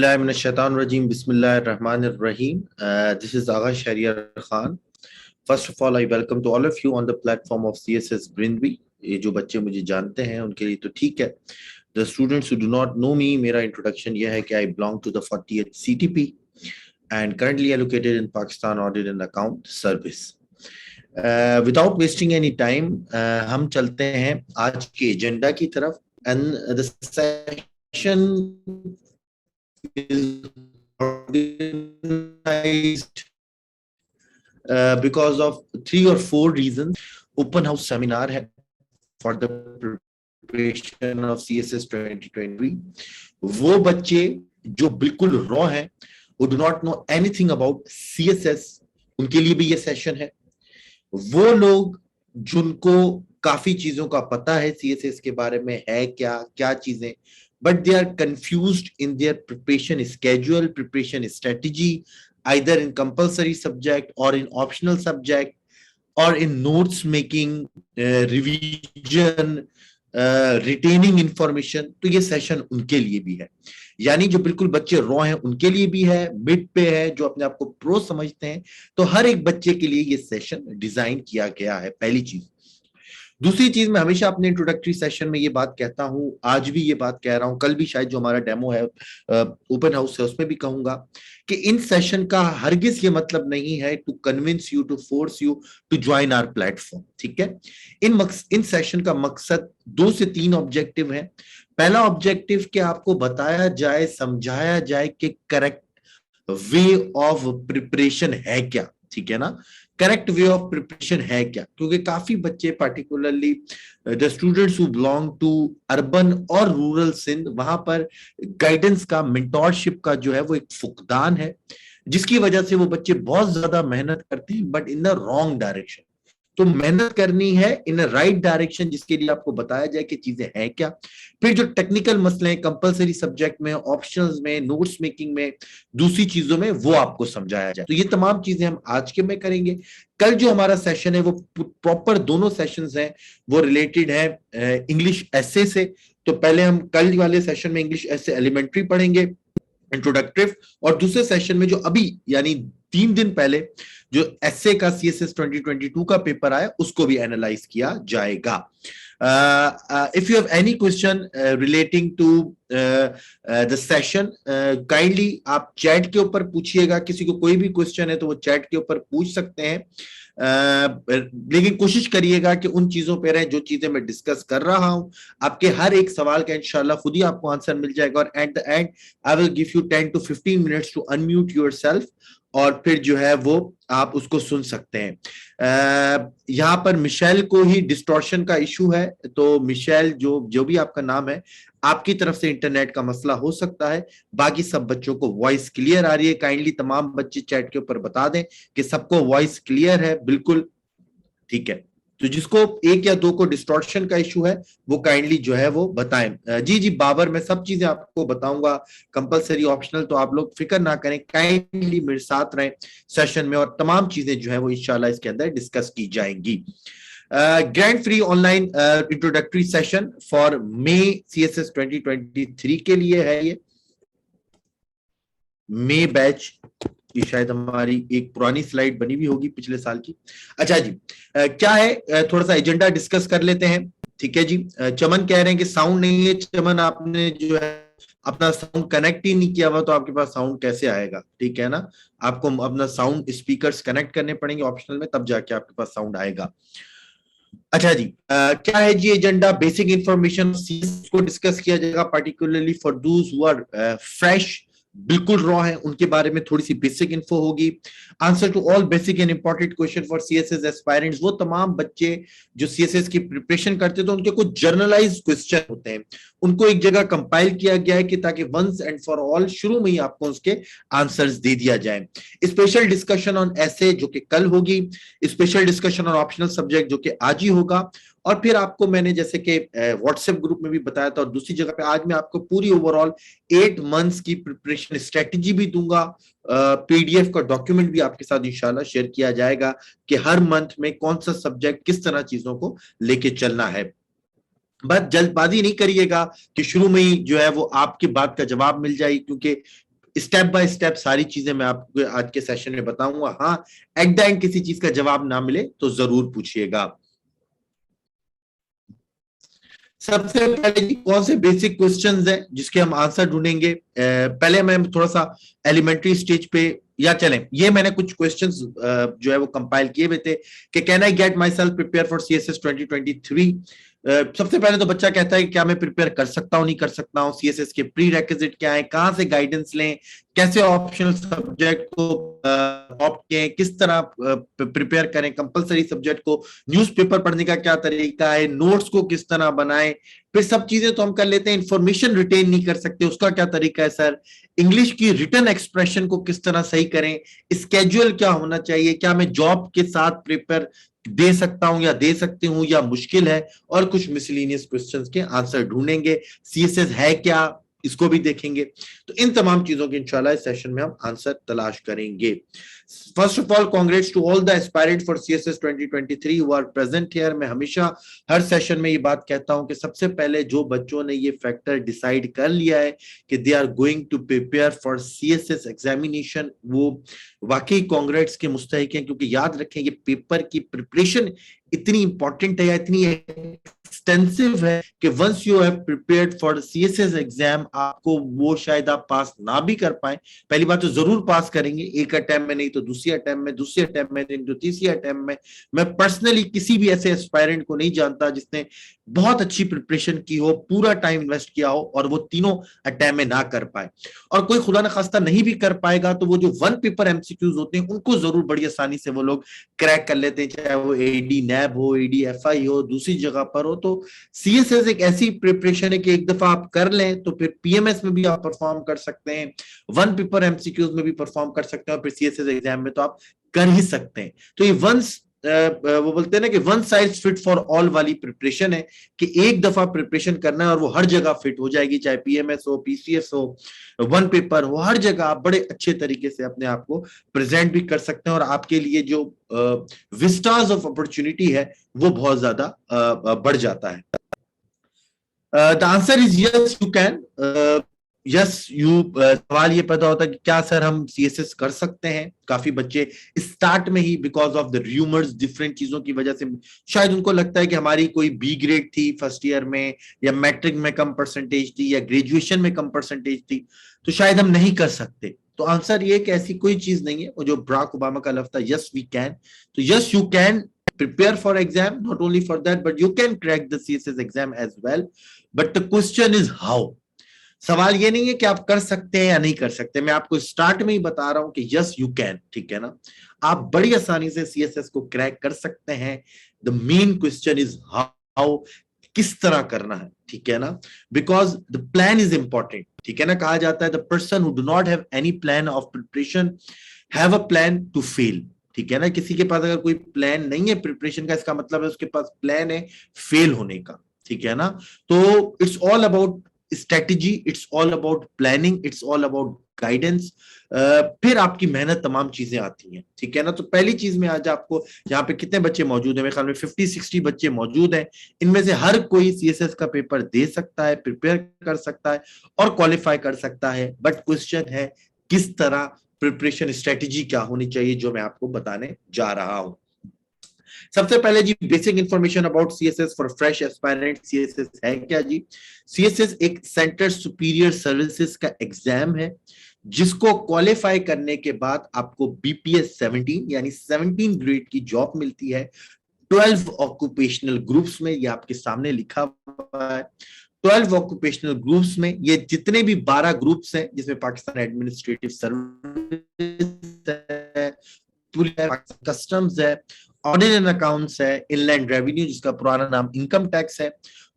Auzubillahiminash-shaitanir-rajim. Bismillahir-rahmanir-rahim. This is Agha Shahryar Khan. First of all, I welcome to all of you on the platform of CSS Brindwi. ये जो बच्चे मुझे जानते हैं उनके लिए तो ठीक है. The students who do not know me, मेरा introduction यह है कि I belong to the 40th CTP and currently allocated in Pakistan Audit and Account Service. Without wasting any time, हम चलते हैं आज के एजेंडा की तरफ. And the session is organized because of 3 or 4 reasons. Open house seminar है for the preparation of CSS 2023. वो बच्चे जो बिल्कुल रॉ हैं, who do not know anything about CSS, उनके लिए भी ये सेशन है. वो लोग जिनको काफी चीजों का पता है CSS के बारे में, है क्या क्या चीजें, but they are confused in their preparation schedule, preparation strategy, either in compulsory subject or in optional subject or in notes making, revision, retaining information. तो ये सेशन उनके लिए भी है. यानी जो बिल्कुल बच्चे रॉ हैं उनके लिए भी है, मिड पे है, जो अपने आप को प्रो समझते हैं, तो हर एक बच्चे के लिए ये सेशन डिजाइन किया गया है. पहली चीज. दूसरी चीज, मैं हमेशा अपने इंट्रोडक्टरी सेशन में ये बात कहता हूं, आज भी ये बात कह रहा हूं, कल भी शायद जो हमारा डेमो है ओपन हाउस है उसमें भी कहूंगा कि इन सेशन का हरगिज ये मतलब नहीं है to convince you, to force you to join our platform. ठीक है. इन सेशन का मकसद 2 से 3 ऑब्जेक्टिव है. पहला ऑब्जेक्टिव कि आपको बताया जाए, समझाया जाए कि करेक्ट वे ऑफ प्रिपरेशन है क्या. ठीक है ना. करेक्ट वे ऑफ प्रिपरेशन है क्या, क्योंकि काफी बच्चे particularly the students who belong to urban और रूरल सिंध, वहां पर गाइडेंस का, मेंटोरशिप का जो है वो एक फुकदान है, जिसकी वजह से वो बच्चे बहुत ज्यादा मेहनत करते हैं but in the wrong direction. तो मेहनत करनी है इन राइट डायरेक्शन, जिसके लिए आपको बताया जाए कि चीजें हैं क्या. फिर जो टेक्निकल मसले हैं कंपलसरी सब्जेक्ट में, ऑप्शनल्स में, नोट्स मेकिंग में, दूसरी चीजों में, वो आपको समझाया जाए. तो ये तमाम चीजें हम आज के में करेंगे. कल जो हमारा सेशन है वो प्रॉपर दोनों सेशंस हैं वो रिलेटेड है इंग्लिश एसे से. तो पहले हम कल वाले सेशन में इंग्लिश एसे एलिमेंट्री पढ़ेंगे, इंट्रोडक्टिव, और दूसरे सेशन में जो अभी यानी 3 दिन पहले जो एसए का CSS 2022 का पेपर आया उसको भी एनालाइज किया जाएगा. If you have any question relating to the session, kindly आप चैट के ऊपर पूछिएगा. किसी को कोई भी क्वेश्चन है तो वो चैट के ऊपर पूछ सकते हैं, लेकिन कोशिश करिएगा कि उन चीजों पे रहें जो चीजें मैं डिस्कस कर रहा हूं. आपके हर एक सवाल का इंशाल्लाह खुद ही आपको आंसर मिल जाएगा. और at the end I will give you 10 to 15 minutes to unmute yourself, और फिर जो है वो आप उसको सुन सकते हैं. यहाँ पर मिशेल को ही डिस्टॉर्शन का इशू है, तो मिशेल जो भी आपका नाम है, आपकी तरफ से इंटरनेट का मसला हो सकता है. बाकी सब बच्चों को वॉइस क्लियर आ रही है. काइंडली तमाम बच्चे चैट के ऊपर बता दें कि सबको वॉइस क्लियर है. बिल्कुल ठीक है. तो जिसको 1 या 2 को डिस्टॉर्शन का इशू है वो काइंडली जो है वो बताएं. जी बाबर, मैं सब चीजें आपको बताऊंगा, कंपलसरी ऑप्शनल, तो आप लोग फिक्र ना करें, काइंडली मेरे साथ रहें सेशन में, और तमाम चीजें जो है वो इंशाल्लाह इसके अंदर डिस्कस की जाएंगी. Grand free online introductory session for May CSS 2023 के लिए है. ये मई बैच की शायद हमारी एक पुरानी स्लाइड बनी हुई होगी पिछले साल की. अच्छा जी, क्या है, थोड़ा सा एजेंडा डिस्कस कर लेते हैं. ठीक है जी. चमन कह रहे हैं कि साउंड नहीं है. चमन, आपने जो है अपना साउंड कनेक्ट ही नहीं किया हुआ, तो आपके पास साउंड कैसे आएगा. ठीक है ना. आपको अपना साउंड स्पीकर्स कनेक्ट करने पड़ेंगे ऑप्शनल में, तब जाके आपके पास साउंड आएगा. अच्छा जी, क्या है जी एजेंडा. बेसिक इंफॉर्मेशन को डिस्कस किया जाएगा, particularly for those who are fresh, बिल्कुल रॉ है, उनके बारे में थोड़ी सी बेसिक इन्फो होगी. Answer to all basic and important question for CSS aspirants. वो तमाम बच्चे जो CSS की प्रिपरेशन करते हैं तो उनके कुछ जर्नलाइज्ड क्वेश्चन होते हैं, उनको एक जगह कंपाइल किया गया है कि ताकि वंस एंड फॉर ऑल शुरू में ही आपको उसके आंसर्स दे दिया जाए. स्पेशल डिस्कशन ऑन एसे जो कि कल होगी, special discussion on optional subject जो कि आज ही होगा, और फिर आपको मैंने जैसे कि व्हाट्सएप ग्रुप में भी बताया था और दूसरी जगह पे आज मैं आपको पूरी ओवरऑल 8 मंथ्स की प्रिपरेशन स्ट्रेटेजी भी दूंगा. PDF का डॉक्यूमेंट भी आपके साथ इंशाल्लाह शेयर किया जाएगा कि हर मंथ में कौन सा सब्जेक्ट किस तरह चीजों को लेके चलना है. बस जल्दबाजी नहीं करिएगा कि शुरू में ही जो है वो आपकी बात का जवाब मिल जाए, क्योंकि स्टेप बाय स्टेप सारी चीजें मैं आपको आज के सेशन में बताऊंगा। हाँ, एट द एंड किसी चीज का जवाब ना मिले तो जरूर पूछिएगा। सबसे पहले जी कौन से बेसिक क्वेश्चंस हैं जिसके हम आंसर ढूंढेंगे। पहले मैं थोड़ा सा एलिमेंट्री स्टेज पे या चलें, ये मैंने कुछ क्वेश्चंस जो है वो कंपाइल किए हुए थे कि can I get my self prepare for CSS 2023। सबसे पहले तो बच्चा कहता है कि क्या मैं प्रिपेयर कर सकता हूं, नहीं कर सकता हूं, सीएसएस के प्री रेक्विजिट क्या है, कहां से गाइडेंस लें, कैसे ऑप्शनल सब्जेक्ट को ऑप्ट करें, किस तरह प्रिपेयर करें, कंपलसरी सब्जेक्ट को, न्यूज़पेपर पढ़ने का क्या तरीका है, नोट्स को किस तरह बनाएं। फिर सब चीजें तो हम कर लेते हैं, इंफॉर्मेशन रिटेन नहीं कर सकते उसका क्या तरीका है सर, इंग्लिश की रिटन एक्सप्रेशन को किस तरह सही करें, स्केड्यूल क्या होना चाहिए, क्या मैं जॉब के साथ प्रिपेयर दे सकता हूं या दे सकती हूं या मुश्किल है, और कुछ मिसलिनियस क्वेश्चंस के आंसर ढूंढेंगे। सीएसएस है क्या इसको भी देखेंगे। तो इन तमाम चीजों के इंशाल्लाह इस सेशन में हम आंसर तलाश करेंगे। First of all congrats to all the aspirant for CSS 2023 who are present here. मैं हमेशा हर सेशन में ये बात कहता हूं कि सबसे पहले जो बच्चों ने ये फैक्टर डिसाइड कर लिया है कि they are going to prepare for CSS examination, वो वाकई कांग्रेट्स के मुस्तहिक हैं, क्योंकि याद रखें ये पेपर की प्रिपरेशन इतनी इंपॉर्टेंट है या इतनी एक्सटेंसिव है कि once you have prepared for CSS exam आपको वो शायद आप पास ना भी कर पाए। पहली बात तो जरूर पास करेंगे, एक अटेम्प्ट में नहीं तो दूसरी अटेम्प्ट में, दूसरी अटेम्प्ट में नहीं तो तीसरी अटेम्प्ट में। मैं पर्सनली किसी भी ऐसे एस्पायरेंट को नहीं जानता जिसने बहुत अच्छी प्रिपरेशन की हो, पूरा टाइम इन्वेस्ट किया हो और वो तीनों अटेम्प्ट में ना कर पाए। और कोई खुदा न खास्ता नहीं भी कर पाएगा तो वो जो वन पेपर एमसीक्यूज होते हैं उनको जरूर बड़ी आसानी से वो लोग क्रैक कर लेते हैं, चाहे वो एडी नैब हो, एडी एफआई हो, दूसरी जगह पर हो। तो सीएसएस एक ऐसी प्रिपरेशन है कि एक दफा आप कर लें तो फिर पीएमएस में भी आप परफॉर्म कर सकते हैं, वन पेपर एमसीक्यूज में भी परफॉर्म कर सकते हैं, और फिर सीएसएस एग्जाम में तो आप कर ही सकते हैं। तो ये वंस वो बोलते हैं ना कि one size fit for all वाली प्रिपरेशन है कि एक दफा प्रिपरेशन करना है और वो हर जगह फिट हो जाएगी, चाहे पीएमएस हो, पीसीएस हो, वन पेपर हो, हर जगह आप बड़े अच्छे तरीके से अपने आप को प्रेजेंट भी कर सकते हैं और आपके लिए जो विस्टार्स ऑफ अपॉर्चुनिटी है वो बहुत ज्यादा बढ़ जाता है। The answer is yes you can. Yes you, सवाल ये पैदा होता है कि क्या सर हम सीएसएस कर सकते हैं। काफी बच्चे स्टार्ट में ही because of the rumours, different चीजों की वजह से शायद उनको लगता है कि हमारी कोई बी ग्रेड थी फर्स्ट ईयर में, या मैट्रिक में कम परसेंटेज थी, या ग्रेजुएशन में कम परसेंटेज थी, तो शायद हम नहीं कर सकते। तो आंसर ये कि ऐसी कोई चीज नहीं है। वो जो बराक ओबामा का लफ्ज था यस वी कैन, तो yes you can prepare for exam, not only for that but you can crack the CSS exam as well, but the question is how। सवाल ये नहीं है कि आप कर सकते हैं या नहीं कर सकते, मैं आपको स्टार्ट में ही बता रहा हूं कि यस यू कैन, ठीक है ना, आप बड़ी आसानी से सीएसएस को क्रैक कर सकते हैं। The main question is how, किस तरह करना है, ठीक है ना, because the plan is important, ठीक है ना। कहा जाता है the person who do not have any plan of preparation have a plan to fail, ठीक है ना। किसी के पास अगर कोई प्लान नहीं है प्रिपरेशन का, इसका मतलब है उसके पास प्लान है फेल होने का, ठीक है ना। तो it's all about strategy, it's all about planning, it's all about guidance. फिर आपकी मेहनत, तमाम चीजें आती हैं, ठीक है ना। तो पहली चीज में आज आपको, यहाँ पे कितने बच्चे मौजूद हैं, मेरे ख्याल में 50-60 बच्चे मौजूद हैं। इनमें से हर कोई सीएसएस का पेपर दे सकता है, प्रिपेयर कर सकता है और क्वालिफाई कर सकता है, बट क्वेश्चन है किस तरह, प्रिपरेशन स्ट्रेटेजी क्या होनी चाहिए, जो मैं आपको बताने जा रहा हूं। सबसे पहले जी basic information about CSS for fresh aspirant. CSS है क्या जी? सीएसएस एक सेंटर सुपीरियर सर्विसेज का एग्जाम है जिसको क्वालिफाई करने के बाद आपको बीपीएस 17 यानी 17 ग्रेड की जॉब मिलती है 12 ऑक्यूपेशनल ग्रुप्स में। ये आपके सामने लिखा हुआ है 12 ऑक्यूपेशनल ग्रुप्स में। ये जितने भी 12 ग्रुप्स हैं जिसमें पाकिस्तान एडमिनिस्ट्रेटिव सर्विस है, कस्टम्स है, ऑडिट एंड अकाउंट्स है, इनलैंड रेवेन्यू जिसका पुराना नाम इनकम टैक्स है,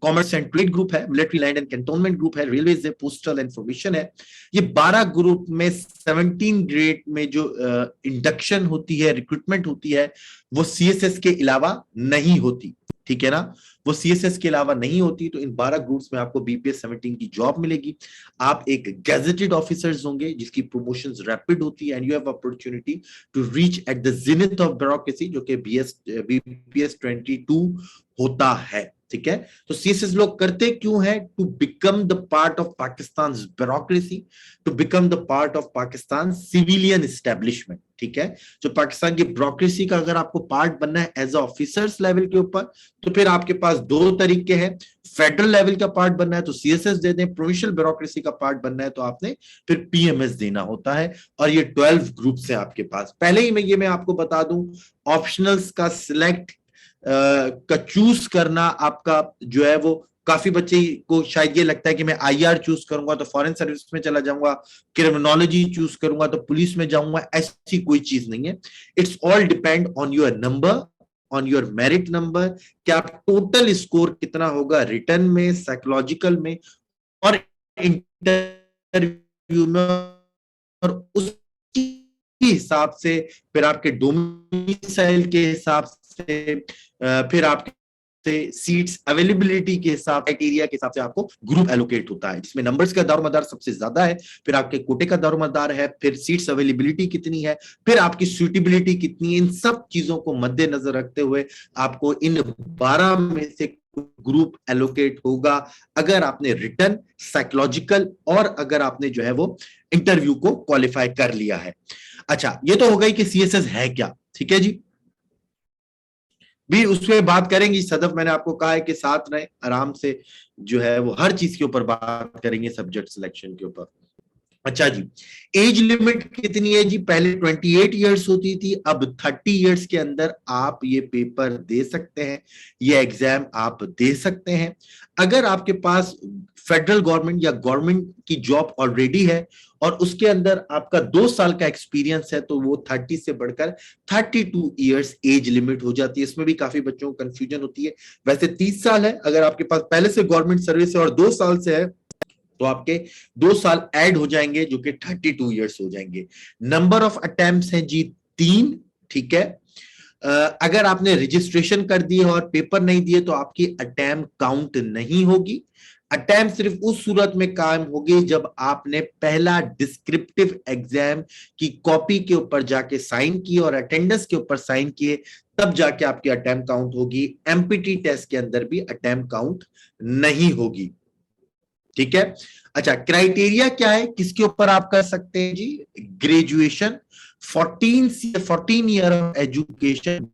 कॉमर्स एंड ट्रेड ग्रुप है, military land and cantonment group है, रेलवेज है, पोस्टल इंफॉर्मेशन है। ये 12 ग्रुप में 17 ग्रेड में जो इंडक्शन होती है, रिक्रूटमेंट होती है, वो सीएसएस के अलावा नहीं होती, ठीक है ना। वो सीएसएस के अलावा नहीं होती। तो इन 12 ग्रुप्स में आपको बीपीएस 17 की जॉब मिलेगी। आप एक गैजेटेड ऑफिसर्स होंगे जिसकी प्रमोशंस रैपिड होती है, and you have opportunity to reach at the zenith of bureaucracy, जो कि बीपीएस 22 होता है, ठीक है। तो सीएसएस लोग करते क्यों है? To become the part of Pakistan bureaucracy, to become the part of Pakistan civilian establishment. ठीक है, जो पाकिस्तान की ब्यूरोक्रेसी का अगर आपको पार्ट बनना है एज ऑफिसर्स लेवल के ऊपर, तो फिर आपके पास दो तरीके हैं। फेडरल लेवल का पार्ट बनना है तो सीएसएस दे दें, प्रोविंशियल ब्यूरोक्रेसी का पार्ट बनना है तो आपने फिर पीएमएस देना होता है। और ये 12 ग्रुप्स हैं आपके पास। पहले ही मैं आपको बता दूं, ऑप्शनल्स का सिलेक्ट का चूज करना आपका जो है वो, काफी बच्चे को शायद ये लगता है कि मैं आईआर चूज करूंगा तो फॉरेन सर्विस में चला जाऊंगा, क्रिमिनोलॉजी चूज करूंगा तो पुलिस में जाऊंगा। ऐसी कोई चीज नहीं है। It's all depend on your number, on your merit number, कि आप टोटल स्कोर कितना होगा रिटर्न में, साइकोलॉजिकल में और इंटरव्यू में, और उसके हिसाब से फिर आपके डोमिसाइल के हिसाब से, फिर आपके सीट्स अवेलेबिलिटी के हिसाब, क्राइटेरिया के हिसाब से आपको ग्रुप एलोकेट होता है, जिसमें नंबर्स का दारोमदार सबसे ज्यादा है, फिर आपके कोटे का दारोमदार है, फिर सीट्स अवेलेबिलिटी कितनी है, फिर आपकी सुइटेबिलिटी कितनी है। इन सब चीजों को मद्देनजर रखते हुए आपको इन 12 में से ग्रुप एलोकेट होगा, अगर आपने रिटर्न, साइकोलॉजिकल और अगर आपने जो है वो इंटरव्यू को क्वालिफाई कर लिया है। अच्छा, ये तो हो गई कि सीएसएस है क्या। ठीक है जी, भी उसमें बात करेंगे। सदफ, मैंने आपको कहा है कि साथ रहे, आराम से जो है वो हर चीज के ऊपर बात करेंगे, सब्जेक्ट सिलेक्शन के ऊपर। अच्छा जी, एज लिमिट कितनी है जी? पहले 28 इयर्स होती थी, अब 30 इयर्स के अंदर आप ये पेपर दे सकते हैं, ये एग्जाम आप दे सकते हैं। अगर आपके पास फेडरल गवर्नमेंट या गवर्नमेंट की जॉब ऑलरेडी है और उसके अंदर आपका 2 साल का एक्सपीरियंस है, तो वो 30 से बढ़कर 32 इयर्स एज लिमिट हो जाती है। इसमें भी काफी बच्चों को कंफ्यूजन होती है। वैसे 30 साल है, अगर आपके पास पहले से गवर्नमेंट सर्विस है और 2 साल से है तो आपके 2 साल ऐड हो जाएंगे, जो कि 32 इयर्स हो जाएंगे। नंबर ऑफ अटेम्प्ट्स हैं जी 3। ठीक है, अगर आपने रजिस्ट्रेशन कर दिए और पेपर नहीं दिए तो आपकी अटेम्प्ट काउंट नहीं होगी। अटेम्प्ट सिर्फ उस सूरत में कायम होगी जब आपने पहला डिस्क्रिप्टिव एग्जाम की कॉपी के ऊपर जाके साइन किए और अटेंडेंस के ऊपर साइन किए, तब जाके आपकी अटेम्प्ट काउंट होगी। एमपीटी टेस्ट के अंदर भी अटेम्प्ट काउंट नहीं होगी। ठीक है, अच्छा, क्राइटेरिया क्या है, किसके ऊपर आप कर सकते हैं जी? Graduation, 14 year of education,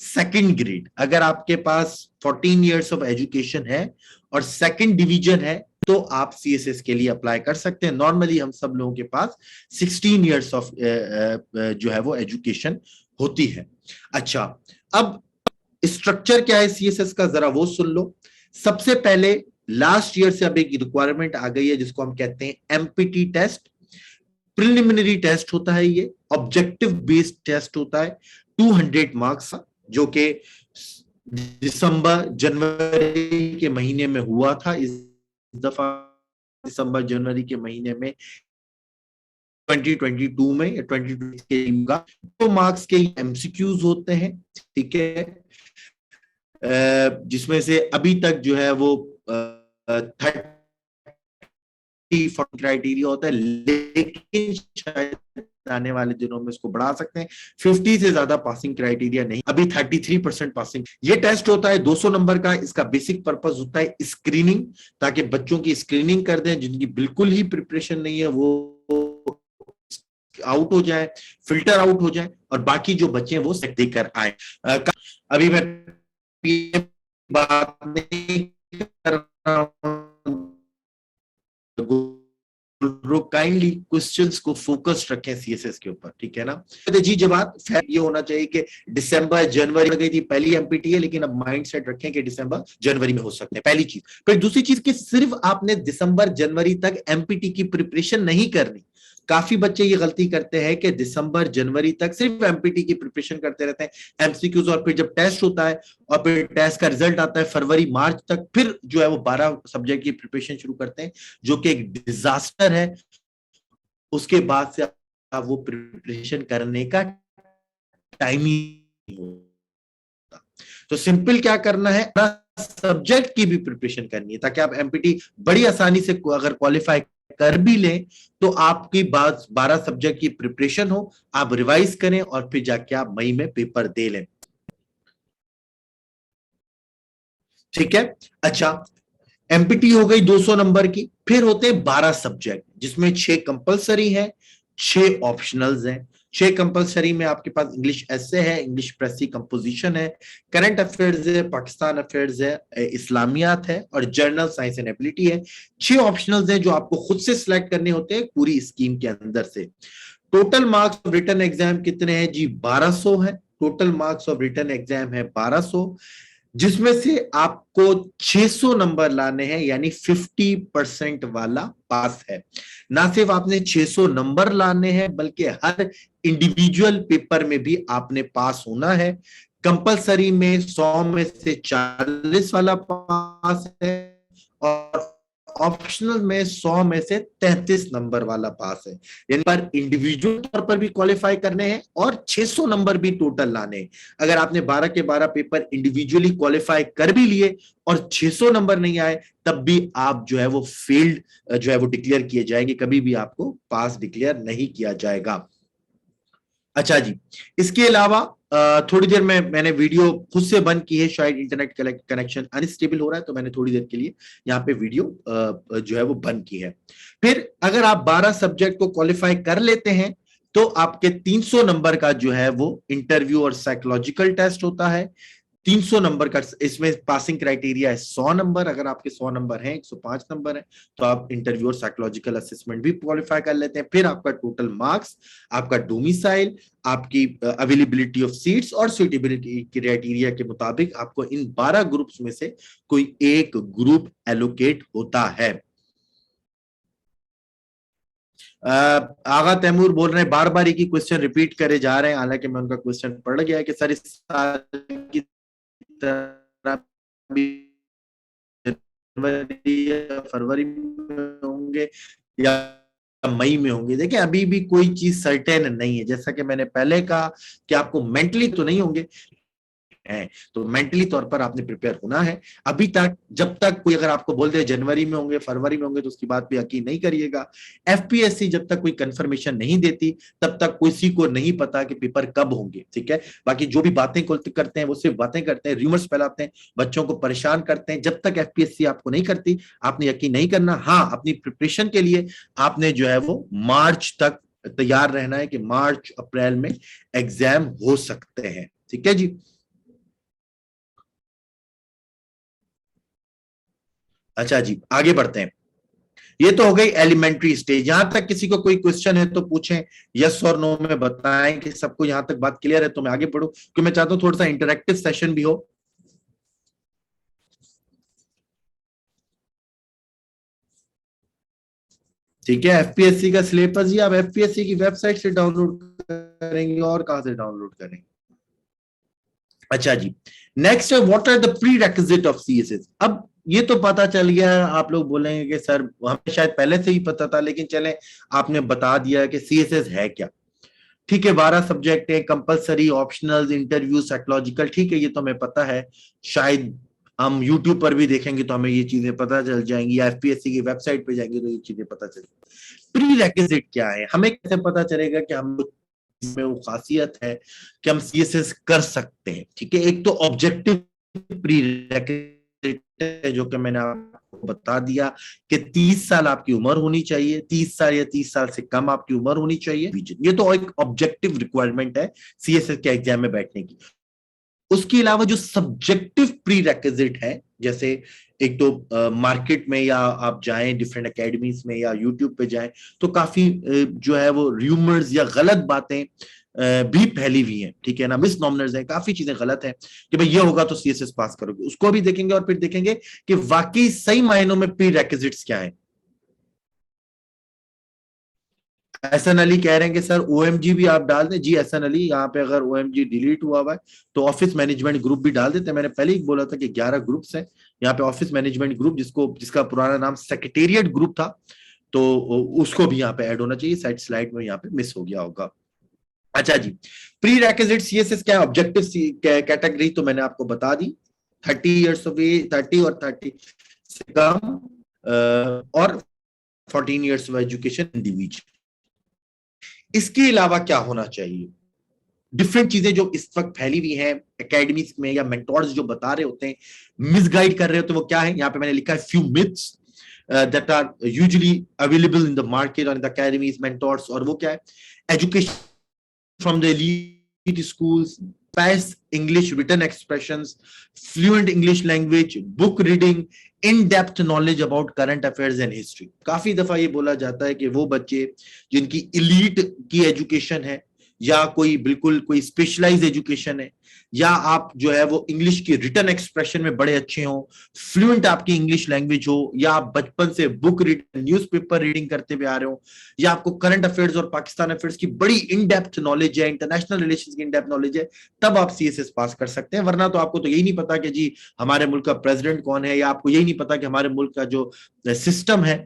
second grade. अगर आपके पास 14 इयर्स ऑफ एजुकेशन है और सेकंड डिवीजन है तो आप सीएसएस के लिए अप्लाई कर सकते हैं। नॉर्मली हम सब लोगों के पास 16 इयर्स ऑफ जो है वो एजुकेशन होती है। अच्छा, अब स्ट्रक्चर क्या है सीएसएस का, जरा वो सुन लो। सबसे पहले लास्ट ईयर से अब एक रिक्वायरमेंट आ गई है जिसको हम कहते हैं एमपीटी टेस्ट। प्रिलिमिनरी टेस्ट होता है, ये ऑब्जेक्टिव बेस्ड टेस्ट होता है, 200 मार्क्स, जो कि दिसंबर जनवरी के महीने में हुआ था। इस दफा दिसंबर जनवरी के महीने में 2022 में या 2020 के का 2 मार्क्स के एमसीक्यूज होते हैं। ठीक है, जिसमें से अभी तक जो है वो 30 क्राइटेरिया होता है, लेकिन शायद आने वाले दिनों में इसको बढ़ा सकते हैं। 50 से ज्यादा पासिंग क्राइटेरिया नहीं, अभी 33% पासिंग। ये टेस्ट होता है 200 नंबर का। इसका बेसिक पर्पस होता है स्क्रीनिंग, ताकि बच्चों की स्क्रीनिंग कर दें, जिनकी बिल्कुल ही प्रिपरेशन नहीं है वो आउट हो जाए, फिल्टर आउट हो जाए, और बाकी जो बच्चे हैं वो सेट देकर आए। अभी मैं बात नहीं कर रहा हूं, काइंडली क्वेश्चंस को फोकस रखें सीएसएस के ऊपर, ठीक है ना। तो जी जवाब ये होना चाहिए कि दिसंबर जनवरी में गई थी पहली एमपीटी है, लेकिन अब माइंड सेट रखें कि दिसंबर जनवरी में हो सकते हैं, पहली चीज। फिर दूसरी चीज कि सिर्फ आपने दिसंबर जनवरी तक एमपीटी की प्रिपरेशन नहीं करनी। काफी बच्चे ये गलती करते हैं कि दिसंबर जनवरी तक सिर्फ एमपीटी की प्रिपरेशन करते रहते हैं, एमसीक्यूज, और फिर जब टेस्ट होता है और फिर टेस्ट का रिजल्ट आता है फरवरी मार्च तक, फिर जो है वो 12 सब्जेक्ट की प्रिपरेशन शुरू करते हैं, जो कि एक डिजास्टर है। उसके बाद से आप वो प्रिपरेशन करने का टाइम ही नहीं होता। तो सिंपल क्या करना है, सब्जेक्ट की भी प्रिपरेशन करनी है, ताकि आप एमपीटी बड़ी आसानी से अगर क्वालिफाई कर भी लें तो आपकी 12 सब्जेक्ट की प्रिपरेशन हो, आप रिवाइज करें और फिर जाके आप मई में पेपर दे लें। ठीक है। अच्छा, एमपीटी हो गई 200 नंबर की। फिर होते हैं 12 सब्जेक्ट, जिसमें 6 कंपलसरी है, 6 ऑप्शनल्स हैं। 6 कंपलसरी में आपके पास इंग्लिश एसे है, इंग्लिश प्रेसी कंपोजिशन है, करंट अफेयर्स है, पाकिस्तान अफेयर्स है, इस्लामियात है और जर्नल साइंस एंड एबिलिटी है। 6 ऑप्शनल्स हैं जो आपको खुद से सिलेक्ट करने होते हैं पूरी स्कीम के अंदर से। Total marks of written exam कितने हैं जी? 1200 है। Total marks of written exam है 1200, जिसमें से आपको 600 नंबर लाने हैं, यानी 50% वाला पास है। ना सिर्फ आपने 600 नंबर लाने हैं, बल्कि हर इंडिविजुअल पेपर में भी आपने पास होना है। कंपलसरी में 100 में से 40 वाला पास है, और ऑप्शनल में 100 में से 33 नंबर वाला पास है। यानी पर इंडिविजुअल तौर पर भी क्वालिफाई करने हैं और 600 नंबर भी टोटल लाने हैं। अगर आपने 12 के 12 पेपर इंडिविजुअली क्वालिफाई कर भी लिए और 600 नंबर नहीं आए, तब भी आप जो है वो फेल्ड जो है वो डिक्लेयर किए जाएंगे, कभी भी आपको पास डिक्लेयर नहीं किया जाएगा। अच्छा जी, इसके अलावा थोड़ी देर में मैंने वीडियो खुद से बंद की है, शायद इंटरनेट कनेक्शन अनस्टेबल हो रहा है, तो मैंने थोड़ी देर के लिए यहाँ पे वीडियो जो है वो बंद की है। फिर अगर आप 12 सब्जेक्ट को क्वालिफाई कर लेते हैं, तो आपके 300 नंबर का जो है वो इंटरव्यू और साइकोलॉजिकल टेस्ट होता है। 300 नंबर का, इसमें पासिंग क्राइटेरिया है 100 नंबर। अगर आपके 100 नंबर हैं, 105 नंबर है, तो आप इंटरव्यू और साइकोलॉजिकल असेसमेंट भी क्वालिफाई कर लेते हैं। फिर आपका टोटल मार्क्स, आपका डोमिसाइल, आपकी अवेलेबिलिटी ऑफ सीट्स और सुइटेबिलिटी क्राइटेरिया के मुताबिक आपको इन 12 ग्रुप्स में से कोई एक ग्रुप एलोकेट होता है। आगा तैमूर बोल रहे हैं बार बार एक ही क्वेश्चन रिपीट करे जा रहे हैं, हालांकि मैं उनका क्वेश्चन पढ़ गया है कि सर इस साल की तरह भी जनवरी या फरवरी में होंगे या मई में होंगे। देखिए, अभी भी कोई चीज सर्टेन नहीं है। जैसा कि मैंने पहले कहा कि आपको मेंटली तो नहीं होंगे हैं, तो मेंटली तौर पर आपने प्रिपेयर होना है। अभी तक जब तक कोई अगर आपको बोल दे जनवरी में होंगे, फरवरी में होंगे, तो उसकी बात पे यकीन नहीं करिएगा। एफपीएससी जब तक कोई कंफर्मेशन नहीं देती, तब तक किसी को नहीं पता कि पेपर कब होंगे। ठीक है, बाकी जो भी बातें करते हैं वो सिर्फ बातें करते हैं, रूमर्स फैलाते हैं, बच्चों को परेशान करते हैं। जब तक एफपीएससी आपको नहीं करती, आपने यकीन नहीं करना। हाँ, अपनी प्रिपरेशन के लिए आपने जो है वो मार्च तक तैयार रहना है कि मार्च अप्रैल में एग्जाम हो सकते हैं। ठीक है जी। अच्छा जी, आगे बढ़ते हैं। ये तो हो गई एलिमेंट्री स्टेज। यहां तक किसी को कोई क्वेश्चन है तो पूछें, यस और नो में बताएं कि सबको यहां तक बात क्लियर है, तो मैं आगे बढ़ूं, क्योंकि मैं चाहता हूं थोड़ा सा इंटरेक्टिव सेशन भी हो। ठीक है, एफपीएससी का सिलेबस जी आप एफपीएससी की वेबसाइट से डाउनलोड करेंगे, और कहां से डाउनलोड करेंगे? अच्छा जी, नेक्स्ट है what are the prerequisite of CSS. अब ये तो पता चल गया है, आप लोग बोलेंगे कि सर हमें शायद पहले से ही पता था, लेकिन चले आपने बता दिया कि सीएसएस है क्या। ठीक है, 12 सब्जेक्ट है, कंपलसरी, ऑप्शनल, इंटरव्यू, साइकोलॉजिकल। ठीक है, ये तो हमें पता है। शायद हम यूट्यूब पर भी देखेंगे तो हमें ये चीजें पता चल जाएंगी, या एफपीएससी की वेबसाइट पे जाएंगे तो ये चीजें पता चल। प्री रेक्विजिट क्या है? हमें कैसे पता चलेगा कि हम में वो खासियत है कि हम सीएसएस कर सकते हैं? ठीक है, एक तो ऑब्जेक्टिव प्री रेक्विजिट है, जो कि मैंने आपको बता दिया कि 30 साल आपकी उम्र होनी चाहिए, 30 साल या 30 साल से कम आपकी उम्र होनी चाहिए। ये तो एक ऑब्जेक्टिव रिक्वायरमेंट है सीएसएस के एग्जाम में बैठने की। उसके अलावा जो सब्जेक्टिव प्री रेक्विजिट है, जैसे एक तो मार्केट में या आप जाएं डिफरेंट एकेडमीज में या यूट्यूब पे जाएं, तो काफी जो है वो र्यूमर्स या गलत बातें भी फैली हुई हैं। ठीक है ना, मिस नॉमिनर्स है, काफी चीजें गलत है कि भाई ये होगा तो सीएसएस पास करोगे। उसको भी देखेंगे और फिर देखेंगे कि वाकई सही मायनों में प्री रेक्विजिट्स क्या है। एहसन अली कह रहे हैं कि सर ओएमजी भी आप डाल दें। जी एहसन अली, यहाँ पे अगर ओएमजी डिलीट हुआ हुआ है तो ऑफिस मैनेजमेंट ग्रुप भी डाल देते हैं। मैंने पहले ही बोला था कि 11 ग्रुप्स हैं यहाँ पे। ऑफिस मैनेजमेंट ग्रुप, जिसका पुराना नाम सेक्रेटेरिएट ग्रुप था, तो उसको भी यहाँ पे ऐड होना चाहिए। साइड स्लाइड में यहाँ पे मिस हो गया होगा। अच्छा जी, प्री रेक्विजिट सीएसएस क्या है? ऑब्जेक्टिव कैटेगरी तो मैंने आपको बता दी, 30 ईयर्स ऑफ एज, 30 और 30 से कम, और 14 ईयर्स ऑफ एजुकेशन इंडिविजुअल। इसके अलावा क्या होना चाहिए? डिफरेंट चीजें जो इस वक्त फैली हुई हैं एकेडमीज में या मेंटोर्स जो बता रहे होते हैं, मिसगाइड कर रहे होते हैं, वो क्या है? यहाँ पे मैंने लिखा है few myths that are usually available in the market or in the academies, mentors, और वो क्या है? Education from the elite schools, fast English written expressions, fluent English language, book reading, in-depth knowledge about current affairs and history. काफी दफा ये बोला जाता है कि वो बच्चे जिनकी elite की एजुकेशन है या कोई बिल्कुल कोई स्पेशलाइज एजुकेशन है, या आप जो है वो इंग्लिश की रिटन एक्सप्रेशन में बड़े अच्छे हो, फ्लुएंट आपकी इंग्लिश लैंग्वेज हो, या आप बचपन से बुक रीडिंग न्यूज़पेपर रीडिंग करते हुए आ रहे हो, या आपको करंट अफेयर्स और पाकिस्तान अफेयर्स की बड़ी इन डेप्थ नॉलेज है, इंटरनेशनल रिलेशंस की इन डेप्थ नॉलेज है, तब आप सीएसएस पास कर सकते हैं। वरना तो आपको तो यही नहीं पता कि जी हमारे मुल्क का प्रेसिडेंट कौन है, या आपको यही नहीं पता कि हमारे मुल्क का जो सिस्टम है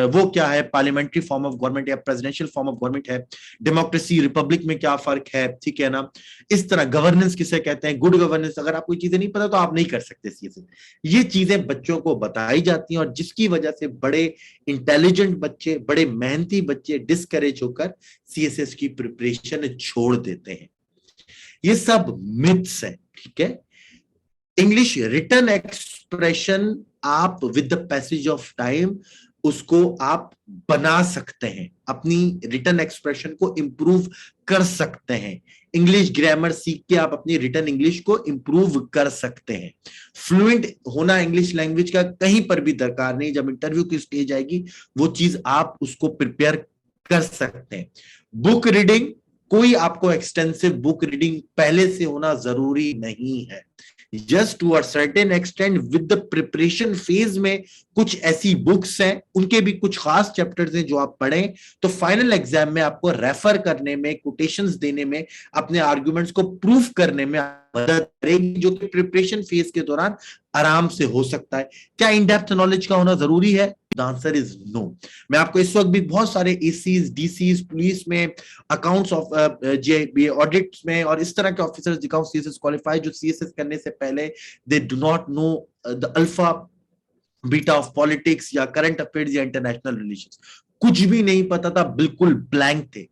वो क्या है, पार्लियामेंट्री फॉर्म ऑफ गवर्नमेंट या प्रेसिडेंशियल फॉर्म ऑफ गवर्नमेंट है, डेमोक्रेसी रिपब्लिक में क्या फर्क है, ठीक है ना, इस तरह गवर्नेंस किसे कहते हैं, गुड गवर्नेंस, अगर आपको चीजें नहीं पता तो आप नहीं कर सकते सीएसएस। ये चीजें बच्चों को बताई जाती हैं और जिसकी वजह से बड़े इंटेलिजेंट बच्चे, बड़े मेहनती बच्चे डिस्करेज होकर सीएसएस की प्रिपरेशन छोड़ देते हैं। ये सब मिथ्स हैं, ठीक है। इंग्लिश रिटन एक्सप्रेशन आप with the passage of time उसको आप बना सकते हैं, अपनी रिटन एक्सप्रेशन को इंप्रूव कर सकते हैं। इंग्लिश ग्रामर सीख के आप अपनी रिटन इंग्लिश को इंप्रूव कर सकते हैं। फ्लुएंट होना इंग्लिश लैंग्वेज का कहीं पर भी दरकार नहीं, जब इंटरव्यू की स्टेज आएगी वो चीज आप उसको प्रिपेयर कर सकते हैं। बुक रीडिंग, कोई आपको एक्सटेंसिव बुक रीडिंग पहले से होना जरूरी नहीं है। Just to a certain extend with the preparation phase में कुछ ऐसी बुक्स हैं, उनके भी कुछ खास चैप्टर्स हैं जो आप पढ़ें तो फाइनल एग्जाम में आपको रेफर करने में, कोटेशंस देने में, अपने आर्गुमेंट्स को प्रूफ करने में मदद करेगी, जो कि प्रिपरेशन फेज के दौरान आराम से हो सकता है। क्या इन डेप्थ नॉलेज का होना जरूरी है? The answer is no. मैं आपको इस वक्त भी बहुत सारे एसीज, डीसीज, पुलिस में, अकाउंट्स ऑफ ऑडिट्स में और इस तरह के ऑफिसर्स दिखाऊं सीएसएस क्वालिफाई, जो सीएसएस करने से पहले they do not know the alpha beta of politics या करंट अफेयर्स या इंटरनेशनल रिलेशंस, कुछ भी नहीं पता था, बिल्कुल ब्लैंक थे।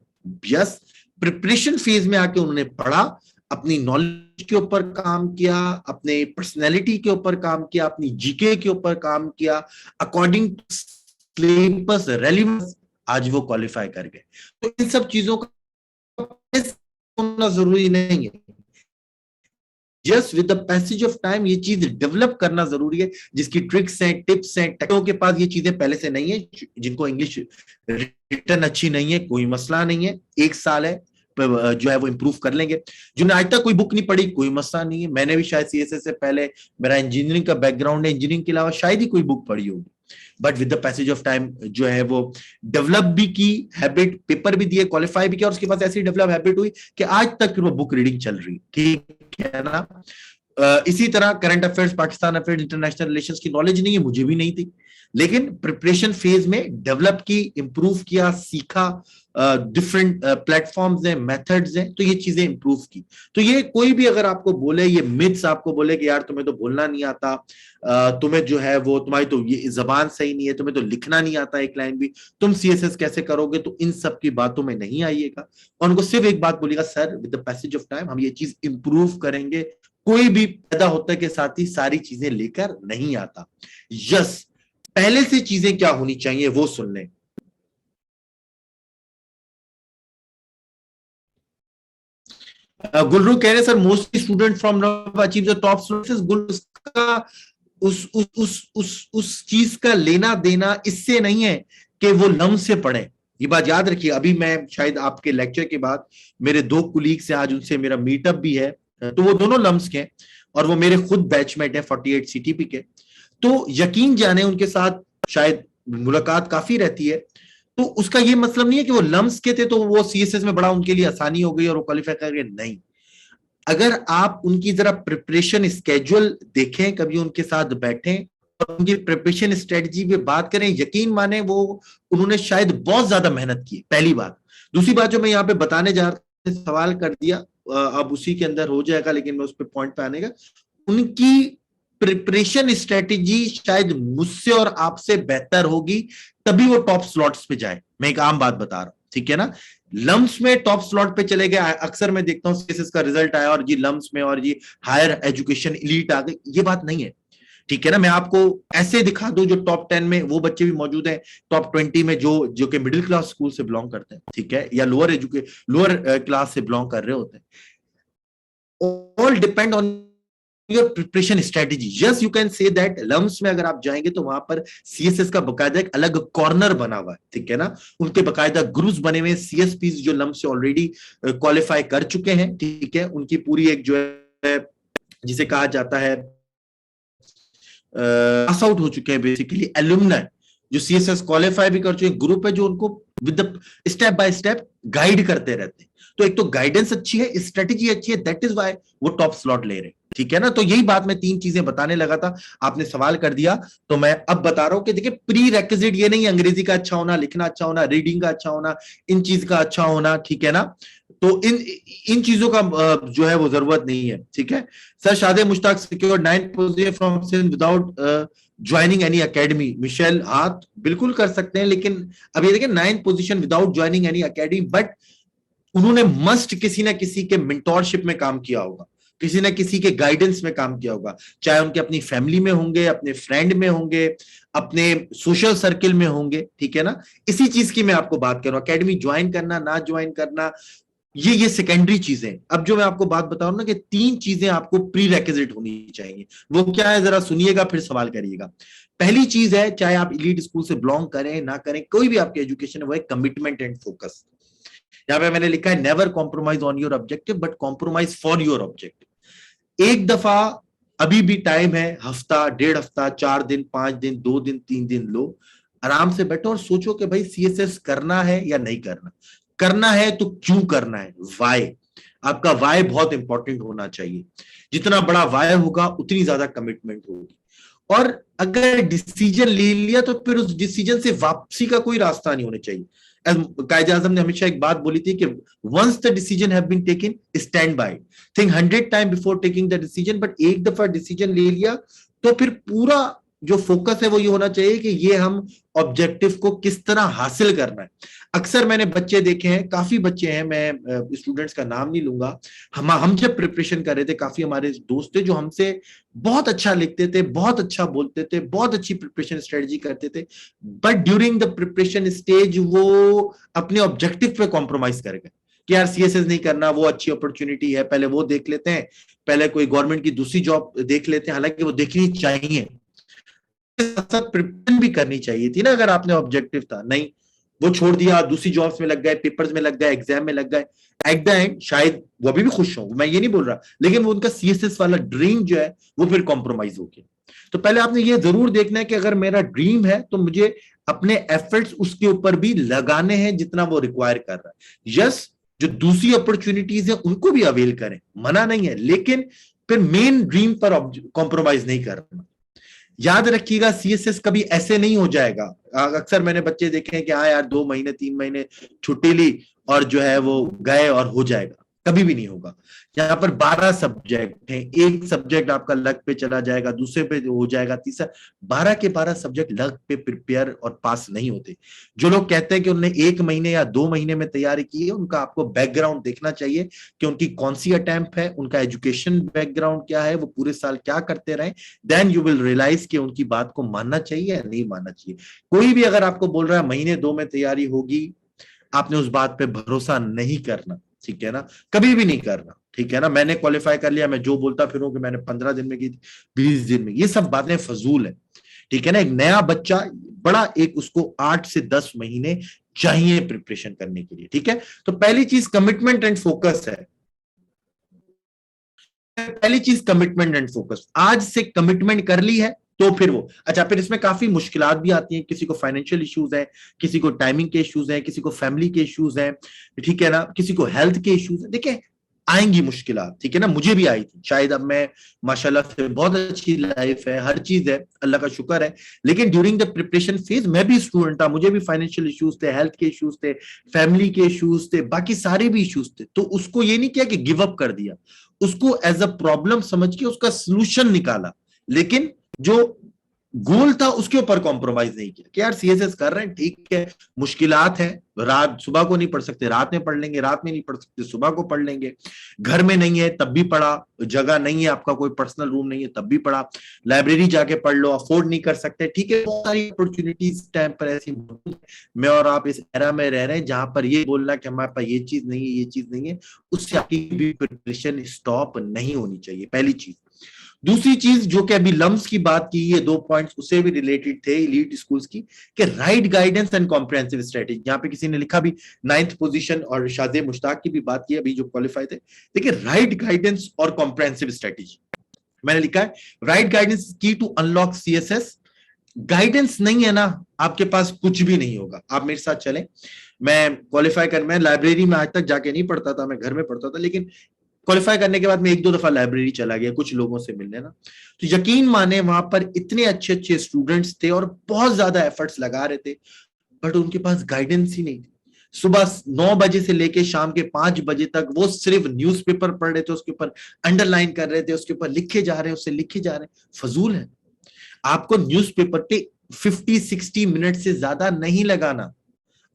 यस, प्रिपरेशन फेज में आके उन्होंने पढ़ा, अपनी नॉलेज के ऊपर काम किया, अपने पर्सनैलिटी के ऊपर काम किया, अपनी जीके के ऊपर काम किया, अकॉर्डिंग टू सिलेबस रेलेवेंस, आज वो क्वालिफाई कर गए। तो इन सब चीजों का होना जरूरी नहीं है, just with the passage of time ये चीज डेवलप करना जरूरी है। जिसकी ट्रिक्स हैं, टिप्स हैं, टेक्नों के पास ये चीजें पहले से नहीं है, जिनको इंग्लिश रिटन अच्छी नहीं है, कोई मसला नहीं है, 1 साल है जो है वो इंप्रूव कर लेंगे। जिन्होंने आज तक कोई बुक नहीं पढ़ी, कोई मसला नहीं है। मैंने भी शायद सीएसएस से पहले, मेरा इंजीनियरिंग का बैकग्राउंड है, इंजीनियरिंग के अलावा शायद ही कोई बुक पढ़ी होगी, but with the passage of time जो है वो डेवलप भी की हैबिट, पेपर भी दिए, क्वालिफाई भी किया, और उसके बाद ऐसी डेवलप हैबिट हुई कि आज तक वो बुक रीडिंग चल रही, ठीक है ना। इसी तरह current affairs, Pakistan affairs, international relations की नॉलेज नहीं है, मुझे भी नहीं थी, लेकिन प्रिपरेशन फेज में डेवलप की, इंप्रूव किया, सीखा, डिफरेंट प्लेटफॉर्म्स हैं, मेथड्स हैं, तो ये चीजें इंप्रूव की। तो ये कोई भी अगर आपको बोले, ये मिथ्स आपको बोले कि यार तुम्हें तो बोलना नहीं आता, तुम्हें जो है वो, तुम्हारी तो ये जबान सही नहीं है, तुम्हें तो लिखना नहीं आता एक लाइन भी, तुम सीएसएस कैसे करोगे, तो इन सब की बातों में नहीं आइएगा और उनको सिर्फ एक बात बोलिएगा, sir with the passage of time हम ये चीज इंप्रूव करेंगे। कोई भी पैदा होते के साथ ही सारी चीजें लेकर नहीं आता। यस, पहले से चीजें क्या होनी चाहिए वो सुन लें। गुलरू कह रहे sir mostly student from achieve the top students, गुल का उस चीज का लेना देना इससे नहीं है कि वो लम से पढ़े। ये बात याद रखिए। अभी मैं शायद आपके लेक्चर के बाद मेरे 2 कुलीग्स हैं, आज उनसे मेरा मीटअप भी है, तो वो दोनों लम्स के हैं और वो मेरे खुद बैचमेट है 48 सीटीपी के। तो यकीन जाने उनके साथ शायद मुलाकात काफी रहती है, तो उसका ये मतलब नहीं है कि वो लम्स के थे तो वो सीएसएस में बड़ा उनके लिए आसानी हो गई और वो क्वालिफाई कर गए, नहीं। अगर आप उनकी जरा प्रिपरेशन स्केड्यूल देखें, कभी उनके साथ बैठें और उनकी प्रिपरेशन स्ट्रेटजी पे बात करें, यकीन माने वो उन्होंने शायद बहुत ज्यादा मेहनत की, पहली बात। दूसरी बात जो मैं यहाँ पे बताने जा रहा था, सवाल कर दिया, अब उसी के अंदर हो जाएगा, लेकिन मैं उस पर पॉइंट पे आने का, उनकी प्रिपरेशन स्ट्रेटेजी शायद मुझसे और आपसे बेहतर होगी, तभी वो टॉप स्लॉट्स पे जाए। मैं एक आम बात बता रहा हूं, ठीक है ना। लम्स में टॉप स्लॉट पे चले गए, अक्सर मैं देखता हूं सीएसएस का रिजल्ट आया और जी लम्स में और जी हायर एजुकेशन एलीट आ गई, ये बात नहीं है, ठीक है ना। मैं आपको ऐसे दिखा दूं जो टॉप 10 में वो बच्चे भी मौजूद हैं, टॉप 20 में जो जो कि मिडिल क्लास स्कूल से बिलोंग करते हैं, ठीक है, या लोअर क्लास से बिलोंग कर रहे होते हैं। All depend on your preparation strategy. Yes you can say that LUMS में अगर आप जाएंगे तो वहां पर सीएसएस का बकायदा एक अलग कॉर्नर बना हुआ है, ठीक है ना। उनके बकायदा ग्रुप्स बने हुए, सीएसपी जो लम्स से ऑलरेडी क्वालिफाई कर चुके हैं, ठीक है, उनकी पूरी एक जो है जिसे कहा जाता है पास आउट हो चुके हैं, बेसिकली एलुमनाई जो सीएसएस क्वालिफाई भी कर चुके हैं, ग्रुप है जो उनको with step by step guide करते रहते हैं। तो एक तो गाइडेंस अच्छी है, स्ट्रेटेजी अच्छी है, दैट इज वाई वो टॉप स्लॉट ले रहे हैं, ठीक है ना। तो यही बात मैं 3 चीजें बताने लगा था, आपने सवाल कर दिया तो मैं अब बता रहा हूं कि देखिए प्री रेक्विजिट ये नहीं अंग्रेजी का अच्छा होना, लिखना अच्छा होना, रीडिंग का अच्छा होना, इन चीज का अच्छा होना, ठीक है ना। तो इन चीजों का जो है वो जरूरत नहीं है, ठीक है। Sir Shade Mushtaq secure 9th position from Sindh without joining any academy. Michelle हाँ बिल्कुल कर सकते हैं, लेकिन अब ये देखिए 9th position without joining any academy, but उन्होंने मस्ट किसी ना किसी के मेंटोरशिप में काम किया होगा, किसी ना किसी के गाइडेंस में काम किया होगा, चाहे उनके अपनी फैमिली में होंगे, अपने फ्रेंड में होंगे, अपने सोशल सर्किल में होंगे, ठीक है ना। इसी चीज की मैं आपको बात कर रहा हूं, एकेडमी ज्वाइन करना ना ज्वाइन करना ये सेकेंडरी चीजें। अब जो मैं आपको बात बता रहा हूं ना कि 3 चीजें आपको प्री रेक्विजिट होनी चाहिए, वो क्या है जरा सुनिएगा फिर सवाल करिएगा। पहली चीज है, चाहे आप एलीट स्कूल से बिलोंग करें ना करें, कोई भी आपकी एजुकेशन है, वो है कमिटमेंट एंड फोकस। यहां पे मैंने लिखा है never compromise on your objective but compromise for your objective. एक दफा अभी भी टाइम है, हफ्ता, 1.5 हफ्ता, 4 दिन, 5 दिन, 2 दिन, 3 दिन लो, आराम से बैठो और सोचो कि भाई सीएसएस करना है या नहीं करना। करना है तो क्यों करना है, वाई। आपका वाई बहुत इंपॉर्टेंट होना चाहिए, जितना बड़ा वाई होगा उतनी ज्यादा कमिटमेंट होगी। और अगर डिसीजन ले लिया तो फिर उस डिसीजन से वापसी का कोई रास्ता नहीं होना चाहिए। कायदे आजम ने हमेशा एक बात बोली थी कि once the decision have been taken stand by, think 100 time before taking the decision. But एक दफा डिसीजन ले लिया तो फिर पूरा जो फोकस है वो ये होना चाहिए कि ये हम ऑब्जेक्टिव को किस तरह हासिल करना है। अक्सर मैंने बच्चे देखे हैं, काफी बच्चे हैं, मैं स्टूडेंट्स का नाम नहीं लूंगा, हम जब प्रिपरेशन कर रहे थे काफी हमारे दोस्त थे जो हमसे बहुत अच्छा लिखते थे, बहुत अच्छा बोलते थे, बहुत अच्छी प्रिपरेशन स्ट्रेटजी करते थे, but during the preparation stage वो अपने ऑब्जेक्टिव पे कॉम्प्रोमाइज कर गए कि यार सीएसएस नहीं करना, वो अच्छी अपॉर्चुनिटी है, पहले वो देख लेते हैं, पहले कोई गवर्नमेंट की दूसरी जॉब देख लेते हैं, हालांकि वो देखनी चाहिए, प्रिपरेशन भी करनी चाहिए थी ना अगर आपने ऑब्जेक्टिव था, नहीं वो छोड़ दिया, दूसरी जॉब्स में लग गए, पेपर्स में लग गए, एग्जाम में लग गए। एट द एंड शायद वो अभी भी खुश हो, मैं ये नहीं बोल रहा, लेकिन वो उनका सीएसएस वाला ड्रीम जो है वो फिर कॉम्प्रोमाइज हो गया। तो पहले आपने ये जरूर देखना है कि अगर मेरा ड्रीम है तो मुझे अपने एफर्ट्स उसके ऊपर भी लगाने हैं जितना वो रिक्वायर कर रहा है। यस जो दूसरी अपॉर्चुनिटीज है उनको भी अवेल करें, मना नहीं है, लेकिन फिर मेन ड्रीम पर कॉम्प्रोमाइज नहीं करना। याद रखिएगा सीएसएस कभी ऐसे नहीं हो जाएगा। अक्सर मैंने बच्चे देखे हैं कि हाँ यार 2 महीने 3 महीने छुट्टी ली और जो है वो गए और हो जाएगा, कभी भी नहीं होगा। यहाँ पर 12 सब्जेक्ट हैं, एक सब्जेक्ट आपका लक पे चला जाएगा, दूसरे पे हो जाएगा, तीसरा, 12 के 12 सब्जेक्ट लक पे प्रिपेयर और पास नहीं होते। जो लोग कहते हैं कि उन्होंने 1 महीने या 2 महीने में तैयारी की है, उनका आपको बैकग्राउंड देखना चाहिए कि उनकी कौन सी अटेम्प्ट है, उनका एजुकेशन बैकग्राउंड क्या है, वो पूरे साल क्या करते रहे, देन यू विल रियलाइज कि उनकी बात को मानना चाहिए या नहीं मानना चाहिए। कोई भी अगर आपको बोल रहा है महीने 2 में तैयारी होगी, आपने उस बात पे भरोसा नहीं करना, ठीक है ना, कभी भी नहीं करना, ठीक है ना। मैंने क्वालिफाई कर लिया, मैं जो बोलता फिरूं कि मैंने 15 दिन में की, 20 दिन में, ये सब बातें फजूल है, ठीक है ना। एक नया बच्चा बड़ा एक उसको 8 से 10 महीने चाहिए प्रिपरेशन करने के लिए, ठीक है। तो पहली चीज कमिटमेंट एंड फोकस है, पहली चीज कमिटमेंट एंड फोकस। आज से कमिटमेंट कर ली है तो फिर वो अच्छा, फिर इसमें काफी मुश्किलात भी आती हैं, किसी को फाइनेंशियल इश्यूज हैं, किसी को टाइमिंग के इश्यूज हैं, किसी को फैमिली के इश्यूज हैं, ठीक है ना, किसी को हेल्थ के इश्यूज हैं, देखिए आएंगी मुश्किलात, ठीक है ना, मुझे भी आई थी। शायद अब मैं माशाल्लाह से बहुत अच्छी लाइफ है, हर चीज है, अल्लाह का शुक्र है, लेकिन ड्यूरिंग द प्रिपरेशन फेज मैं भी स्टूडेंट था, मुझे भी फाइनेंशियल इश्यूज थे, हेल्थ के इश्यूज थे, फैमिली के इश्यूज थे, बाकी सारे भी इश्यूज थे। तो उसको ये नहीं किया कि गिव अप कर दिया, उसको एज अ प्रॉब्लम समझ के उसका सोल्यूशन निकाला। लेकिन जो गोल था उसके ऊपर कॉम्प्रोमाइज नहीं किया कि यार सीएसएस कर रहे हैं, ठीक है, मुश्किलात है, रात सुबह को नहीं पढ़ सकते रात में पढ़ लेंगे, रात में नहीं पढ़ सकते सुबह को पढ़ लेंगे, घर में नहीं है तब भी पढ़ा, जगह नहीं है आपका, कोई पर्सनल रूम नहीं है तब भी पढ़ा, लाइब्रेरी जाके पढ़ लो, अफोर्ड नहीं कर सकते, ठीक है, बहुत सारी अपॉर्चुनिटीज टाइम पर ऐसी मौजूद है। मैं और आप इस एरा में रह रहे हैं जहां पर ये बोलना कि हमारे पास ये चीज नहीं है, ये चीज नहीं है, उससे आपकी भी प्रिपरेशन स्टॉप नहीं होनी चाहिए, पहली चीज। दूसरी चीज जो कि अभी लम्स की बात की, ये 2 पॉइंट्स उससे भी रिलेटेड थे एलीट स्कूल्स की, कि right guidance and comprehensive strategy. यहाँ पे किसी ने लिखा भी 9th पोजीशन, और शादे मुश्ताक की भी बात की अभी जो क्वालिफाई थे। देखिए राइट गाइडेंस और कॉम्प्रिहेंसिव स्ट्रेटेजी, मैंने लिखा है राइट गाइडेंस की टू अनलॉक सीएसएस। गाइडेंस नहीं है ना, आपके पास कुछ भी नहीं होगा। आप मेरे साथ चलें, मैं क्वालिफाई कर, मैं लाइब्रेरी में आज तक जाके नहीं पढ़ता था, मैं घर में पढ़ता था, लेकिन क्वालिफाई करने के बाद मैं 1-2 दफा लाइब्रेरी चला गया कुछ लोगों से मिलने ना, तो यकीन माने वहां पर इतने अच्छे अच्छे स्टूडेंट्स थे और बहुत ज्यादा एफर्ट्स लगा रहे थे, बट उनके पास गाइडेंस ही नहीं थी। सुबह 9 बजे से लेके शाम के 5 बजे तक वो सिर्फ न्यूज़पेपर पढ़ रहे थे, उसके ऊपर अंडरलाइन कर रहे थे, उसके ऊपर लिखे जा रहे हैं, उससे लिखे जा रहे हैं। फजूल है। आपको न्यूज़पेपर पे 50-60 मिनट से ज्यादा नहीं लगाना,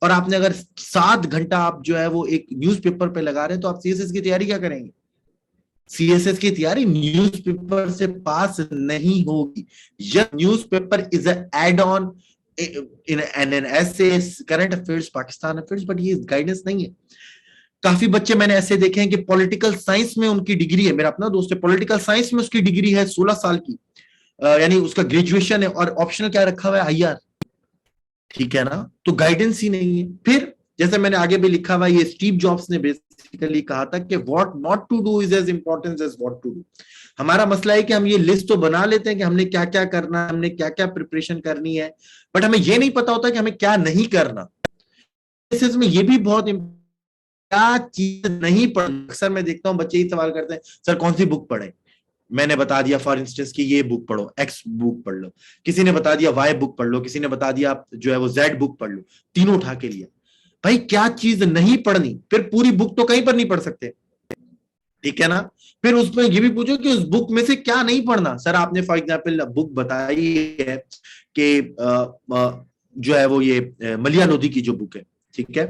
और आपने अगर 7 घंटा आप जो है वो एक न्यूज़पेपर पे लगा रहे हैं, तो आप सीएसएस की तैयारी क्या करेंगे? सीएसएस की तैयारी न्यूज़पेपर से पास नहीं होगी। यह newspaper is add on in an essay current affairs, Pakistan affairs, but ये गाइडेंस नहीं है। काफी बच्चे मैंने ऐसे देखे हैं कि पॉलिटिकल साइंस में उनकी डिग्री है, मेरा अपना दोस्त है, पॉलिटिकल साइंस में उसकी डिग्री है 16 साल की, यानी उसका ग्रेजुएशन है, और ऑप्शनल क्या रखा हुआ है, आईआर। ठीक है ना, तो गाइडेंस ही नहीं है। फिर जैसे मैंने आगे भी लिखा हुआ, ये स्टीव जॉब्स ने बेसिकली कहा था कि what not to do is as important as what to do. हमारा मसला है कि हम ये लिस्ट तो बना लेते हैं कि हमने क्या क्या करना है, हमने क्या क्या प्रिपरेशन करनी है, बट हमें ये नहीं पता होता कि हमें क्या नहीं करना। में ये भी बहुत क्या चीज नहीं पढ़ना। अक्सर मैं देखता हूँ बच्चे ही सवाल करते हैं, सर कौन सी बुक पढ़े? मैंने बता दिया फॉर इंस्टेंस कि ये बुक पढ़ो, एक्स बुक पढ़ लो, किसी ने बता दिया वाई बुक पढ़ लो, किसी ने बता दिया जो है वो जेड बुक पढ़ लो, तीनों उठा के लिया। भाई क्या चीज नहीं पढ़नी, फिर पूरी बुक तो कहीं पर नहीं पढ़ सकते, ठीक है ना। फिर उसमें ये भी पूछो कि उस बुक में से क्या नहीं पढ़ना। सर आपने फॉर एग्जाम्पल बुक बताई है कि जो है वो ये मलिया लोधी की जो बुक है, ठीक है,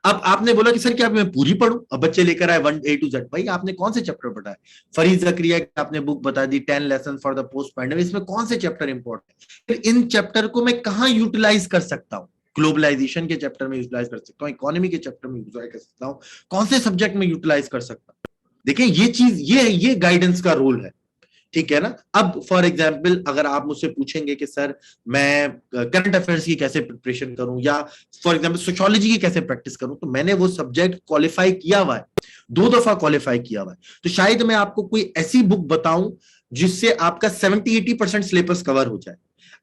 अब आपने बोला कि सर क्या मैं पूरी पढ़ूं? अब बच्चे लेकर आए 1 A to Z। भाई आपने कौन से चैप्टर पढ़ा है? फरीद जकरिया की आपने बुक बता दी 10 lesson for the post pandemic, इसमें कौन से चैप्टर इंपॉर्टेंट है? फिर इन चैप्टर को मैं कहां यूटिलाइज कर सकता हूं? ग्लोबलाइजेशन के चैप्टर में यूटिलाइज कर सकता हूँ, इकोनॉमी के चैप्टर में यूटिलाइज कर सकता हूँ, कौन से सब्जेक्ट में यूटिलाइज कर सकता हूँ? देखिए ये चीज, ये गाइडेंस का रोल है, ठीक है ना। अब फॉर एग्जाम्पल अगर आप मुझसे पूछेंगे कि सर मैं करंट अफेयर्स की कैसे प्रिपरेशन करूं, या फॉर एग्जाम्पल सोशियोलॉजी की कैसे प्रैक्टिस करूं, तो मैंने वो सब्जेक्ट क्वालिफाई किया हुआ है, 2 दफा क्वालिफाई किया हुआ है, तो शायद मैं आपको कोई ऐसी बुक बताऊं जिससे आपका 70-80% सिलेबस कवर हो जाए।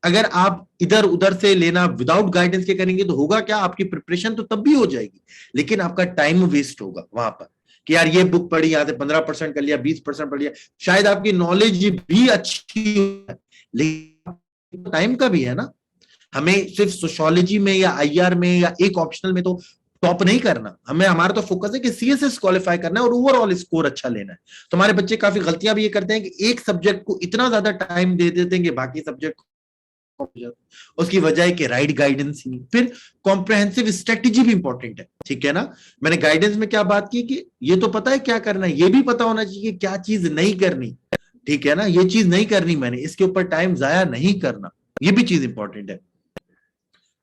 अगर आप इधर उधर से लेना विदाउट गाइडेंस के करेंगे तो होगा क्या, आपकी प्रिपरेशन तो तब भी हो जाएगी, लेकिन आपका टाइम वेस्ट होगा वहां पर कि यार ये बुक पढ़ी, यहां से 15% कर लिया, 20% पढ़ लिया, शायद आपकी नॉलेज भी अच्छी है, लेकिन टाइम का भी है ना। हमें सिर्फ सोशियोलॉजी में या आईआर में या एक ऑप्शनल में तो टॉप नहीं करना, हमें हमारा तो फोकस है कि सीएसएस क्वालिफाई करना है और ओवरऑल स्कोर अच्छा लेना है। तो हमारे बच्चे काफी गलतियां भी ये करते हैं कि एक सब्जेक्ट को इतना ज्यादा टाइम दे देते हैं कि बाकी सब्जेक्ट, उसकी वजह है कि राइट गाइडेंस ही नहीं। फिर कॉम्प्रिहेंसिव स्ट्रेटेजी भी इंपॉर्टेंट है, ठीक है ना। मैंने गाइडेंस में क्या बात की कि ये तो पता है क्या करना है, ये भी पता होना चाहिए क्या चीज नहीं करनी, ठीक है ना, ये चीज नहीं करनी मैंने, इसके ऊपर टाइम जाया नहीं करना, ये भी चीज इंपॉर्टेंट है।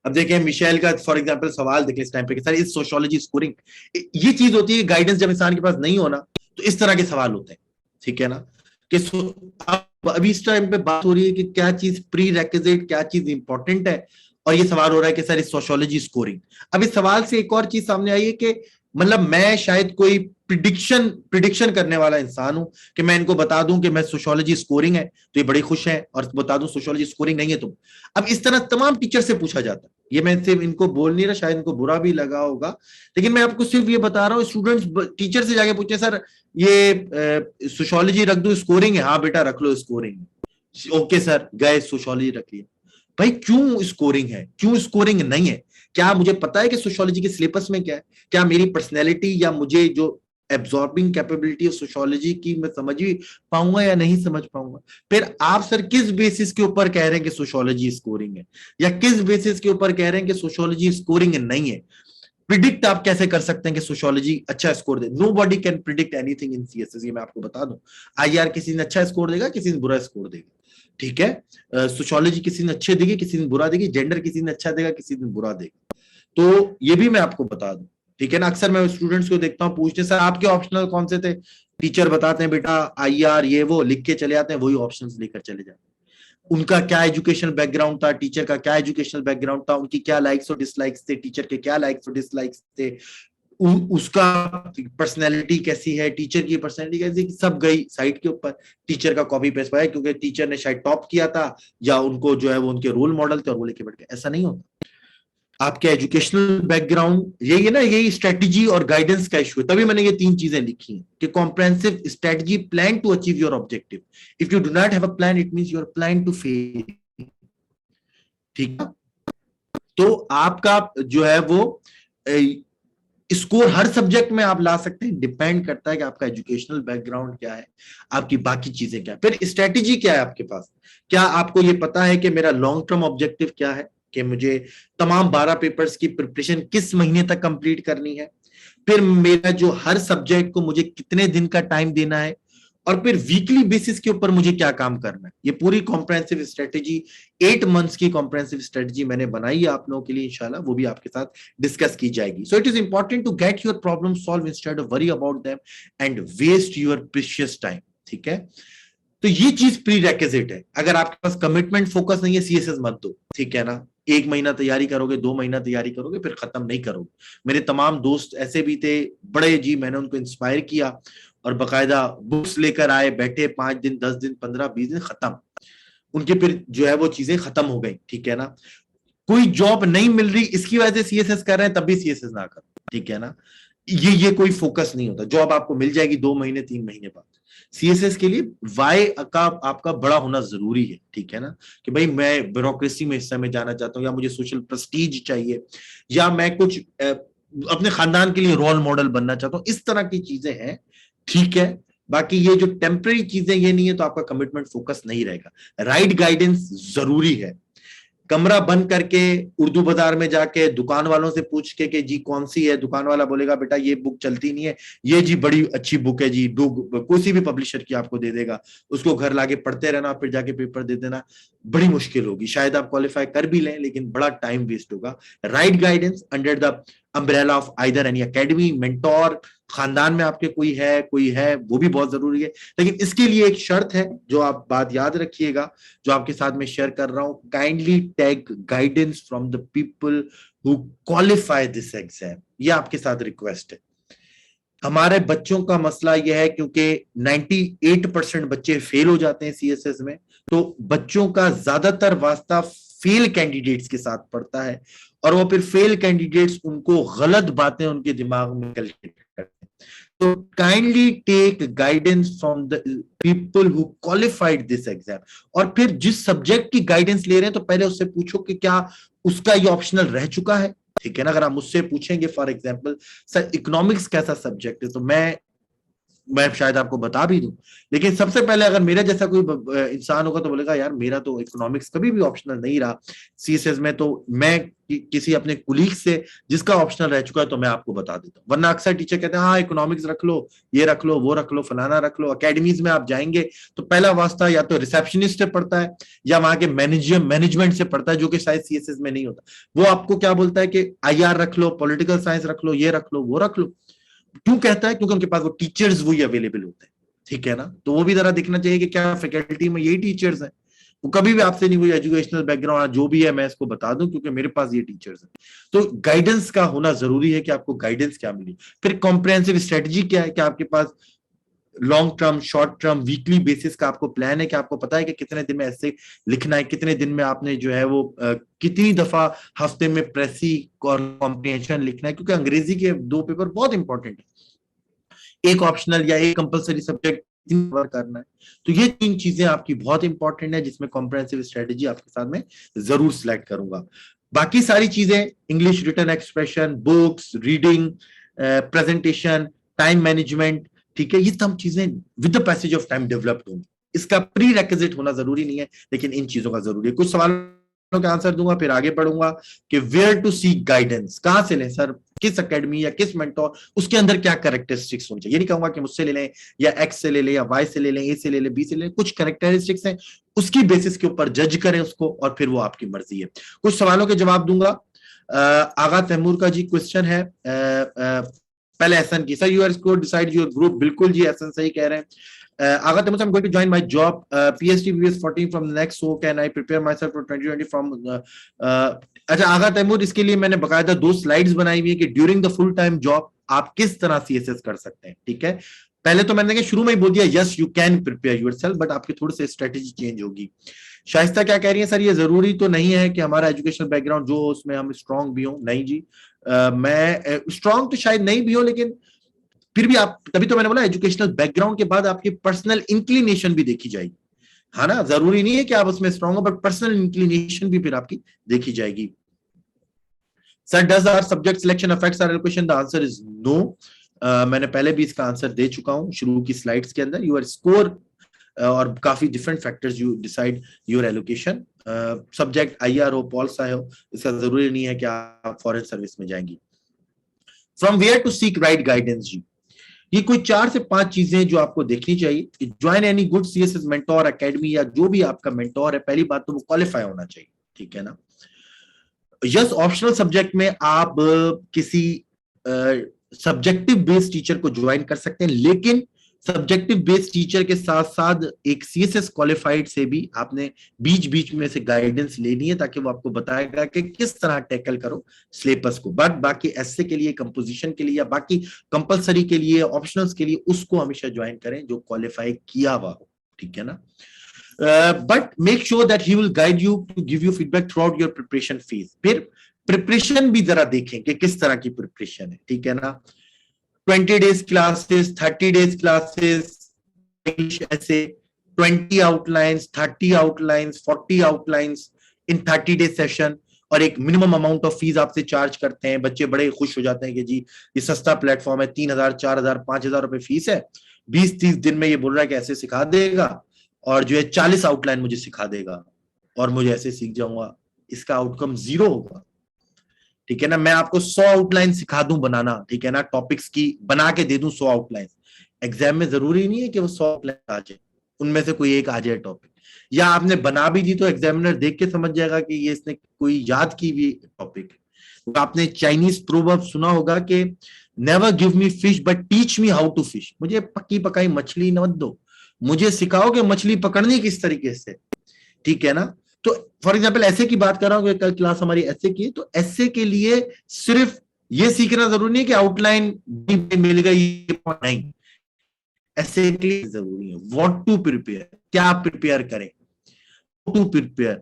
अब देखें मिशेल का फॉर एग्जांपल सवाल देखें इस टाइम पे कि सर इस सोशियोलॉजी स्कोरिंग, ये चीज होती है गाइडेंस जब इंसान के पास नहीं होना तो इस तरह के सवाल होते हैं, ठीक है ना। कि अभी इस टाइम पे बात हो रही है कि क्या चीज प्री रेक्विजिट, क्या चीज इंपॉर्टेंट है, और ये सवाल हो रहा है कि सर इस सोशियोलॉजी स्कोरिंग। अब इस सवाल से एक और चीज सामने आई है कि मतलब मैं शायद कोई प्रिडिक्शन करने वाला इंसान हूं कि मैं इनको बता दूं कि मैं सोशियोलॉजी स्कोरिंग है तो ये बड़े खुश हैं, और बता दूं सोशियोलॉजी स्कोरिंग नहीं है तुम। अब इस तरह तमाम टीचर से पूछा जाता है, ये मैं सिर्फ इनको बोल नहीं रहा, शायद इनको बुरा भी लगा होगा, लेकिन मैं आपको सिर्फ ये बता रहा हूँ, स्टूडेंट्स टीचर से जाके पूछे सर ये सोशियोलॉजी रख दो स्कोरिंग है, हाँ बेटा रख लो स्कोरिंग, ओके सर गए सोशियोलॉजी रख लिया। भाई क्यों स्कोरिंग है, क्यों स्कोरिंग नहीं है? क्या मुझे पता है कि सोशियोलॉजी के सिलेबस में क्या है? क्या मेरी पर्सनैलिटी या मुझे जो एब्जॉर्बिंग कैपेबिलिटी ऑफ सोशियोलॉजी की मैं समझ ही पाऊंगा या नहीं समझ पाऊंगा? फिर आप सर किस बेसिस के ऊपर कह रहे हैं कि सोशियोलॉजी स्कोरिंग है, या किस बेसिस के ऊपर कह रहे हैं कि सोशियोलॉजी स्कोरिंग नहीं है? प्रिडिक्ट आप कैसे कर सकते हैं कि सोशियोलॉजी अच्छा स्कोर दे? Nobody can predict anything in CSS, ये मैं आपको बता दूं। आईआर किसी ने अच्छा स्कोर देगा, किसी ने बुरा स्कोर देगा, ठीक है। सोशियोलॉजी किसी ने अच्छे देगी, किसी ने बुरा देगी, जेंडर किसी ने अच्छा देगा, किसी ने बुरा देगा। तो ये भी मैं आपको बता दूं, ठीक है ना। अक्सर मैं स्टूडेंट्स को देखता हूँ, पूछते सर आपके ऑप्शनल कौन से थे? टीचर बताते हैं बेटा आईआर ये वो लिख के चले आते हैं, वही ऑप्शंस लेकर चले जाते हैं। उनका क्या एजुकेशनल बैकग्राउंड था, टीचर का क्या एजुकेशनल बैकग्राउंड था, उनकी क्या लाइक्स और डिसलाइक्स थे, टीचर के क्या लाइक्स और डिसलाइक्स थे, उसका पर्सनैलिटी कैसी है, टीचर की पर्सनैलिटी कैसी, सब गई साइट के ऊपर। टीचर का कॉपी पेस्ट पाया क्योंकि टीचर ने शायद टॉप किया था, या उनको जो है वो उनके रोल मॉडल थे और वो लेके बैठ गए। ऐसा नहीं होता। आपके एजुकेशनल बैकग्राउंड यही है ना, यही स्ट्रेटेजी और गाइडेंस का इशू है। तभी मैंने ये 3 चीजें लिखी हैं कि comprehensive strategy plan to achieve your objective. If you do not have a plan, it means you are plan to fail, ठीक है। तो आपका जो है वो स्कोर हर सब्जेक्ट में आप ला सकते हैं, डिपेंड करता है कि आपका एजुकेशनल बैकग्राउंड क्या है, आपकी बाकी चीजें क्या है। फिर स्ट्रेटेजी क्या है आपके पास? क्या आपको ये पता है कि मेरा लॉन्ग टर्म ऑब्जेक्टिव क्या है, कि मुझे तमाम 12 पेपर्स की प्रिपरेशन किस महीने तक कंप्लीट करनी है? फिर मेरा जो हर सब्जेक्ट को मुझे कितने दिन का टाइम देना है, और फिर वीकली बेसिस के ऊपर मुझे क्या काम करना है? ये पूरी कॉम्प्रिहेंसिव स्ट्रेटेजी 8 मंथ्स की कॉम्प्रिहेंसिव स्ट्रेटेजी मैंने बनाई है आप लोगों के लिए, इंशाल्लाह वो भी आपके साथ डिस्कस की जाएगी। So it is important to get your problem solve instead of worry about them and waste your precious time, ठीक है। तो ये चीज प्री रेक्विजिट है। अगर आपके पास कमिटमेंट फोकस नहीं है, सीएसएस मत दो, ठीक है ना। 1 महीना तैयारी करोगे, 2 महीना तैयारी करोगे, फिर खत्म नहीं करोगे। मेरे तमाम दोस्त ऐसे भी थे, बड़े जी, मैंने उनको इंस्पायर किया और बकायदा बुक्स लेकर आए, बैठे 5 दिन 10 दिन 15 20 दिन, खत्म उनके, फिर जो है वो चीजें खत्म हो गई, ठीक है ना। कोई जॉब नहीं मिल रही इसकी वजह से सीएसएस कर रहे हैं, तब भी सीएसएस ना करो, ठीक है ना। ये कोई फोकस नहीं होता। जॉब आपको मिल जाएगी 2 महीने 3 महीने बाद। सीएसएस के लिए वाई का आपका बड़ा होना जरूरी है, ठीक है ना, कि भाई मैं ब्यूरोक्रेसी में हिस्सा में जाना चाहता हूँ, या मुझे सोशल प्रेस्टीज चाहिए, या मैं कुछ अपने खानदान के लिए रोल मॉडल बनना चाहता हूँ। इस तरह की चीजें हैं, ठीक है। बाकी ये जो टेम्पररी चीजें ये नहीं है, तो आपका कमिटमेंट फोकस नहीं रहेगा। राइट गाइडेंस जरूरी है। कमरा बंद करके उर्दू बाजार में जाके दुकान वालों से पूछ के कि जी कौन सी है, दुकान वाला बोलेगा बेटा ये बुक चलती नहीं है, ये जी बड़ी अच्छी बुक है जी, कोई भी पब्लिशर की आपको दे देगा, उसको घर लाके पढ़ते रहना, फिर जाके पेपर दे देना, बड़ी मुश्किल होगी। शायद आप क्वालिफाई कर भी लें, लेकिन बड़ा टाइम वेस्ट होगा। Right guidance under the umbrella of either any academy, mentor, खानदान में आपके कोई है, वो भी बहुत जरूरी है। लेकिन इसके लिए एक शर्त है, जो आप बात याद रखिएगा, जो आपके साथ में शेयर कर रहा हूं, kindly take guidance from the people who qualify this exam. ये आपके साथ रिक्वेस्ट है। हमारे बच्चों का मसला यह है, क्योंकि 98% बच्चे फेल हो जाते हैं सीएसएस में, तो बच्चों का ज्यादातर वास्ता फेल कैंडिडेट्स के साथ पड़ता है, और वो फिर फेल कैंडिडेट्स उनको गलत बातें उनके दिमाग में कल्टिवेट करते हैं। तो kindly take guidance from the people who qualified this exam. और फिर जिस सब्जेक्ट की गाइडेंस ले रहे हैं, तो पहले उससे पूछो कि क्या उसका ये ऑप्शनल रह चुका है, ठीक है ना। अगर आप मुझसे पूछेंगे फॉर एग्जाम्पल सर इकोनॉमिक्स कैसा सब्जेक्ट है, तो मैं शायद आपको बता भी दूं, लेकिन सबसे पहले अगर मेरे जैसा कोई इंसान होगा तो बोलेगा यार मेरा तो इकोनॉमिक्स कभी भी ऑप्शनल नहीं रहा सीएसएस में, तो मैं किसी अपने कुलीग से जिसका ऑप्शनल रह चुका है तो मैं आपको बता देता हूँ। वरना अक्सर टीचर कहते हैं हाँ इकोनॉमिक्स रख लो, ये रख लो, वो रख लो, फलाना रख लो। अकेडमीज में आप जाएंगे तो पहला वास्ता या तो रिसेप्शनिस्ट से पड़ता है, या वहां के मैनेजमेंट से पड़ता है, जो कि शायद सीएसएस में नहीं होता। वो आपको क्या बोलता है कि आईआर रख लो, पॉलिटिकल साइंस रख लो, ये रख लो, वो रख लो। क्यों कहता है? क्योंकि उनके पास वो टीचर्स वही अवेलेबल होते हैं, ठीक है ना। तो वो भी जरा देखना चाहिए कि क्या फैकल्टी में यही टीचर्स हैं। वो कभी भी आपसे नहीं कोई एजुकेशनल बैकग्राउंड जो भी है मैं इसको बता दूं, क्योंकि मेरे पास ये टीचर्स हैं। तो गाइडेंस का होना जरूरी है कि आपको गाइडेंस क्या मिली। फिर कॉम्प्रिहेंसिव स्ट्रेटजी क्या है, कि आपके पास long term, short term, weekly basis का आपको प्लान है, कि आपको पता है कि कितने दिन में ऐसे लिखना है, कितने दिन में आपने जो है वो कितनी दफा हफ्ते में प्रेसी और कॉम्प्रिहेंशन लिखना है, क्योंकि अंग्रेजी के 2 पेपर बहुत इंपॉर्टेंट है। एक ऑप्शनल या एक कंपलसरी सब्जेक्ट कवर करना है। तो ये 3 चीजें आपकी बहुत इंपॉर्टेंट है, जिसमें कॉम्प्रिहेंसिव स्ट्रेटेजी आपके साथ में जरूर सिलेक्ट करूंगा। बाकी सारी चीजें English written expression, books, reading, presentation, time management, ठीक है, ये तमाम चीजें with the passage of time developed होंगी। इसका प्री रेक्विजिट होना जरूरी नहीं है, लेकिन इन चीजों का जरूरी है। कुछ सवालों का आंसर दूंगा, फिर आगे बढ़ूंगा कि वेयर टू सीक गाइडेंस, कहां से लें सर, किस एकेडमी या किस मेंटोर, उसके अंदर क्या कैरेक्टरिस्टिक्स होनी चाहिए। ये नहीं कहूंगा कि मुझसे ले लें या एक्स से ले लें या वाई से ले लें, ए से ले लें, बी से ले लें, कुछ कैरेक्टरिस्टिक्स हैं, उसकी बेसिस के ऊपर जज करें उसको, और फिर वो आपकी मर्जी है। कुछ सवालों के जवाब दूंगा। आगा तैमूर का जी क्वेश्चन है, पहले एहसन की, sir your score decide your group, बिल्कुल जी एहसन सही कह रहे हैं। Agat Temmuz, I'm going to join my job, PhD BS 14 from the next, so can I prepare myself for 2020 from अच्छा आगा तैमूर, इसके लिए मैंने बकायदा 2 स्लाइड्स बनाई हुई है कि during the full time job आप किस तरह सीएसएस कर सकते हैं, ठीक है। पहले तो मैंने शुरू में ही बोल दिया yes you can prepare yourself, but आपकी थोड़ी सी स्ट्रेटेजी चेंज होगी। शाइस्ता क्या कह रही है, सर ये जरूरी तो नहीं है कि हमारा एजुकेशनल बैकग्राउंड जो हो उसमें हम स्ट्रांग भी हो। नहीं जी, मैं स्ट्रांग तो शायद नहीं भी हो, लेकिन फिर भी आप, तभी तो मैंने बोला एजुकेशनल बैकग्राउंड के बाद आपकी पर्सनल इंक्लिनेशन भी देखी जाएगी, है ना। जरूरी नहीं है कि आप उसमें स्ट्रांग हो, बट पर्सनल इंक्लिनेशन भी फिर आपकी देखी जाएगी। Sir does our subject selection affects our allocation, the answer is no. मैंने पहले भी इसका आंसर दे चुका हूं शुरू की स्लाइड्स के अंदर। यूर स्कोर और काफी different factors you decide your allocation. Subject IR हो, पॉल साइ हो, इसका जरूरी नहीं है कि आप फॉरेन सर्विस में जाएंगी। From where to seek right guidance जी, ये कोई 4 से 5 चीजें जो आपको देखनी चाहिए। Join any good CSS mentor academy, या जो भी आपका मेंटोर है, पहली बात तो वो क्वालिफाई होना चाहिए, ठीक है ना। यस, ऑप्शनल सब्जेक्ट में आप किसी सब्जेक्टिव बेस्ड टीचर को ज्वाइन कर सकते हैं, लेकिन सब्जेक्टिव बेस्ड टीचर के साथ साथ एक सीएसएस क्वालिफाइड से भी आपने बीच बीच में से गाइडेंस लेनी है, ताकि वो आपको बताएगा कि किस तरह टैकल करो सिलेबस को। बट बाकी एसए के लिए, कंपोजिशन के लिए, या बाकी कंपलसरी के लिए, ऑप्शनल्स के लिए, उसको हमेशा ज्वाइन करें जो क्वालिफाई किया हुआ हो, ठीक है ना। But make sure that he will guide you to give you feedback throughout your preparation phase. फिर प्रिपरेशन भी जरा देखें कि किस तरह की प्रिपरेशन है, ठीक है ना। 20 days classes, 30 days classes, English essay, 20 outlines, 30 outlines, 40 outlines in 30 day session, और एक मिनिमम अमाउंट ऑफ फीस आपसे चार्ज करते हैं। बच्चे बड़े खुश हो जाते हैं कि जी ये सस्ता प्लेटफॉर्म है, 3000, 4000, 5000 रुपए फीस है, 20-30 दिन में ये बोल रहा है कि ऐसे सिखा देगा, और जो है 40 आउटलाइन मुझे सिखा देगा, और मुझे ऐसे सीख जाऊंगा। इसका आउटकम 0 होगा, ठीक है ना। मैं आपको 100 आउटलाइन सिखा दूं बनाना, ठीक है ना, टॉपिक्स की बना के दे दूं 100 आउटलाइन। एग्जाम में जरूरी नहीं है कि वो 100 आउटलाइन आ जाए, उनमें से कोई एक आ जाए टॉपिक, या आपने बना भी दी तो एग्जामिनर देख के समझ जाएगा कि ये इसने कोई याद की हुई टॉपिक है। आपने चाइनीज प्रोवर्ब सुना होगा कि never give me fish but teach me how to fish, मुझे पक्की पकाई मछली मत दो, मुझे सिखाओ कि मछली पकड़नी किस तरीके से, ठीक है ना। तो फॉर एग्जाम्पल ऐसे की बात कर रहा हूं, कल क्लास हमारी ऐसे की, तो ऐसे के लिए सिर्फ ये सीखना जरूरी नहीं कि आउटलाइन मिल गई, नहीं, ऐसे के लिए जरूरी है व्हाट टू प्रिपेयर, क्या प्रिपेयर करें, टू प्रिपेयर,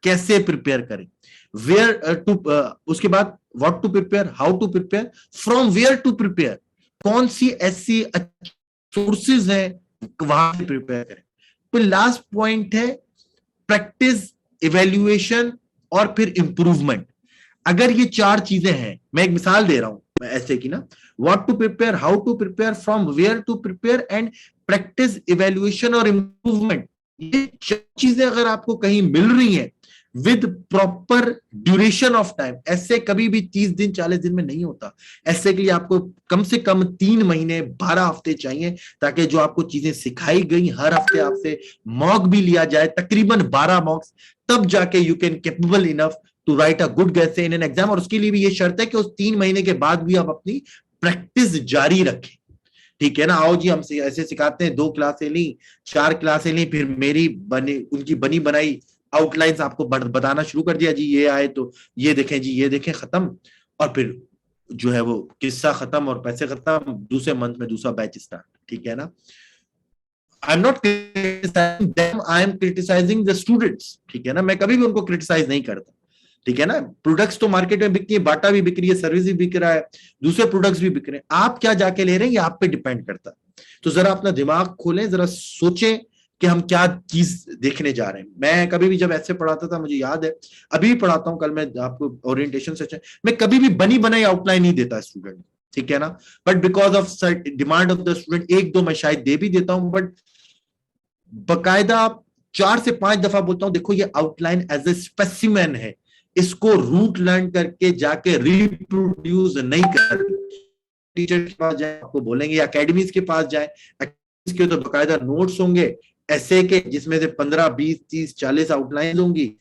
कैसे प्रिपेयर करें, वेयर टू, उसके बाद what to prepare, how to prepare, from where to prepare, कौन सी ऐसी सोर्सेज है वहां से प्रिपेयर करें। तो लास्ट पॉइंट है प्रैक्टिस, इवैल्यूएशन और फिर इंप्रूवमेंट। अगर ये 4 चीजें हैं, मैं एक मिसाल दे रहा हूं ऐसे की ना, what to prepare, how to prepare, from where to prepare, and practice, evaluation और इंप्रूवमेंट। ये 4 चीजें अगर आपको कहीं मिल रही हैं with proper duration of time, ऐसे कभी भी 30 दिन 40 दिन में नहीं होता। ऐसे के लिए आपको कम से कम 3 महीने 12 हफ्ते चाहिए, ताकि जो आपको चीजें सिखाई गई, हर हफ्ते आपसे मॉक भी लिया जाए, तकरीबन 12 मॉक्स, तब जाके you can capable enough to write a good essay in an exam. और उसके लिए भी ये शर्त है कि उस 3 महीने के बाद भी आप अपनी प्रैक्टिस जारी रखें, ठीक है ना। आओ जी हम ऐसे सिखाते हैं, 2 क्लासें ली, 4 क्लासें ली, फिर मेरी उनकी बनी बनाई आउटलाइंस आपको बताना शुरू कर दिया, जी ये आए तो ये देखें, जी ये देखें, खत्म। और फिर जो है वो किस्सा खत्म और पैसे खत्म, दूसरे मंथ में दूसरा बैच स्टार्ट, ठीक है ना। I am not criticising them, I am criticising the students, ठीक है ना। मैं कभी भी उनको क्रिटिसाइज नहीं करता, ठीक है ना। प्रोडक्ट्स तो मार्केट में बिकती है, बाटा भी बिक रही है, सर्विस भी बिक रहा है, दूसरे प्रोडक्ट्स भी बिक रहे हैं, आप क्या जाके ले रहे हैं ये आप पे डिपेंड करता है। तो जरा अपना दिमाग खोलें, जरा सोचें कि हम क्या चीज देखने जा रहे हैं। मैं कभी भी जब ऐसे पढ़ाता था, मुझे याद है, अभी भी पढ़ाता हूं, कल मैं आपको ओरिएंटेशन सेशन, मैं कभी भी बनी बनाई आउटलाइन नहीं देता स्टूडेंट, ठीक है ना। But because of demand of the student एक दो मैं शायद दे भी देता हूं, बट बकायदा 4 से 5 दफा बोलता हूं, देखो ये आउटलाइन एज ए स्पेसिमेन है, इसको रूट लर्न करके जाके रिप्रोड्यूस नहीं कर। टीचर के पास जाए आपको बोलेंगे, या अकेडमीज के पास जाए, अकेडमीज के तो बकायदा नोट्स होंगे ऐसे के, जिसमें से 15 20 30 40 आउटलाइन होंगी।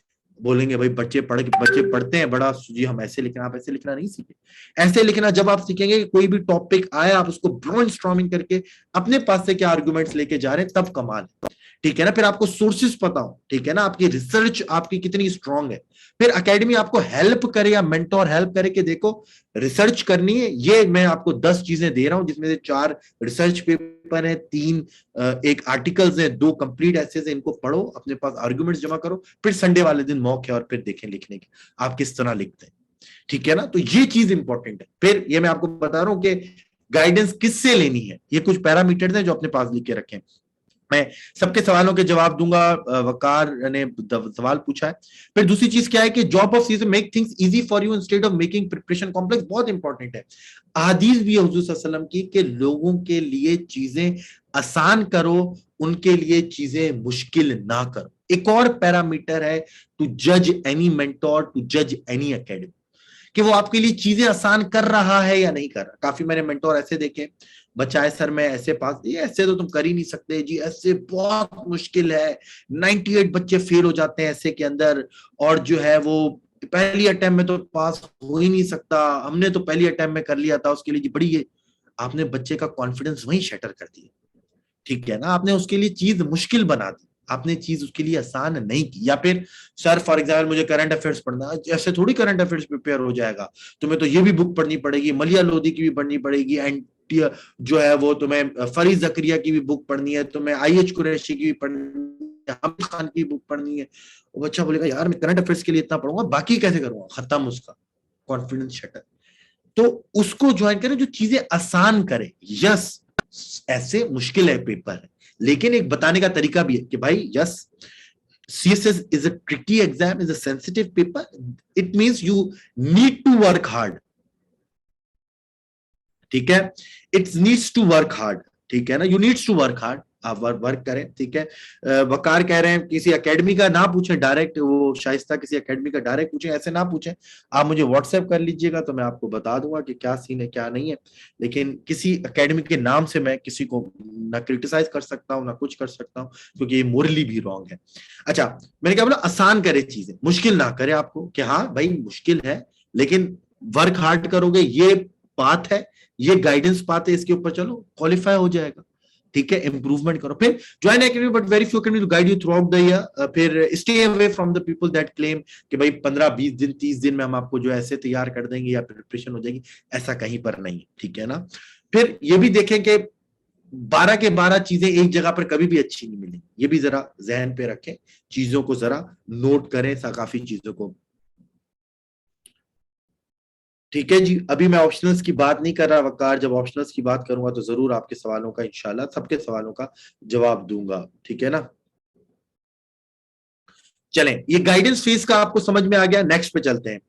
बोलेंगे भाई बच्चे पढ़ते हैं बड़ा जी, हम ऐसे लिखना, आप ऐसे लिखना नहीं सीखे। ऐसे लिखना जब आप सीखेंगे कि कोई भी टॉपिक आया, आप उसको ब्रेनस्टॉर्मिंग करके अपने पास से क्या आर्गुमेंट्स लेके जा रहे हैं, तब कमाल है। ठीक है ना। फिर आपको सोर्सेस पता हो, ठीक है ना, आपकी रिसर्च आपकी कितनी स्ट्रांग है। फिर एकेडमी आपको हेल्प करे या मेंटोर हेल्प करे कि देखो रिसर्च करनी है, ये मैं आपको 10 चीजें दे रहा हूं, जिसमें से 4 रिसर्च पेपर है, 3 एक आर्टिकल्स है, 2 कंप्लीट एसेज है, इनको पढ़ो, अपने पास आर्गुमेंट्स जमा करो, फिर संडे वाले दिन मॉक है और फिर देखें लिखने के आप किस तरह लिखते हैं। ठीक है ना। तो ये चीज इंपॉर्टेंट है। फिर ये मैं आपको बता रहा हूं कि गाइडेंस किससे लेनी है, ये कुछ पैरामीटर्स हैं जो अपने पास लिख के रखें। मैं सबके सवालों के जवाब दूंगा। वकार ने सवाल पूछा है। फिर दूसरी चीज क्या है कि job off season make things easy for you instead of making preparation complex, बहुत इंपॉर्टेंट है। हदीस भी है हुजूर सल्लल्लाहु अलैहि वसल्लम की कि लोगों के लिए चीजें आसान करो, उनके लिए चीजें मुश्किल ना करो। एक और पैरामीटर है टू जज एनी मेंटोर, टू जज एनी एकेडमी, कि वो आपके लिए चीजें आसान कर रहा है या नहीं कर रहा। काफी मैंने मेंटोर ऐसे देखे, बच्चा है सर मैं ऐसे पास, ये ऐसे तो तुम कर ही नहीं सकते जी, ऐसे बहुत मुश्किल है, 98 बच्चे फेल हो जाते हैं ऐसे के अंदर, और जो है वो पहली अटेम्प्ट में तो पास हो ही नहीं सकता, हमने तो पहली अटेम्प्ट में कर लिया था उसके लिए जी बड़ी है। आपने बच्चे का कॉन्फिडेंस वहीं शटर कर दिया। ठीक है ना, आपने उसके लिए चीज मुश्किल बना दी, आपने चीज उसके लिए आसान नहीं की। या फिर सर फॉर एग्जाम्पल मुझे करंट अफेयर्स पढ़ना, ऐसे थोड़ी करंट अफेयर्स प्रिपेयर हो जाएगा, तुम्हें तो ये भी बुक पढ़नी पड़ेगी, मलिया लोधी की भी पढ़नी पड़ेगी, एंड जो है वो तुम्हें फरीद जकरिया की भी बुक पढ़नी है, तुम्हें IH कुरैशी की भी पढ़नी है, हामिद खान की बुक पढ़नी है। वो बच्चा बोलेगा यार मैं करंट अफेयर्स के लिए इतना पढ़ूंगा, बाकी कैसे करूंगा, खत्म उसका कॉन्फिडेंस शटर। तो उसको ज्वाइन करें जो चीजें आसान करे। यस ऐसे मुश्किल है पेपर, लेकिन एक बताने का तरीका भी है कि भाई yes CSS is a tricky exam, is a sensitive paper. It means you need to work hard. ठीक है, it needs to work hard. ठीक है ना, you needs to work hard, आप वर्क करें। ठीक है। वकार कह रहे हैं किसी एकेडमी का ना पूछें डायरेक्ट, वो शाइस्ता किसी एकेडमी का डायरेक्ट पूछें, ऐसे ना पूछें, आप मुझे व्हाट्सएप कर लीजिएगा तो मैं आपको बता दूंगा कि क्या सीन है क्या नहीं है। लेकिन किसी एकेडमी के नाम से मैं किसी को ना क्रिटिसाइज कर सकता हूँ ना कुछ कर सकता हूँ, क्योंकि ये मोरली भी रॉन्ग है। अच्छा, मैंने क्या बोला, आसान करे चीजें, मुश्किल ना करे आपको, कि हाँ भाई मुश्किल है लेकिन वर्क हार्ड करोगे, ये बात है, ये गाइडेंस पाते, इसके ऊपर चलो क्वालिफाई हो जाएगा। ठीक है, इंप्रूवमेंट करो। फिर join academy but very few academy to guide you throughout the year. फिर stay away from the people that claim कि भाई 15 20 दिन 30 दिन में हम आपको जो ऐसे तैयार कर देंगे या प्रिपरेशन हो जाएगी, ऐसा कहीं पर नहीं। ठीक है ना। फिर ये भी देखें कि 12 के 12 चीजें एक जगह पर कभी भी अच्छी नहीं मिलेंगी, ये भी जरा जहन पे रखें, चीजों को जरा नोट करें, काफी चीजों को। ठीक है जी, अभी मैं ऑप्शनल्स की बात नहीं कर रहा वकार, जब ऑप्शनल्स की बात करूंगा तो जरूर आपके सवालों का इंशाल्लाह सबके सवालों का जवाब दूंगा। ठीक है ना। चलें, ये गाइडेंस फीस का आपको समझ में आ गया, नेक्स्ट पे चलते हैं।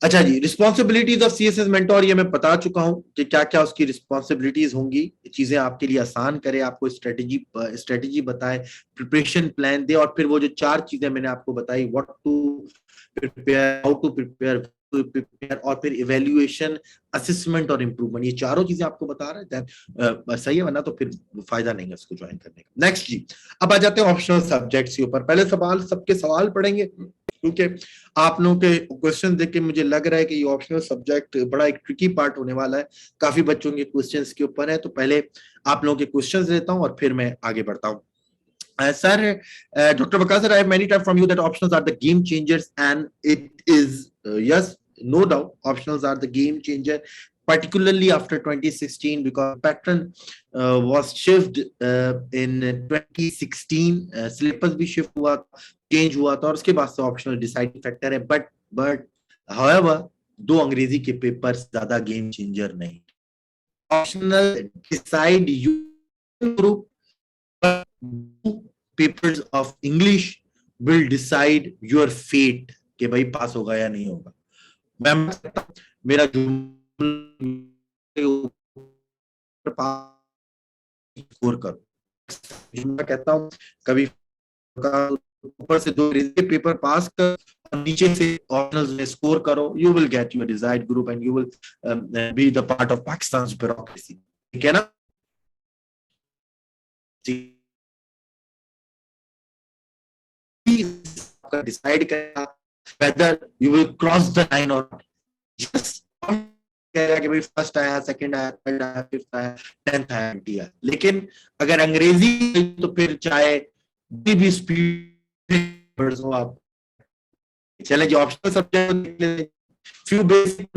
अच्छा जी, रिस्पॉन्सिबिलिटीज ऑफ CSS मेंटोर, ये मैं बता चुका हूं कि क्या क्या उसकी रिस्पॉन्सिबिलिटीज होंगी, चीजें आपके लिए आसान करे, आपको स्ट्रेटेजी बताए, प्रिपरेशन प्लान दे, और फिर वो जो 4 चीजें मैंने आपको बताई, what to prepare, how to prepare, और फिर इवेल्युएशन, असेसमेंट और इंप्रूवमेंट, ये चारों चीजें आपको बता रहे हैं, सही है, वरना तो फिर फायदा नहीं है उसको ज्वाइन करने का। नेक्स्ट जी, अब आ जाते हैं ऑप्शनल सब्जेक्ट्स के ऊपर। पहले सवाल, सबके सवाल पढ़ेंगे क्योंकि आप लोगों के क्वेश्चन देख के मुझे लग रहा है कि ये ऑप्शनल सब्जेक्ट बड़ा एक ट्रिकी पार्ट होने वाला है, काफी बच्चों के क्वेश्चंस के ऊपर है। तो पहले आप लोगों के क्वेश्चंस लेता हूं और फिर मैं आगे बढ़ता हूं। Sir, Dr. Bakar sir, I have many times from you that optionals are the game changers, and it is yes, no doubt, optionals are the game changer, particularly after 2016 because pattern was shifted in 2016, syllabus भी shift हुआ, change हुआ था, और उसके बाद से optional deciding factor है। But however, 2 Angrezi के पेपर ज्यादा गेम चेंजर नहीं। Optional decide you group, papers of English will decide your fate कि भाई पास होगा या नहीं होगा। मैं मेरा स्कोर करो, मैं कहता हूँ कभी ऊपर से दो पेपर पास कर और नीचे से ऑप्शनल्स में स्कोर करो, you will get your desired group and you will be the part of Pakistan bureaucracy. ठीक है ना? डिसाइड करेगा whether you will cross the line और जस्ट कहेगा कि भाई फर्स्ट आया, सेकंड आया, थर्ड आया, फिफ्थ आया, 10th आया, 20 आया। लेकिन अगर अंग्रेजी तो फिर चाहे भी स्पीड हो आप। चले जो ऑप्शनल सब्जेक्ट फ्यू बेसिक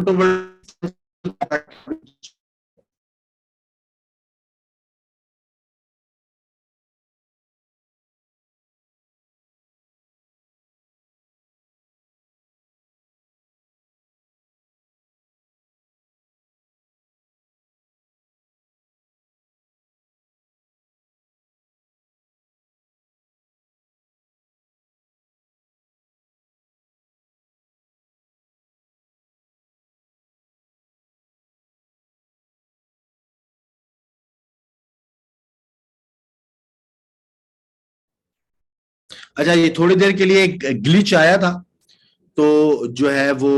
अच्छा, ये थोड़ी देर के लिए ग्लिच आया था तो जो है वो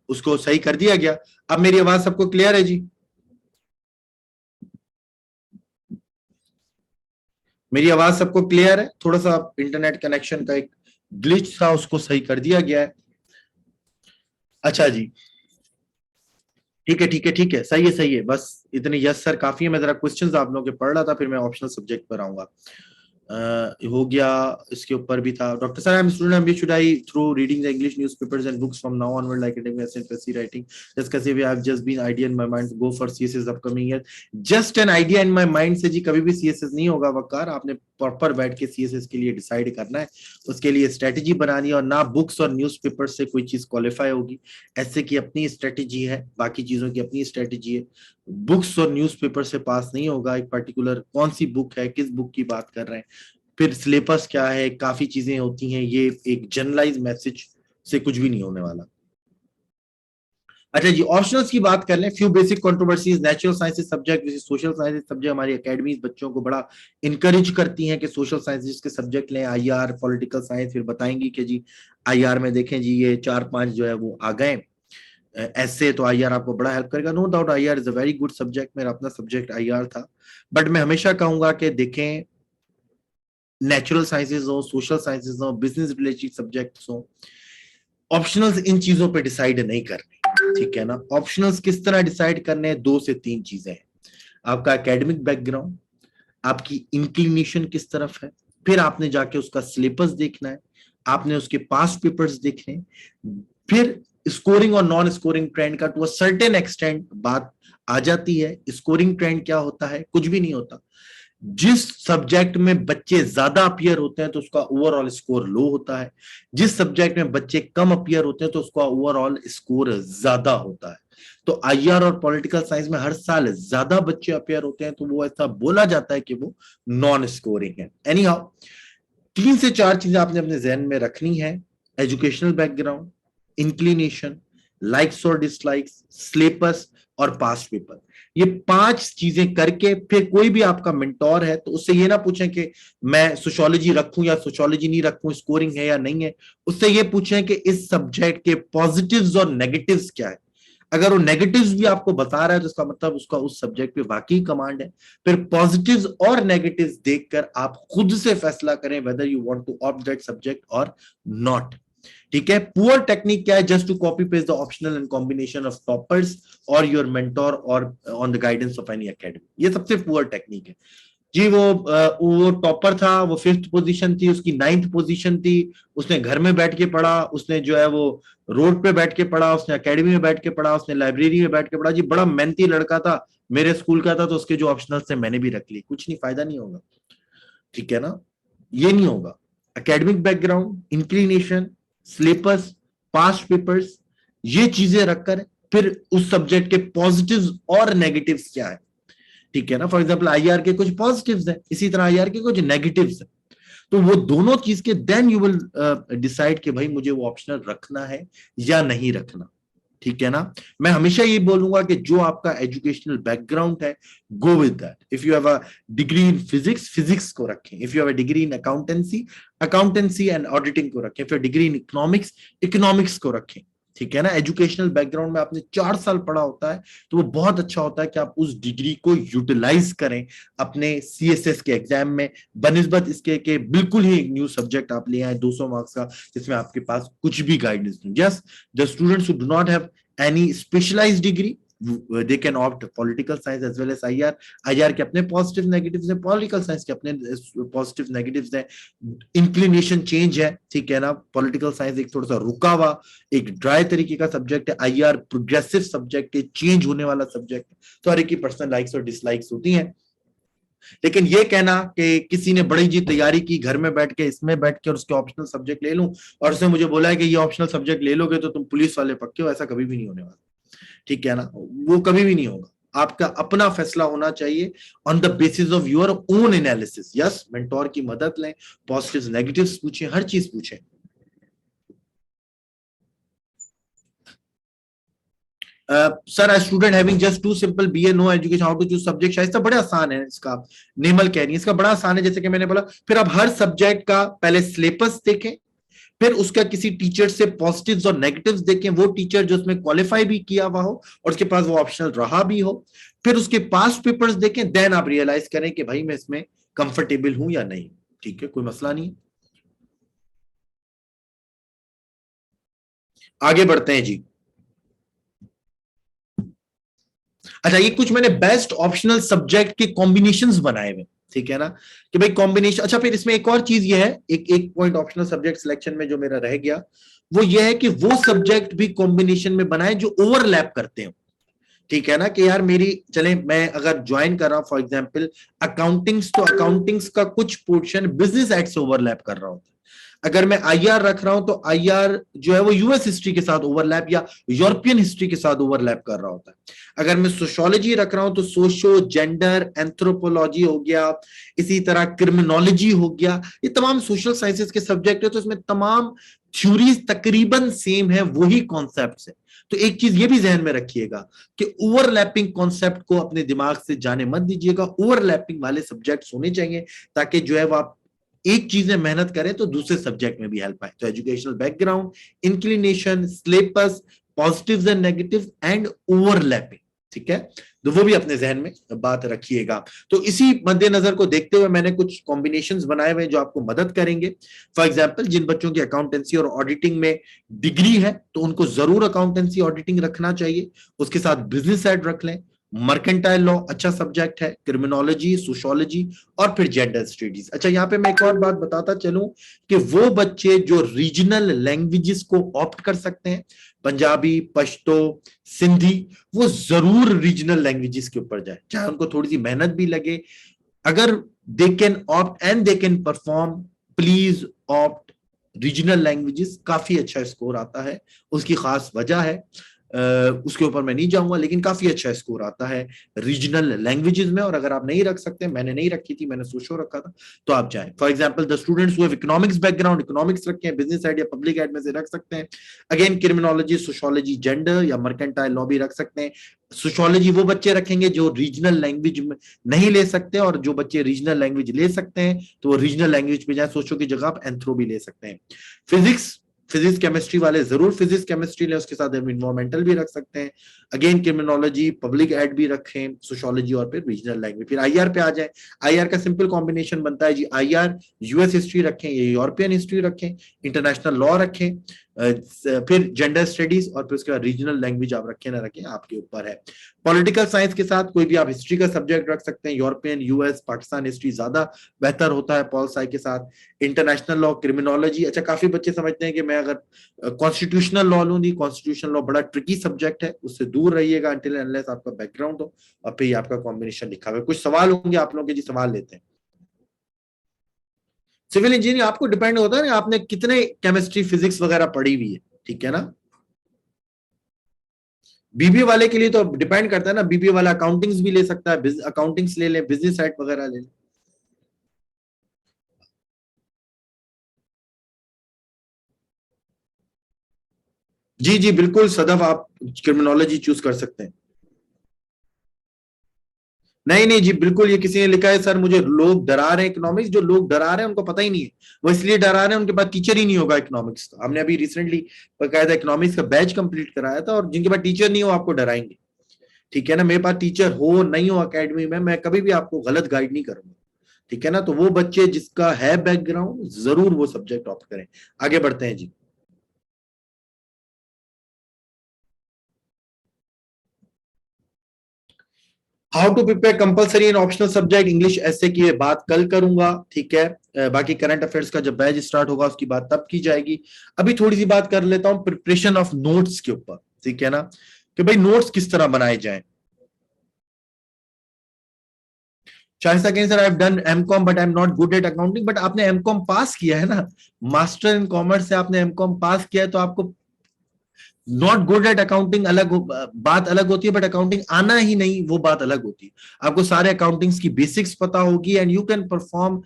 उसको सही कर दिया गया। अब मेरी आवाज सबको क्लियर है जी? मेरी आवाज सबको क्लियर है? थोड़ा सा इंटरनेट कनेक्शन का एक ग्लिच था, उसको सही कर दिया गया है। अच्छा जी, ठीक है ठीक है ठीक है, सही है सही है, बस इतने यस सर काफी है। मैं जरा क्वेश्चंस आप लोगों के पढ़ रहा था, फिर मैं ऑप्शनल सब्जेक्ट पर आऊंगा। हो गया। इसके ऊपर भी था, doctor sir I am student MBA, should I through reading the English newspapers and books from now onward like academic SAPSC writing just कैसे we have just been idea in my mind go for CSS upcoming year. Just an idea in my mind say जी कभी भी CSS नहीं होगा वकार। आपने proper बैठ के CSS के लिए डिसाइड करना है, उसके लिए स्ट्रेटेजी बनानी है, और ना बुक्स और न्यूज़पेपर से कोई चीज क्वालिफाई होगी। ऐसे की अपनी स्ट्रेटेजी है, बाकी चीजों की अपनी स्ट्रेटेजी है। बुक्स और न्यूज़पेपर से पास नहीं होगा। एक पर्टिकुलर कौन सी बुक है, किस बुक की बात कर रहे हैं, फिर सिलेबस क्या है, काफी चीजें होती हैं, ये एक जनरलाइज मैसेज से कुछ भी नहीं होने वाला। अच्छा जी, ऑप्शनल्स की बात कर लें। Few basic controversies, natural sciences subject, social sciences subject. हमारी एकेडमीज बच्चों को बड़ा इनकरेज करती हैं कि सोशल साइंसेज के सब्जेक्ट लें, आईआर, पॉलिटिकल साइंस। फिर बताएंगी कि जी आईआर में देखें जी ये 4-5 जो है वो आ गए ऐसे, तो आईआर आपको बड़ा हेल्प करेगा। No doubt IR is a very good subject, मेरा अपना सब्जेक्ट आईआर था। बट मैं हमेशा कहूंगा कि देखें, नेचुरल साइंसेज हो, सोशल साइंसेज हो, बिजनेस रिलेटेड सब्जेक्ट्स हो, ऑप्शनल्स इन चीजों पे डिसाइड नहीं करने। ठीक है ना? ऑप्शनल्स किस तरह डिसाइड करने हैं? 2 से 3 चीजें हैं। आपका एकेडमिक बैकग्राउंड, आपकी इंक्लिनेशन किस तरफ है, फिर आपने जाके उसका सिलेबस देखना है, आपने उसके पास्ट पेपर्स देखने हैं, फिर स्कोरिंग और नॉन स्कोरिंग ट्रेंड का टू अ सर्टेन एक्सटेंट बात आ जाती है। स्कोरिंग ट्रेंड क्या होता है? कुछ भी नहीं होता। जिस सब्जेक्ट में बच्चे ज्यादा अपीयर होते हैं तो उसका ओवरऑल स्कोर लो होता है। जिस सब्जेक्ट में बच्चे कम अपीयर होते हैं तो उसका ओवरऑल स्कोर ज्यादा होता है। तो आईआर और पॉलिटिकल साइंस में हर साल ज्यादा बच्चे अपीयर होते हैं, तो वो ऐसा बोला जाता है कि वो नॉन स्कोरिंग है। एनी हाउ, 3 से 4 चीजें आपने अपने जहन में रखनी है। एजुकेशनल बैकग्राउंड, इंक्लिनेशन, लाइक्स और डिसलाइक्स, सिलेबस और पास्ट पेपर। ये 5 चीजें करके फिर कोई भी आपका मेंटोर है तो उससे ये ना पूछें कि मैं सोशियोलॉजी रखूं या सोशियोलॉजी नहीं रखूं, स्कोरिंग है या नहीं है। उससे ये पूछें कि इस सब्जेक्ट के पॉजिटिव्स और नेगेटिव्स क्या है। अगर वो नेगेटिव्स भी आपको बता रहा है तो इसका मतलब उसका उस सब्जेक्ट पे वाकई कमांड है। फिर पॉजिटिव्स और नेगेटिव्स देखकर आप खुद से फैसला करें whether you want to opt that subject और नॉट। ठीक है? पुअर टेक्निक क्या है? Just to copy paste the optional and combination of toppers और योर मेंटोर और on the guidance of any academy. ये सबसे पुअर टेक्निक है जी। वो टॉपर था, वो 5th पोजीशन थी, उसकी 9th पोजीशन थी, उसने घर में बैठ के पढ़ा, उसने जो है वो रोड पे बैठ के पढ़ा, उसने एकेडमी में बैठ के पढ़ा, उसने लाइब्रेरी में बैठ के पढ़ा जी। बड़ा मेहनती लड़का था, मेरे स्कूल का था, तो उसके जो ऑप्शनल थे मैंने भी रख ली। कुछ नहीं, फायदा नहीं होगा। ठीक है ना? ये नहीं होगा। Academic background, inclination, syllabus, past papers, ये चीजें रखकर फिर उस सब्जेक्ट के पॉजिटिव्स और नेगेटिव्स क्या है। ठीक है ना? फॉर एग्जाम्पल आईआर के कुछ पॉजिटिव्स है, इसी तरह आईआर के कुछ नेगेटिव्स है। तो वो दोनों चीज के देन यू विल डिसाइड कि भाई मुझे वो ऑप्शनल रखना है या नहीं रखना। ठीक है ना। मैं हमेशा ये बोलूंगा कि जो आपका एजुकेशनल बैकग्राउंड है, go with that. If you have a degree in physics, physics को रखें। If you have a degree in accountancy, accountancy and auditing को रखें। फिर डिग्री इन इकोनॉमिक्स, इकोनॉमिक्स को रखें। ठीक है ना। एजुकेशनल बैकग्राउंड में आपने 4 साल पढ़ा होता है तो वो बहुत अच्छा होता है कि आप उस डिग्री को यूटिलाइज करें अपने सीएसएस के एग्जाम में, बनिस्बत इसके के बिल्कुल ही एक न्यू सब्जेक्ट आप ले आए 200 मार्क्स का, जिसमें आपके पास कुछ भी गाइडेंस नहीं। Just the students who do not have any specialized degree, they can opt political science as well as IR। IR के अपने पॉजिटिव नेगेटिव्स हैं, पॉलिटिकल साइंस के अपने पॉजिटिव नेगेटिव्स हैं, इंक्लिनेशन चेंज है। ठीक है ना। पॉलिटिकल साइंस एक थोड़ा सा रुका हुआ, एक ड्राई तरीके का सब्जेक्ट है। IR प्रोग्रेसिव सब्जेक्ट है, चेंज होने वाला सब्जेक्ट है। तो हर एक की पर्सनल लाइक्स और डिसलाइक्स होती हैं। लेकिन ये कहना कि किसी ने बड़ी जी तैयारी की घर में बैठ के, इसमें बैठ के और उसके ऑप्शनल सब्जेक्ट ले लूं और उसने मुझे बोला है कि ये ऑप्शनल सब्जेक्ट ले लोगे तो तुम पुलिस वाले पक्के हो, ऐसा कभी भी नहीं होने वाला। ठीक है ना। वो कभी भी नहीं होगा। आपका अपना फैसला होना चाहिए on the basis of your own analysis. Yes, mentor की मदद लें, पॉजिटिव्स नेगेटिव्स पूछें, हर चीज पूछें। Sir, a student having just two simple BA no education how to choose subject, शायद से बड़ा आसान है इसका। नेमल कह रही है इसका बड़ा आसान है, जैसे कि मैंने बोला। फिर आप हर सब्जेक्ट का पहले सिलेबस देखें, फिर उसका किसी टीचर से पॉजिटिव्स और नेगेटिव्स देखें, वो टीचर जो उसमें क्वालिफाई भी किया हुआ हो और उसके पास वो ऑप्शनल रहा भी हो। फिर उसके पास्ट पेपर्स देखें, देन आप रियलाइज करें कि भाई मैं इसमें कंफर्टेबल हूं या नहीं। ठीक है, कोई मसला नहीं। आगे बढ़ते हैं जी। अच्छा, ये कुछ मैंने बेस्ट ऑप्शनल सब्जेक्ट के कॉम्बिनेशंस बनाए हुए। ठीक है ना, कि भाई कॉम्बिनेशन। अच्छा, फिर इसमें एक और चीज ये है, एक एक पॉइंट ऑप्शनल सब्जेक्ट सिलेक्शन में जो मेरा रह गया, वो ये है कि वो सब्जेक्ट भी कॉम्बिनेशन में बनाए जो ओवरलैप करते हैं। ठीक है ना, कि यार मेरी, चले मैं अगर ज्वाइन कर रहा हूं फॉर एग्जांपल अकाउंटिंग्स, तो अकाउंटिंग्स का कुछ पोर्शन बिजनेस एड से ओवरलैप कर रहा होता है। अगर मैं आईआर रख रहा हूं तो आईआर जो है वो यूएस हिस्ट्री के साथ ओवरलैप या यूरोपियन हिस्ट्री के साथ ओवरलैप कर रहा होता है। अगर मैं सोशियोलॉजी रख रहा हूं तो सोशो, जेंडर, एंथ्रोपोलॉजी हो गया, इसी तरह क्रिमिनोलॉजी हो गया, ये तमाम सोशल साइंसेस के सब्जेक्ट है, तो इसमें तमाम थ्योरीज तकरीबन सेम है, वही कॉन्सेप्ट है। तो एक चीज ये भी जहन में रखिएगा कि ओवरलैपिंग कॉन्सेप्ट को अपने दिमाग से जाने मत दीजिएगा। ओवरलैपिंग वाले सब्जेक्ट्स होने चाहिए ताकि जो है वो आप एक चीज में मेहनत करें तो दूसरे सब्जेक्ट में भी हेल्प आए। तो educational background, inclination, syllabus, positives and negatives and overlapping. ठीक है, तो वो भी अपने जहन में बात रखिएगा। तो इसी मद्देनजर को देखते हुए मैंने कुछ कॉम्बिनेशंस बनाए हुए जो आपको मदद करेंगे। फॉर एग्जांपल, जिन बच्चों की अकाउंटेंसी और ऑडिटिंग में डिग्री है तो उनको जरूर अकाउंटेंसी ऑडिटिंग रखना चाहिए, उसके साथ बिजनेस एड रख लें। मर्केंटाइल लॉ अच्छा सब्जेक्ट है, क्रिमिनोलॉजी, सोशियोलॉजी और फिर जेंडर स्टडीज। अच्छा, यहां पे मैं एक और बात बताता चलूं कि वो बच्चे जो रीजनल लैंग्वेजेस को ऑप्ट कर सकते हैं, पंजाबी, पश्तो, सिंधी, वो जरूर रीजनल लैंग्वेजेस के ऊपर जाए, चाहे उनको थोड़ी सी मेहनत भी लगे। अगर they can opt and they can perform, please opt regional languages. काफी अच्छा स्कोर आता है, उसकी खास वजह है, उसके ऊपर मैं नहीं जाऊंगा, लेकिन काफी अच्छा स्कोर आता है रीजनल लैंग्वेजेस में। और अगर आप नहीं रख सकते, मैंने नहीं रखी थी, मैंने सोशो रखा था, तो आप जाएं। For example, the students who have economics background, economics रखें, बिजनेस एड या पब्लिक एड में से रख सकते हैं। अगेन, क्रिमिनोलॉजी, सोशियोलॉजी, जेंडर या मर्केंटाइल लॉ भी रख सकते हैं। सोशियोलॉजी वो बच्चे रखेंगे जो रीजनल लैंग्वेज में नहीं ले सकते, और जो बच्चे रीजनल लैंग्वेज ले सकते हैं तो वो रीजनल लैंग्वेज पे जाए, सोचो की जगह आप एंथ्रो भी ले सकते हैं। फिजिक्स, फिजिक्स केमिस्ट्री वाले जरूर फिजिक्स केमिस्ट्री लें, उसके साथ हम इन्वायरमेंटल भी रख सकते हैं। अगेन, क्रिमिनोलॉजी, पब्लिक एड भी रखें, सोशियोलॉजी और फिर रीजनल लैंग्वेज। फिर आईआर पे आ जाए। आईआर का सिंपल कॉम्बिनेशन बनता है जी, आईआर यूएस हिस्ट्री रखें, यूरोपियन हिस्ट्री रखें, इंटरनेशनल लॉ रखें, फिर जेंडर स्टडीज, और फिर उसके बाद रीजनल लैंग्वेज आप रखें ना रखें आपके ऊपर है। पॉलिटिकल साइंस के साथ कोई भी आप हिस्ट्री का सब्जेक्ट रख सकते हैं, यूरोपियन, यूएस, पाकिस्तान हिस्ट्री ज्यादा बेहतर होता है पॉल साई के साथ। International law, criminology. अच्छा, काफी बच्चे समझते हैं कि मैं अगर कॉन्स्टिट्यूशनल लॉ लूंगी, कॉन्स्टिट्यूशनल लॉ बड़ा ट्रिकी सब्जेक्ट है, उससे दूर रहिएगा अंटिल अनलेस आपका बैकग्राउंड हो और फिर आपका कॉम्बिनेशन लिखा हुआ है। कुछ सवाल होंगे आप लोगों के जी, सवाल लेते हैं। सिविल इंजीनियरिंग आपको डिपेंड होता है ना, आपने कितने केमिस्ट्री, फिजिक्स वगैरह पढ़ी हुई है। ठीक है ना। बीबीए वाले के लिए तो डिपेंड करता है ना, बीबीए वाला अकाउंटिंग्स भी ले सकता है, अकाउंटिंग्स ले ले, बिजनेस साइड वगैरह ले ले। जी जी बिल्कुल सदफ, आप क्रिमिनोलॉजी चूज कर सकते हैं। नहीं नहीं जी बिल्कुल, ये किसी ने लिखा है सर मुझे लोग डरा रहे हैं इकोनॉमिक्स, जो लोग डरा रहे हैं उनको पता ही नहीं है, वो इसलिए डरा रहे हैं उनके पास टीचर ही नहीं होगा इकोनॉमिक्स का। हमने अभी रिसेंटली बकायदा इकोनॉमिक्स का बैच कंप्लीट कराया था, और जिनके पास टीचर नहीं हो आपको डराएंगे। ठीक है ना, मेरे पास टीचर हो नहीं हो एकेडमी में, मैं कभी भी आपको गलत गाइड नहीं करूंगा। ठीक है ना, तो वो बच्चे जिसका है बैकग्राउंड जरूर वो सब्जेक्ट ऑप्ट करें। आगे बढ़ते हैं जी। How to prepare compulsory in optional subject English ऐसे की बात कल करूंगा। ठीक है, बाकी करंट अफेयर्स का जब बैच स्टार्ट होगा उसकी बात तब की जाएगी। अभी थोड़ी सी बात कर लेता हूं प्रिपरेशन ऑफ नोट्स के ऊपर। ठीक है ना, कि भाई नोट्स किस तरह बनाए जाएं। शायद कहें sir I have done MCom but I am not good at accounting, but आपने एमकॉम पास किया है ना, मास्टर इन कॉमर्स से आपने एमकॉम पास किया है, तो आपको नॉट गुड एट अकाउंटिंग अलग बात अलग होती है, बट अकाउंटिंग आना ही नहीं वो बात अलग होती है। आपको सारे अकाउंटिंग्स की बेसिक्स पता होगी and you can perform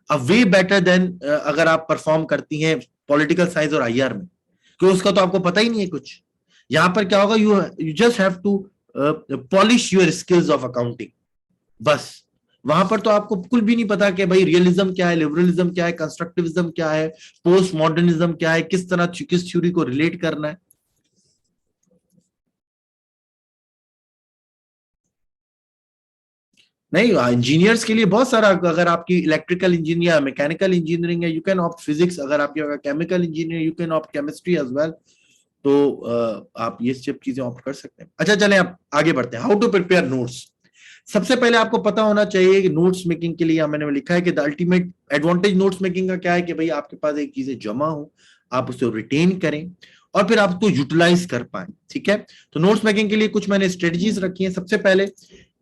a way better than अगर आप परफॉर्म करती हैं पॉलिटिकल साइंस और आईआर में, क्योंकि उसका तो आपको पता ही नहीं है कुछ। यहां पर क्या होगा, you you just have to polish your skills of accounting, बस। वहां पर तो आपको बिल्कुल भी नहीं पता कि भाई रियलिज्म क्या है, लिबरलिज्म क्या है, कंस्ट्रक्टिविज्म क्या है, पोस्ट मॉडर्निज्म क्या है, किस तरह किस थ्योरी को रिलेट करना है। नहीं, इंजीनियर्स के लिए बहुत सारा, अगर आपकी इलेक्ट्रिकल इंजीनियर मैकेनिकल इंजीनियरिंग है यू कैन ऑप्ट फिजिक्स, अगर आपकी chemical engineer you can opt chemistry as well. तो आप ये सब चीजें ऑप्ट कर सकते हैं। अच्छा चलें आप आगे बढ़ते हैं। How to prepare notes. सबसे पहले आपको पता होना चाहिए कि नोट्स मेकिंग के लिए मैंने लिखा है कि the ultimate advantage notes making का क्या है, कि भाई आपके पास एक चीजें जमा हो, आप उसे रिटेन करें और फिर आप उसको यूटिलाइज कर पाए। ठीक है, तो नोट्स मेकिंग के लिए कुछ मैंने स्ट्रेटजीज रखी है। सबसे पहले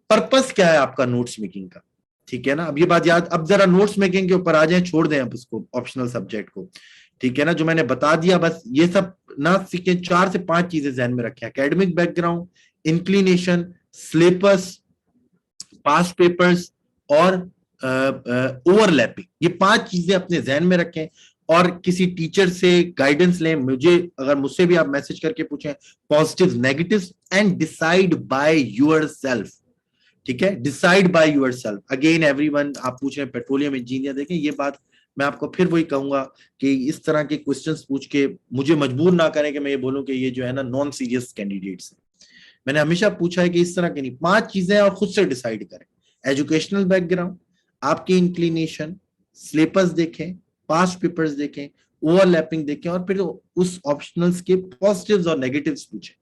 पर्पस क्या है आपका नोट्स मेकिंग का। ठीक है ना, अब ये बात याद, अब जरा नोट्स मेकिंग के ऊपर आ जाए, छोड़ दें अब इसको ऑप्शनल सब्जेक्ट को। ठीक है ना, जो मैंने बता दिया बस ये सब ना सीखें, 4 से 5 चीजें ध्यान में रखें। Academic background, inclination, syllabus, past papers और ओवरलैपिंग, ये 5 चीजें अपने जहन में रखें और किसी टीचर से गाइडेंस लें। मुझे अगर मुझसे भी आप मैसेज करके पूछें positive negative and decide by your self. ठीक है, decide by your self. Again everyone, आप पूछ रहे हैं पेट्रोलियम इंजीनियर, देखें ये बात मैं आपको फिर वही कहूंगा कि इस तरह के क्वेश्चंस पूछ के मुझे मजबूर ना करें कि मैं ये बोलूं कि ये जो है ना नॉन सीरियस कैंडिडेट्स हैं। मैंने हमेशा पूछा है कि इस तरह की नहीं, 5 चीजें और खुद से डिसाइड करें। एजुकेशनल बैकग्राउंड, आपकी इंक्लिनेशन, सिलेबस देखें, पास्ट पेपर्स देखें, ओवरलैपिंग देखें और फिर उस ऑप्शनल्स के पॉजिटिव्स और नेगेटिव्स पूछें।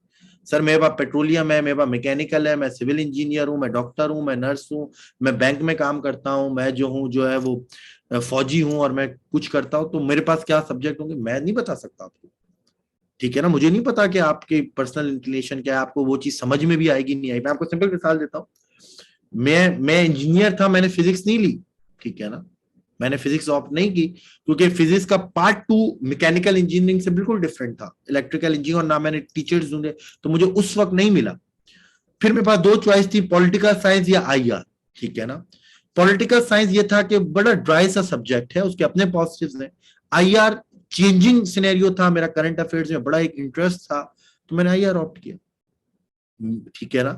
सर मेरे पास पेट्रोलियम है, मेरे पास मैकेनिकल है, मैं सिविल इंजीनियर हूं, मैं डॉक्टर हूं, मैं नर्स हूं, मैं बैंक में काम करता हूं, मैं जो हूं जो है वो फौजी हूं और मैं कुछ करता हूं, तो मेरे पास क्या सब्जेक्ट होंगे मैं नहीं बता सकता आपको। ठीक है ना, मुझे नहीं पता कि आपके पर्सनल इंक्लिनेशन क्या है, आपको वो चीज समझ में भी आएगी नहीं आएगी। मैं आपको सिंपल मिसाल देता हूँ, मैं इंजीनियर था, मैंने फिजिक्स नहीं ली। ठीक है ना, मैंने फिजिक्स ऑप्ट नहीं की क्योंकि फिजिक्स का पार्ट 2 मैकेनिकल इंजीनियरिंग से बिल्कुल डिफरेंट था, इलेक्ट्रिकल इंजीनियरिंग, और ना मैंने टीचर्स ढूंढे तो मुझे उस वक्त नहीं मिला। फिर मेरे पास 2 चॉइस थी, पॉलिटिकल साइंस या आईआर। ठीक है ना, पॉलिटिकल साइंस ये था कि बड़ा ड्राई सा सब्जेक्ट है, उसके अपने पॉजिटिव्स हैं। आईआर चेंजिंग सिनेरियो था, मेरा करंट अफेयर्स में बड़ा एक इंटरेस्ट था, तो मैंने आईआर ऑप्ट किया। ठीक है ना,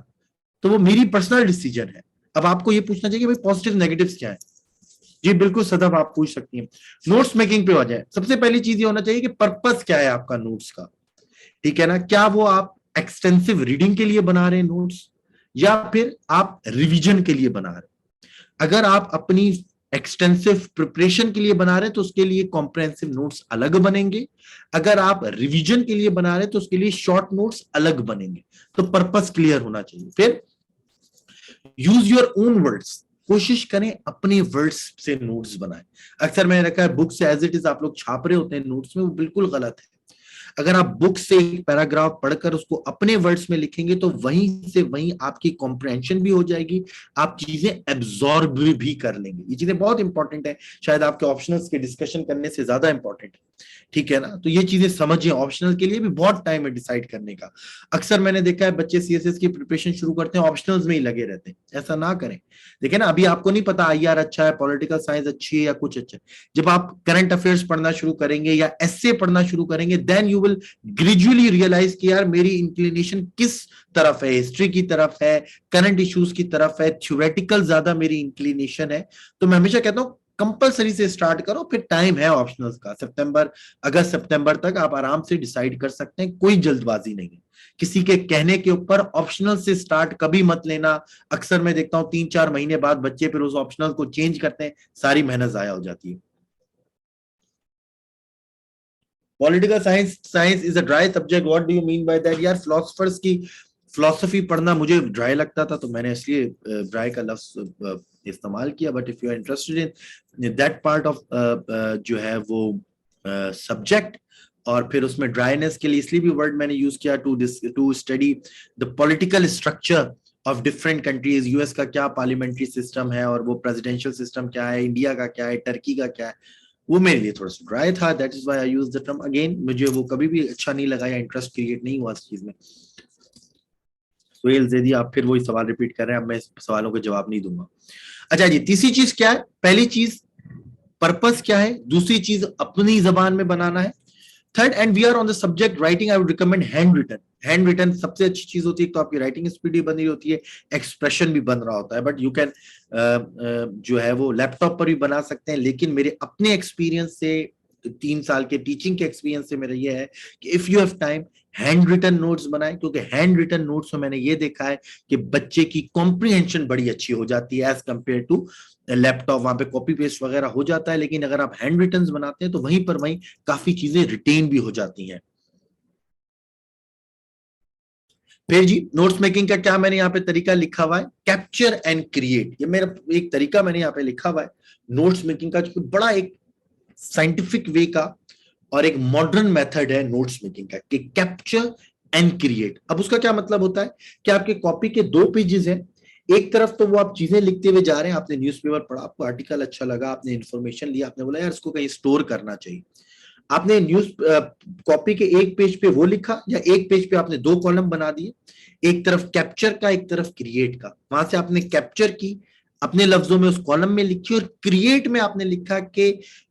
तो वो मेरी पर्सनल डिसीजन है। अब आपको ये पूछना चाहिए कि भाई पॉजिटिव नेगेटिव्स क्या है। जी बिल्कुल सदब, आप पूछ सकती हैं। नोट्स मेकिंग पे आ जाए, सबसे पहली चीज ये होना चाहिए कि पर्पस क्या है आपका नोट्स का। ठीक है ना, क्या वो आप एक्सटेंसिव रीडिंग के लिए बना रहे हैं नोट्स, या फिर आप रिवीजन के लिए बना रहे हैं। अगर आप अपनी एक्सटेंसिव प्रिपरेशन के लिए बना रहे हैं तो उसके लिए कॉम्प्रिहेंसिव नोट्स अलग बनेंगे। अगर आप रिवीजन के लिए बना रहे हैं तो उसके लिए शॉर्ट नोट्स अलग बनेंगे। तो पर्पस क्लियर होना चाहिए। फिर यूज योर ओन वर्ड्स, कोशिश करें अपने वर्ड्स से नोट्स बनाएं। अक्सर मैंने रखा है बुक से एज इट इज आप लोग छाप रहे होते हैं नोट्स में, वो बिल्कुल गलत है। अगर आप बुक से एक पैराग्राफ पढ़कर उसको अपने वर्ड्स में लिखेंगे तो वहीं से वहीं आपकी कॉम्प्रहेंशन भी हो जाएगी, आप चीजें एब्जॉर्ब भी कर लेंगे। ये चीजें बहुत इंपॉर्टेंट है, शायद आपके ऑप्शनल्स के डिस्कशन करने से ज्यादा इंपॉर्टेंट है। ठीक है ना। तो ये चीजें समझिए, ऑप्शनल के लिए भी बहुत टाइम है डिसाइड करने का। अक्सर मैंने देखा है बच्चे सीएसएस की प्रिपरेशन शुरू करते हैं, ऑप्शनल्स में ही लगे रहते हैं। ऐसा ना करें। देखिए ना, अभी आपको नहीं पता आईआर अच्छा है, पॉलिटिकल साइंस अच्छी है या कुछ अच्छा है। जब आप करंट अफेयर्स पढ़ना शुरू करेंगे या एसए पढ़ना शुरू करेंगे, then you will gradually realise कि यार मेरी इंक्लिनेशन किस तरफ है, हिस्ट्री की तरफ है, करंट इश्यूज की तरफ है, थ्योरेटिकल ज्यादा मेरी इंक्लिनेशन है। तो मैं हमेशा कहता हूं कंपलसरी से स्टार्ट करो, फिर टाइम है ऑप्शनल्स का। सितंबर, अगस्त सितंबर तक आप आराम से डिसाइड कर सकते हैं, कोई जल्दबाजी नहीं है। किसी के कहने के ऊपर ऑप्शनल से स्टार्ट कभी मत लेना। अक्सर मैं देखता हूं 3-4 महीने बाद बच्चे फिर उस ऑप्शनल को चेंज करते हैं, सारी मेहनत जाया हो जाती है। Political science science is a dry subject, what do you mean by that? यार फिलोसफर्स की फिलोसफी पढ़ना मुझे ड्राई लगता था, तो मैंने इसलिए ड्राई का लफ्ज इस्तेमाल किया। But if you are interested in that part of जो है वो सब्जेक्ट, और फिर उसमें ड्राइनेस के लिए इसलिए भी वर्ड मैंने यूज किया, to study the political structure of different countries. US का क्या पार्लियामेंट्री सिस्टम है, और वो प्रेसिडेंशियल सिस्टम क्या है, इंडिया का क्या है, टर्की का क्या है, वो मेरे लिए थोड़ा सा ड्राई था। That is why I use the term again. मुझे वो कभी भी अच्छा नहीं लगा या इंटरेस्ट क्रिएट नहीं हुआ इस चीज में। सुहेल जैदी, आप फिर वही सवाल रिपीट कर रहे हैं, अब मैं इस सवालों के जवाब नहीं दूंगा। अच्छा जी, तीसरी चीज क्या है? पहली चीज पर्पस क्या है, दूसरी चीज अपनी जबान में बनाना है। Third, and we are on the subject writing, I would recommend hand written. Hand written सबसे अच्छी चीज होती है, तो आपकी राइटिंग स्पीड भी बन रही होती है, एक्सप्रेशन भी बन रहा होता है। बट यू कैन जो है वो लैपटॉप पर भी बना सकते हैं, लेकिन मेरे अपने एक्सपीरियंस से, 3 साल के टीचिंग के एक्सपीरियंस से मेरा ये है कि if you have time, hand written notes बनाएं। क्योंकि हैंड रिटन नोट्स में मैंने ये देखा है कि बच्चे की कॉम्प्रिहेंशन बड़ी अच्छी हो जाती है एज कंपेयर टू लैपटॉप। वहां पे कॉपी पेस्ट वगैरह हो जाता है, लेकिन अगर आप हैंड रिटन बनाते हैं तो वहीं पर वहीं काफी चीजें रिटेन भी हो जाती हैं। फिर जी, नोट्स मेकिंग का क्या मैंने यहाँ पे तरीका लिखा हुआ है? कैप्चर एंड क्रिएट, ये मेरा एक तरीका मैंने यहाँ पे लिखा हुआ है नोट्स मेकिंग का, जो बड़ा एक साइंटिफिक वे का और एक मॉडर्न मेथड है नोट्स मेकिंग का, कि कैप्चर एंड क्रिएट। अब उसका क्या मतलब होता है कि आपके कॉपी के 2 पेजेस हैं। एक तरफ तो वो आप चीजें लिखते हुए जा रहे हैं, आपने न्यूज़पेपर पढ़ा, आपको आर्टिकल अच्छा लगा, आपने इन्फॉर्मेशन लिया, आपने बोला यार इसको कहीं स्टोर करना चाहिए। आपने न्यूज कॉपी के एक पेज पे वो लिखा, या एक पेज पे आपने 2 कॉलम बना दिए, एक तरफ कैप्चर का, एक तरफ क्रिएट का। वहां से आपने कैप्चर की, अपने लफ्जों में उस कॉलम में लिखी, और क्रिएट में आपने लिखा कि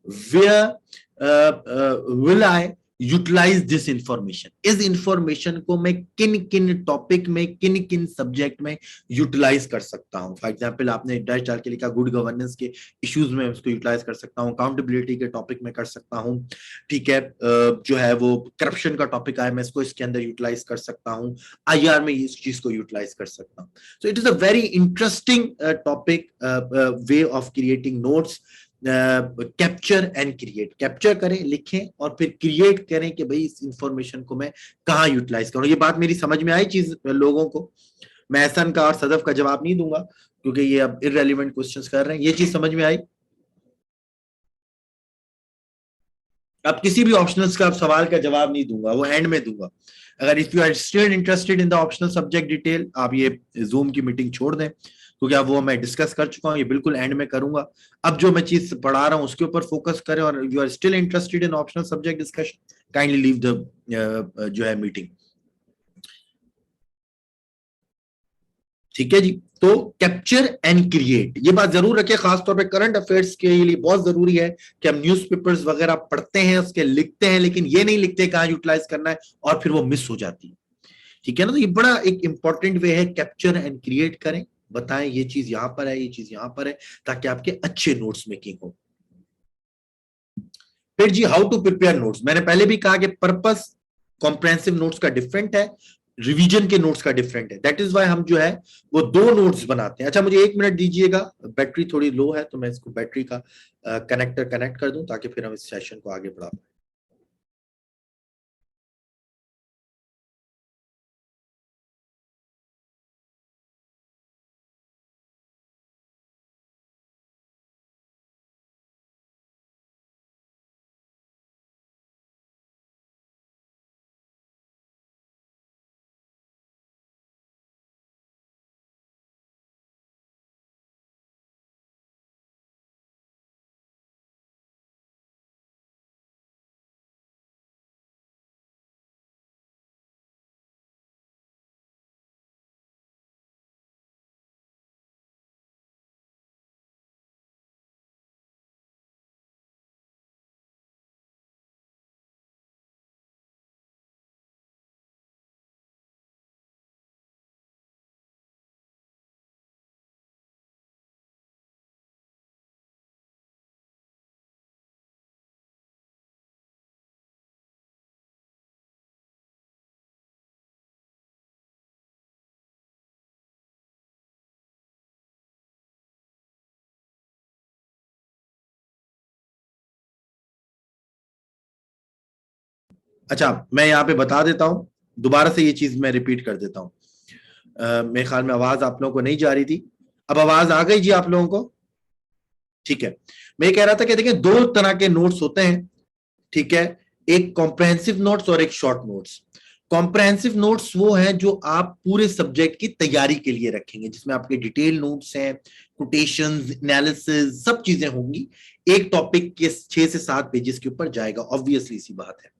where will I utilise this information, इस इंफॉर्मेशन को मैं किन किन टॉपिक में, किन किन सब्जेक्ट में यूटिलाइज कर सकता हूं। फॉर एग्जाम्पल, आपने डैश डाल के लिखा गुड गवर्नेंस के इश्यूज में उसको यूटिलाइज कर सकता हूं, अकाउंटेबिलिटी के टॉपिक में कर सकता हूं, ठीक है, जो है वो करप्शन का टॉपिक आया, मैं इसको इसके अंदर यूटिलाइज कर सकता हूं, आईआर में इस चीज को यूटिलाइज कर सकता हूं। सो it is a very interesting topic, way of creating notes. Capture and create, capture करें, लिखें, और फिर क्रिएट करें कि भाई इस इंफॉर्मेशन को मैं कहाँ यूटिलाइज करूं। ये बात मेरी समझ में आई चीज लोगों को? मैं एहसन का और सदफ का जवाब नहीं दूंगा, क्योंकि ये अब इररेलेवेंट क्वेश्चंस कर रहे हैं। ये चीज समझ में आई? अब किसी भी ऑप्शनल्स का सवाल का जवाब नहीं दूंगा, वो एंड में दूंगा। अगर if you are still interested in the optional subject detail, आप ये जूम की मीटिंग छोड़ दें, क्योंकि अब वो मैं डिस्कस कर चुका हूँ, ये बिल्कुल एंड में करूंगा। अब जो मैं चीज पढ़ा रहा हूँ उसके ऊपर फोकस करें, और you are still interested in optional subject discussion, kindly leave the जो है मीटिंग। ठीक है जी। तो कैप्चर एंड क्रिएट, ये बात जरूर रखें, खासतौर पे करंट अफेयर्स के लिए बहुत जरूरी है कि हम न्यूज़पेपर्स वगैरह पढ़ते हैं, उसके लिखते हैं, लेकिन ये नहीं लिखते कहाँ यूटिलाइज करना है, और फिर वो मिस हो जाती है। ठीक है ना। तो ये बड़ा एक इंपॉर्टेंट वे है, कैप्चर एंड क्रिएट करें, बताएं ये चीज यहां पर है, ये चीज यहां पर है, ताकि आपके अच्छे नोट्स मेकिंग हो। फिर जी, हाउ टू प्रिपेयर नोट्स, मैंने पहले भी कहा कि पर्पस कॉम्प्रेहेंसिव नोट्स का डिफरेंट है, रिवीजन के नोट्स का डिफरेंट है। दैट इज वाई हम जो है वो 2 नोट्स बनाते हैं। अच्छा, मुझे 1 मिनट दीजिएगा, बैटरी थोड़ी लो है, तो मैं इसको बैटरी का कनेक्टर कनेक्ट कर दूं, ताकि फिर हम इस सेशन को आगे बढ़ा पाए। अच्छा, मैं यहाँ पे बता देता हूँ, दोबारा से ये चीज मैं रिपीट कर देता हूँ। मेरे ख्याल में आवाज आप लोगों को नहीं जा रही थी, अब आवाज आ गई जी आप लोगों को? ठीक है। मैं ये कह रहा था कि देखिए, दो तरह के नोट्स होते हैं, ठीक है। एक कॉम्प्रहेंसिव नोट्स और एक शॉर्ट नोट्स। कॉम्प्रहेंसिव नोट्स वो हैं जो आप पूरे सब्जेक्ट की तैयारी के लिए रखेंगे, जिसमें आपके डिटेल नोट्स हैं, कोटेशंस, एनालिसिस, सब चीजें होंगी। एक टॉपिक के 6 से 7 पेजेस के ऊपर जाएगा, ऑब्वियसली सी बात है।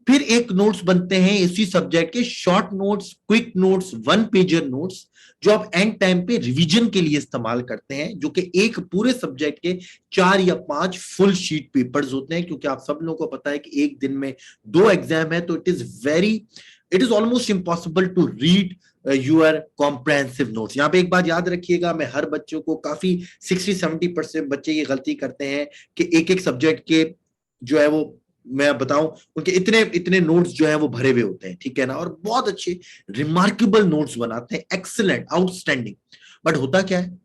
फिर एक नोट्स बनते हैं इसी सब्जेक्ट के short notes, quick notes, 1 pager notes, जो आप एंड टाइम पे रिवीजन के लिए इस्तेमाल करते हैं, जो कि एक पूरे सब्जेक्ट के 4 या 5 फुल शीट पेपर्स होते हैं। क्योंकि आप सब लोगों को पता है कि एक दिन में 2 एग्जाम है, तो it is almost impossible to read your comprehensive notes. यहाँ पे एक बात याद रखिएगा, मैं हर बच्चों को, काफी 60-70% बच्चे ये गलती करते हैं कि एक एक सब्जेक्ट के जो है वो, मैं बताऊं, उनके इतने इतने नोट्स जो है वो भरे हुए होते हैं, ठीक है ना, और बहुत अच्छे रिमार्केबल नोट्स बनाते हैं, एक्सीलेंट, आउटस्टैंडिंग। बट होता क्या है,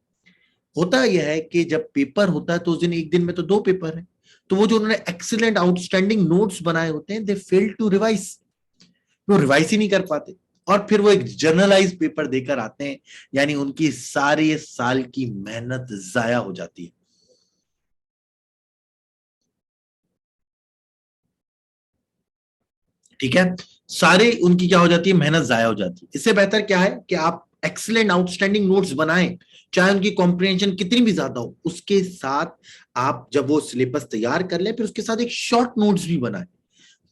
होता यह है कि जब पेपर होता है तो उस दिन, एक दिन में तो 2 पेपर है, तो वो जो उन्होंने एक्सीलेंट आउटस्टैंडिंग नोट्स बनाए होते हैं, दे फेल टू रिवाइज, वो रिवाइज ही नहीं कर पाते, और फिर वो एक जर्नलाइज पेपर देकर आते हैं, यानी उनकी सारे साल की मेहनत जाया हो जाती है। ठीक है, सारे उनकी क्या हो जाती है, मेहनत जाया हो जाती है। इससे बेहतर क्या है कि आप एक्सीलेंट आउटस्टैंडिंग नोट्स बनाएं, चाहे उनकी कॉम्प्रिहेंशन कितनी भी ज्यादा हो, उसके साथ आप जब वो सिलेबस तैयार कर लें, फिर उसके साथ एक शॉर्ट नोट्स भी बनाएं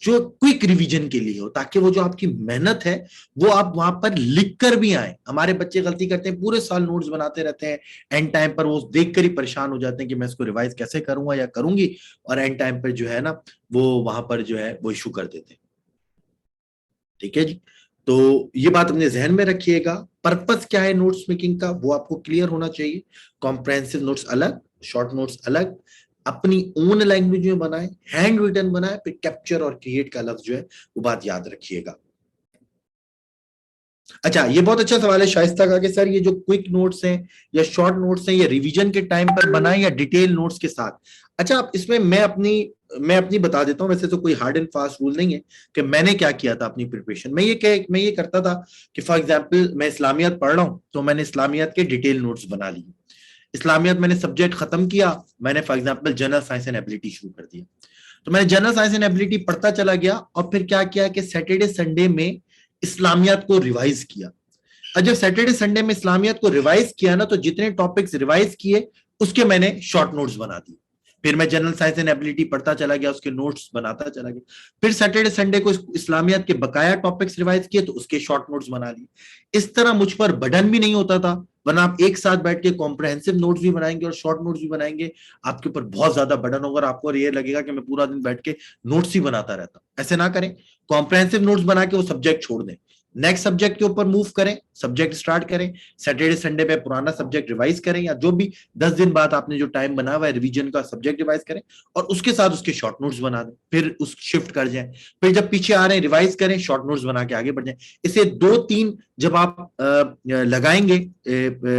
जो क्विक रिवीजन के लिए हो, ताकि वो जो आपकी मेहनत है वो आप वहां पर लिख कर भी आए। हमारे बच्चे गलती करते हैं, पूरे साल नोट्स बनाते रहते हैं, एंड टाइम पर वो देख कर ही परेशान हो जाते हैं कि मैं इसको रिवाइज कैसे करूंगा या करूंगी, और एंड टाइम पर जो है ना, वो वहां पर जो है वो इशू कर देते हैं। ठीक है जी, तो ये बात अपने जहन में रखिएगा। पर्पस क्या है नोट्स मेकिंग का, वो आपको क्लियर होना चाहिए। कॉम्प्रहेंसिव नोट्स अलग, शॉर्ट नोट्स अलग, अपनी ओन लैंग्वेज में बनाए, हैंड रिटन बनाए, फिर कैप्चर और क्रिएट का लफ्ज जो है वो बात याद रखिएगा। अच्छा, ये बहुत अच्छा सवाल है शाइस्ता का कि सर ये जो क्विक नोट्स हैं या शॉर्ट नोट्स हैं, ये रिवीजन के टाइम पर बनाएं या डिटेल नोट्स के साथ? अच्छा, आप इसमें मैं अपनी बता देता हूं। वैसे तो कोई हार्ड एंड फास्ट रूल नहीं है कि मैंने क्या किया था अपनी प्रिपरेशन में। मैं ये करता था कि फॉर एग्जाम्पल मैं इस्लामियत पढ़ रहा हूँ, तो मैंने इस्लामियत के डिटेल नोट्स बना लिए। इस्लामियत मैंने सब्जेक्ट खत्म किया, मैंने for example general science and ability शुरू कर दिया, तो मैंने जनरल साइंस एंड एबिलिटी पढ़ता चला गया, और फिर क्या किया कि सैटरडे संडे में इस्लामियत को रिवाइज किया। और जब सैटरडे संडे में इस्लामियत को रिवाइज किया ना, तो जितने टॉपिक्स रिवाइज किए उसके मैंने शॉर्ट नोट्स बना दिए। फिर मैं जनरल साइंस एंड एबिलिटी पढ़ता चला गया, उसके नोट्स बनाता चला गया। फिर सैटरडे संडे को इस्लामियत के बकाया टॉपिक्स रिवाइज किए, तो उसके शॉर्ट नोट्स बना लिए। इस तरह मुझ पर बर्डन भी नहीं होता था, वरना आप एक साथ बैठ के कॉम्प्रहेंसिव नोट्स भी बनाएंगे और शॉर्ट नोट्स भी बनाएंगे, आपके ऊपर बहुत ज्यादा बर्डन होगा, और आपको ये लगेगा कि मैं पूरा दिन बैठ के नोट्स ही बनाता रहता हूं। ऐसे ना करें, कॉम्प्रहेंसिव नोट्स बना के वो सब्जेक्ट छोड़ दें, नेक्स्ट सब्जेक्ट के ऊपर मूव करें, सब्जेक्ट स्टार्ट करें, सैटरडे संडे पे पुराना सब्जेक्ट रिवाइज करें, या जो भी 10 दिन बाद आपने जो टाइम बना हुआ है रिवीजन का, सब्जेक्ट रिवाइज करें, और उसके साथ उसके शॉर्ट नोट्स बना दें, फिर उस शिफ्ट कर जाएं। फिर जब पीछे आ रहे हैं रिवाइज करें, शॉर्ट नोट्स बना के आगे बढ़ जाएं। इसे 2-3 जब आप लगाएंगे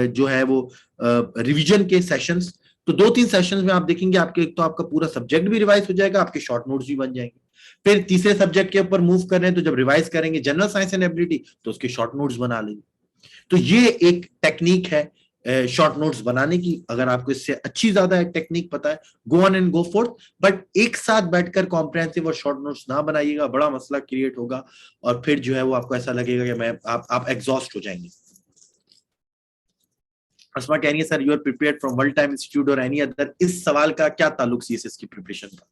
जो है वो रिवीजन के सेशंस, तो 2-3 सेशंस में आप देखेंगे आपके, एक तो आपका पूरा सब्जेक्ट भी रिवाइज हो जाएगा, आपके शॉर्ट नोट्स भी बन जाएंगे। फिर तीसरे सब्जेक्ट के ऊपर मूव कर रहे हैं, तो जब रिवाइज करेंगे जनरल साइंस एंड एबिलिटी, तो उसके शॉर्ट नोट्स बना लेंगे। तो ये एक टेक्निक है शॉर्ट नोट्स बनाने की। अगर आपको इससे अच्छी ज्यादा एक टेक्निक पता है, go on and go fourth, but एक साथ बैठकर कॉम्प्रहेंसिव और शॉर्ट नोट्स ना बनाइएगा, बड़ा मसला क्रिएट होगा, और फिर जो है वो आपको ऐसा लगेगा कि आप एग्जॉस्ट हो जाएंगे। अस्मा कह रही है sir you are prepared from world time institute और एनी अदर, इस सवाल का क्या ताल्लुक सीएसएस की प्रिपरेशन का?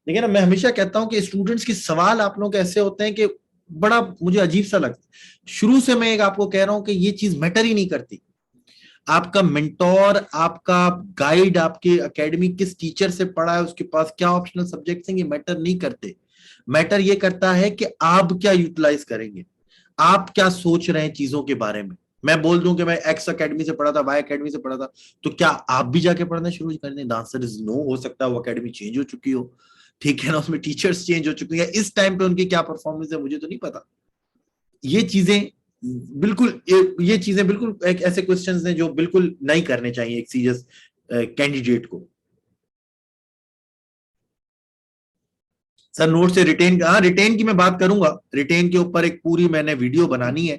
देखिए ना, मैं हमेशा कहता हूं कि स्टूडेंट्स के सवाल आप लोग ऐसे होते हैं कि बड़ा मुझे अजीब सा लगता है। शुरू से मैं एक आपको कह रहा हूं कि ये चीज मैटर ही नहीं करती, आपका मेंटोर, आपका गाइड, आपके एकेडमी किस टीचर से पढ़ा है, उसके पास क्या ऑप्शनल सब्जेक्ट्स हैं, ये मैटर नहीं करते। मैटर ये करता है कि आप क्या यूटिलाइज करेंगे, आप क्या सोच रहे हैं चीजों के बारे में। मैं बोल दूं कि मैं एक्स एकेडमी से पढ़ा था, वाई एकेडमी से पढ़ा था, तो क्या आप भी जाके पढ़ना शुरू कर दें? The answer is no. हो सकता है वो एकेडमी चेंज हो चुकी हो, ठीक है ना, उसमें टीचर्स चेंज हो चुके हैं, इस टाइम पे उनकी क्या परफॉर्मेंस है मुझे तो नहीं पता। ये चीजें बिल्कुल, ये चीजें बिल्कुल एक ऐसे क्वेश्चंस हैं जो बिल्कुल नहीं करने चाहिए एक सीरियस कैंडिडेट को। सर नोट से रिटेन, हाँ रिटेन की मैं बात करूंगा, रिटेन के ऊपर एक पूरी मैंने वीडियो बनानी है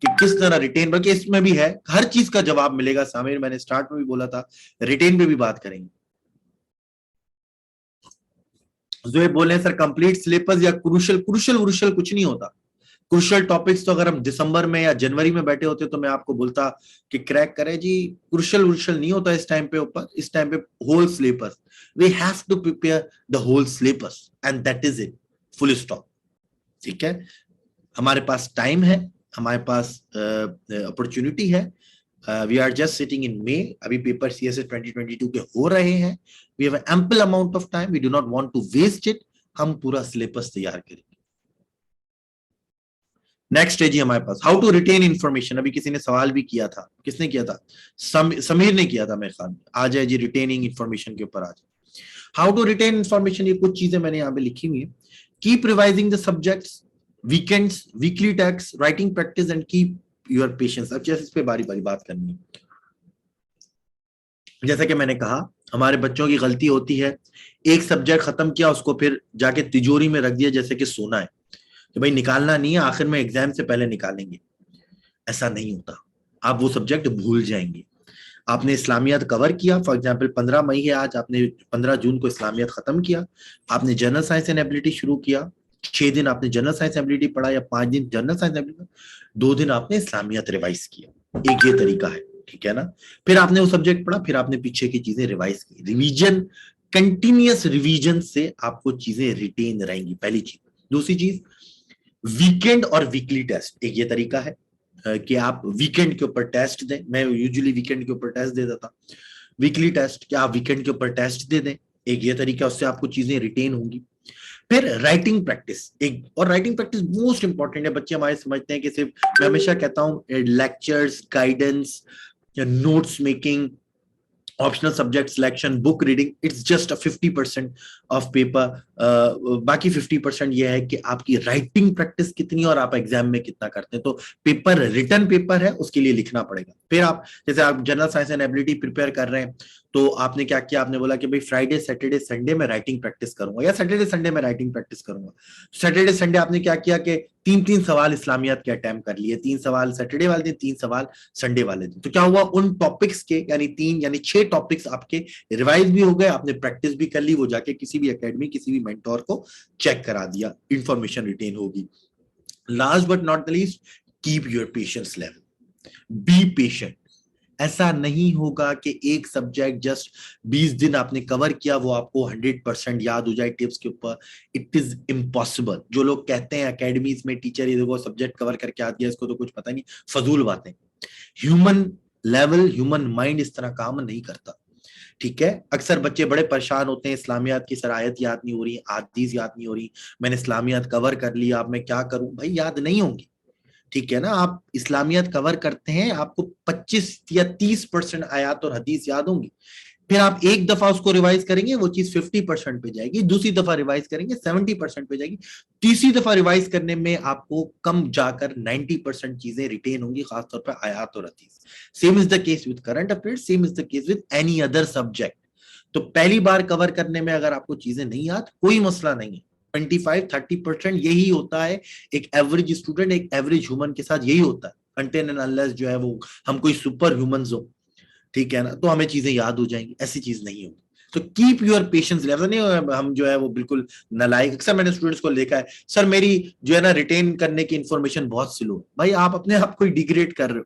कि किस तरह रिटेन, बल्कि इसमें भी है, हर चीज का जवाब मिलेगा सामिर, मैंने स्टार्ट में भी बोला था, रिटेन पे भी बात करेंगे। जो ये बोले सर कंप्लीट सिलेबस या क्रूशल, क्रूशल वृशल कुछ नहीं होता। क्रूशल टॉपिक्स तो अगर हम दिसंबर में या जनवरी में बैठे होते तो मैं आपको बोलता कि क्रैक करें जी, क्रूशल वृशल नहीं होता इस टाइम पे ऊपर, इस टाइम पे whole syllabus, we have to prepare the whole syllabus and that is it, full stop. ठीक है, हमारे पास टाइम है, हमारे पास अपॉर्चुनिटी है, we are just sitting in May, अभी पेपर सीएसएस 2022 के हो रहे हैं, we have ample amount of time, we do not want to waste it, हम पूरा सिलेबस तैयार करेंगे। नेक्स्ट है जी हमारे पास हाउ टू रिटेन इंफॉर्मेशन, अभी किसी ने सवाल भी किया था, किसने किया था, समीर ने किया था मेरे ख्याल में। आ जाए जी रिटेनिंग इंफॉर्मेशन के ऊपर, आ जाए हाउ टू रिटेन इंफॉर्मेशन, ये कुछ चीजें मैंने यहाँ पे लिखी हुई है। Keep revising the subjects, weekends, weekly text, writing practice and keep your patience. अब जैसे इस पे बारी बारी बात करनी है, जैसा कि मैंने कहा हमारे बच्चों की गलती होती है, एक सब्जेक्ट खत्म किया उसको फिर जाके तिजोरी में रख दिया जैसे कि सोना है, कि भाई निकालना नहीं है, आखिर में एग्जाम से पहले निकालेंगे। ऐसा नहीं होता, आप वो सब्जेक्ट भूल जाएंगे। आपने इस्लामियात कवर किया, फॉर एग्जांपल 15 मई है आज, आपने 15 जून को इस्लामियात खत्म किया, आपने जनरल साइंस एंड एबिलिटी शुरू किया, 6 दिन आपने जनरल साइंस एबिलिटी पढ़ा या 5 दिन जनरल साइंस एबिलिटी, 2 दिन आपने इस्लामियात रिवाइज किया, एक ये तरीका है, ठीक है ना। फिर आपने वो सब्जेक्ट पढ़ा, फिर आपने पीछे की चीजें रिवाइज की, रिवीजन, कंटिन्यूअस रिवीजन से आपको चीजें रिटेन रहेंगी, पहली चीज। दूसरी चीज, वीकेंड और वीकली टेस्ट, एक ये तरीका है कि आप वीकेंड के ऊपर टेस्ट दें, मैं यूजुअली वीकेंड के ऊपर टेस्ट दे देता, वीकली टेस्ट क्या आप वीकेंड के ऊपर टेस्ट दे दें, एक ये तरीका, उससे आपको चीजें रिटेन होंगी। फिर राइटिंग प्रैक्टिस, एक और राइटिंग प्रैक्टिस मोस्ट इंपॉर्टेंट है। बच्चे हमारे समझते हैं कि सिर्फ, मैं हमेशा कहता हूं लेक्चर्स, गाइडेंस या notes making, optional subject selection, book reading, it's just 50% of paper, बाकी 50% ये है कि आपकी राइटिंग प्रैक्टिस कितनी और आप एग्जाम में कितना करते हैं। तो पेपर रिटर्न पेपर है, उसके लिए लिखना पड़ेगा। फिर आप जैसे आप general science and ability prepare कर रहे हैं, तो आपने क्या किया, आपने बोला कि भाई फ्राइडे सैटरडे संडे में राइटिंग प्रैक्टिस करूंगा या सैटरडे संडे में राइटिंग प्रैक्टिस करूंगा। सैटरडे संडे आपने क्या किया कि 3-3 सवाल इस्लामियात के अटेम्प्ट कर लिए, 3 सवाल सैटरडे वाले दिन, 3 सवाल संडे वाले दिन। तो क्या हुआ, उन टॉपिक्स के यानी 6 टॉपिक्स आपके रिवाइज भी हो गए, आपने प्रैक्टिस भी कर ली, वो जाके किसी भी एकेडमी, किसी भी मेंटोर को चेक करा दिया, इंफॉर्मेशन रिटेन होगी। Last but not the least, keep your patience level, be patient. ऐसा नहीं होगा कि एक सब्जेक्ट जस्ट 20 दिन आपने कवर किया वो आपको 100% याद हो जाए टिप्स के ऊपर, इट इज इम्पॉसिबल। जो लोग कहते हैं अकेडमीज में टीचर ये देखो सब्जेक्ट कवर करके आ गया, इसको तो कुछ पता नहीं, फजूल बातें। ह्यूमन लेवल, ह्यूमन माइंड इस तरह काम नहीं करता, ठीक है। अक्सर बच्चे बड़े परेशान होते हैं, इस्लामियात की सर आयत याद नहीं हो रही, हदीस याद नहीं हो रही, मैंने इस्लामियात कवर कर लिया, अब मैं क्या करूं। भाई याद नहीं होंगी, ठीक है ना। आप इस्लामियत कवर करते हैं, आपको 25 या 30% आयात और हदीस याद होंगी, फिर आप एक दफा उसको रिवाइज करेंगे वो चीज 50% पे जाएगी, दूसरी दफा रिवाइज करेंगे 70% पे जाएगी, तीसरी दफा रिवाइज करने में आपको कम जाकर 90% चीजें रिटेन होंगी, खासतौर पर आयात और हदीस। Same is the case with current affairs, same is the case with any other subject. तो पहली बार कवर करने में अगर आपको चीजें नहीं याद, कोई मसला नहीं है, 25-30% यही होता है। एक एवरेज स्टूडेंट, एक एवरेज ह्यूमन के साथ यही होता है, अनटिल एंड अनलेस जो है वो हम कोई सुपर ह्यूमंस हो, ठीक है ना, तो हमें चीजें याद हो जाएंगी, ऐसी चीज नहीं होगी। तो कीप योर पेशेंस लेवल, नहीं हम जो है वो बिल्कुल नालायक, अक्सर मैंने स्टूडेंट्स को देखा है, सर मेरी जो है ना रिटेन करने की इंफॉर्मेशन बहुत स्लो है। भाई आप अपने आप को डिग्रेड कर रहे हो,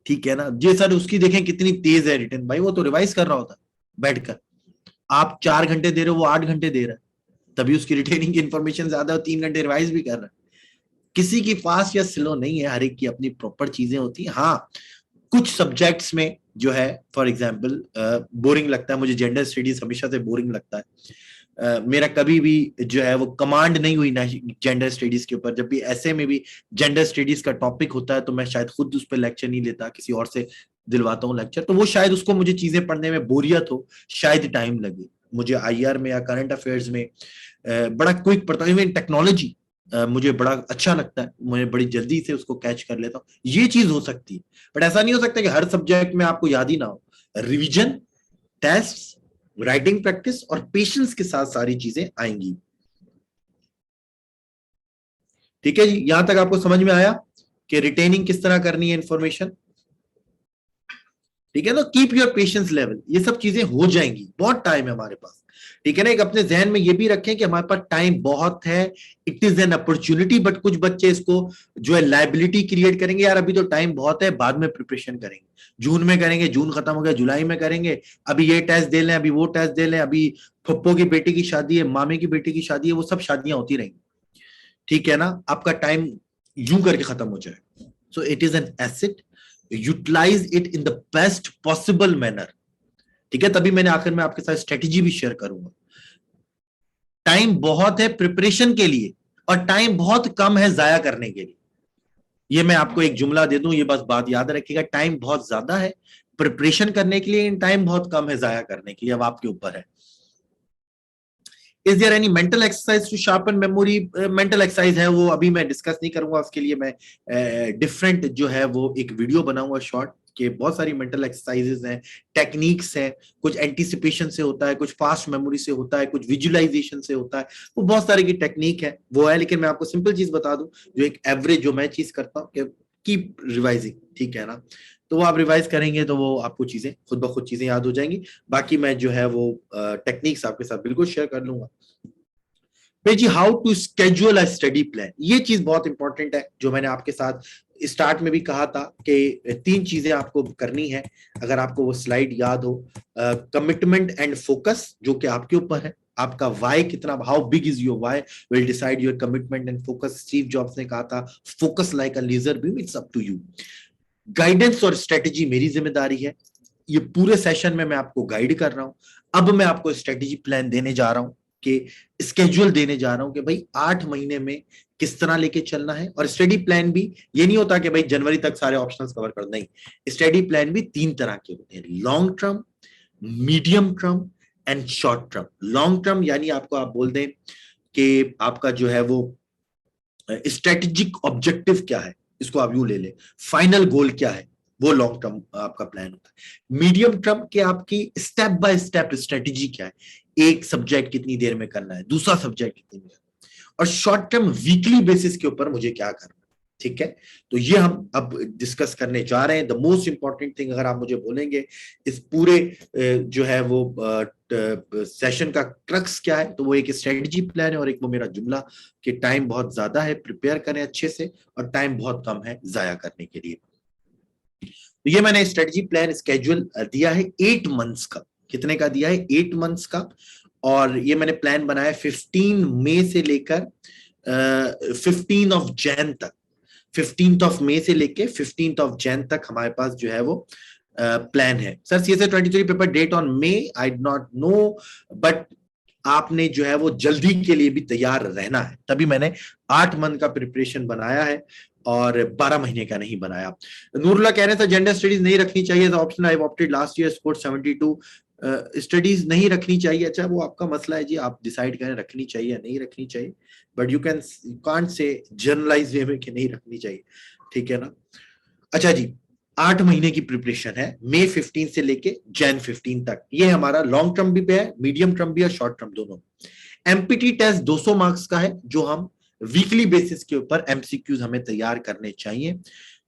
ठीक है ना। जी सर उसकी देखें कितनी तेज है रिटेन, भाई वो तो रिवाइज कर रहा होता बैठकर, आप 4 घंटे दे रहे हो, वो 8 घंटे दे रहा है, तभी उसकी रिटेनिंग की इंफॉर्मेशन ज्यादा है, 3 घंटे रिवाइज भी कर रहा है। किसी की फास्ट या स्लो नहीं है, हर एक की अपनी प्रॉपर चीजें होती हैं। हाँ कुछ सब्जेक्ट्स में जो है फॉर एग्जाम्पल बोरिंग लगता है, मुझे जेंडर स्टडीज हमेशा से बोरिंग लगता है, मेरा कभी भी जो है वो कमांड नहीं हुई ना जेंडर स्टडीज के ऊपर। जब भी ऐसे में भी जेंडर स्टडीज का टॉपिक होता है तो मैं शायद खुद उस पर लेक्चर नहीं लेता, किसी और से दिलवाता हूँ लेक्चर, तो वो शायद उसको मुझे चीजें पढ़ने में बोरियत हो, शायद टाइम लगे। मुझे आईआर में या करंट अफेयर्स में बड़ा क्विक पढ़ता हूँ, इवन टेक्नोलॉजी मुझे बड़ा अच्छा लगता है, मैं बड़ी जल्दी से उसको कैच कर लेता हूँ, ये चीज हो सकती है। बट ऐसा नहीं हो सकता कि हर सब्जेक्ट में आपको याद ही ना हो। रिवीजन, टेस्ट, राइटिंग प्रैक्टिस और पेशेंस के साथ सारी चीजें आएंगी। ठीक है जी, यहां तक आपको समझ में आया कि रिटेनिंग किस तरह करनी है इंफॉर्मेशन। ठीक है ना, कीप योर पेशेंस लेवल, ये सब चीजें हो जाएंगी, बहुत टाइम है हमारे पास। ठीक है ना, एक अपने जहन में ये भी रखें कि हमारे पास टाइम बहुत है, it is an opportunity, but कुछ बच्चे इसको जो है लाइबिलिटी क्रिएट करेंगे, यार अभी तो टाइम बहुत है, बाद में प्रिपरेशन करेंगे, जून में करेंगे, जून खत्म हो गया जुलाई में करेंगे, अभी ये टेस्ट दे लें, अभी वो टेस्ट दे लें, अभी फुप्पो की बेटी की शादी है, मामे की बेटी की शादी है, वो सब शादियां होती रहेंगी। ठीक है ना, आपका टाइम यूं करके खत्म हो जाए। So it is an asset, utilise it in the best possible manner. ठीक है, तभी मैंने आखिर में आपके साथ स्ट्रेटेजी भी शेयर करूंगा। टाइम बहुत है प्रिपरेशन के लिए और टाइम बहुत कम है जाया करने के लिए। ये मैं आपको एक जुमला दे दूं, ये बस बात याद रखिएगा, टाइम बहुत ज्यादा है प्रिपरेशन करने के लिए, टाइम बहुत कम है जाया करने के लिए, अब आपके ऊपर है। Is there any mental exercise to sharpen memory? Mental exercise है वो अभी मैं डिस्कस नहीं करूंगा, उसके लिए मैं डिफरेंट जो है वो एक वीडियो बनाऊंगा शॉर्ट के, बहुत सारी मेंटल एक्सरसाइजेस हैं, टेक्निक्स हैं, कुछ एंटीसिपेशन से होता है, कुछ फास्ट मेमोरी से होता है, कुछ विजुअलाइजेशन से होता है, वो बहुत सारे की टेक्निक है वो है। लेकिन मैं आपको सिंपल चीज बता दूं, जो एक एवरेज जो मैं चीज करता हूँ, कीप रिवाइजिंग। ठीक है ना, तो वो आप रिवाइज करेंगे तो वो आपको चीजें खुद ब खुद चीजें याद हो जाएंगी। बाकी मैं जो है वो टेक्निक्स आपके साथ बिल्कुल शेयर कर लूंगा। भाई जी, how to schedule a study plan, ये चीज बहुत इंपॉर्टेंट है, जो मैंने आपके साथ स्टार्ट में भी कहा था कि 3 चीजें आपको करनी है, अगर आपको वो स्लाइड याद हो। कमिटमेंट एंड फोकस, जो कि आपके ऊपर है, आपका वाई कितना, how big is your Y will decide your commitment and focus. Steve Jobs ने कहा था focus like a laser beam, it's up to you. Guidance और स्ट्रेटेजी मेरी जिम्मेदारी है, ये पूरे सेशन में मैं आपको गाइड कर रहा हूं। अब मैं आपको स्ट्रेटेजी प्लान देने जा रहा हूं, कि स्केड्यूल देने जा रहा हूं कि भाई 8 महीने में किस तरह लेके चलना है। और स्टडी प्लान भी ये नहीं होता कि भाई जनवरी तक सारे ऑप्शंस कवर कर, नहीं, स्टडी प्लान भी 3 तरह के होते हैं, long term, medium term and short term. Long term यानी आपको आप बोल दें कि आपका जो है वो स्ट्रेटेजिक ऑब्जेक्टिव क्या है, इसको आप यूं ले लें, फाइनल गोल क्या है, वो लॉन्ग टर्म आपका प्लान होता है। मीडियम टर्म के आपकी स्टेप बाय स्टेप स्ट्रेटेजी क्या है, एक सब्जेक्ट कितनी देर में करना है, दूसरा सब्जेक्ट कितनी देर, और शॉर्ट टर्म वीकली बेसिस के ऊपर मुझे क्या करना है। ठीक है, तो ये हम अब डिस्कस करने जा रहे हैं। द मोस्ट इंपॉर्टेंट थिंग अगर आप मुझे बोलेंगे इस पूरे जो है वो सेशन का क्रक्स क्या है, तो वो एक स्ट्रेटजी प्लान है और एक वो मेरा जुमला कि टाइम बहुत ज्यादा है, प्रिपेयर करें अच्छे से, और टाइम बहुत कम है जाया करने के लिए। तो ये मैंने स्ट्रेटजी प्लान स्केड्यूल दिया है 8 मंथ्स का। कितने का दिया है? 8 मंथ्स का। और ये मैंने प्लान बनाया 15 मई से लेकर 15 ऑफ जैन तक। 15th ऑफ मई से लेके 15th ऑफ जैन तक हमारे पास जो है वो प्लान है। Sir CSA 23 paper date on May, I do not know, but आपने जो है वो जल्दी के लिए भी तैयार रहना है, तभी मैंने 8 मंथ का प्रिपरेशन बनाया है और 12 महीने का नहीं बनाया। नूरुल्लाह कह रहे थे जेंडर स्टडीज नहीं रखनी चाहिए, option I opted last year, score 72। Studies नहीं रखनी चाहिए, अच्छा वो आपका मसला है जी, आप डिसाइड करें रखनी चाहिए या नहीं रखनी चाहिए, but you can't say generalize वे में कि नहीं रखनी चाहिए। ठीक है ना, अच्छा जी, 8 महीने की प्रिपरेशन है, मई 15 से लेके जैन 15 तक। ये हमारा लॉन्ग टर्म भी है, मीडियम टर्म भी है, शॉर्ट टर्म दोनों। एमपीटी टेस्ट 200 मार्क्स का है, जो हम वीकली बेसिस के ऊपर एमसीक्यूज हमें तैयार करने चाहिए।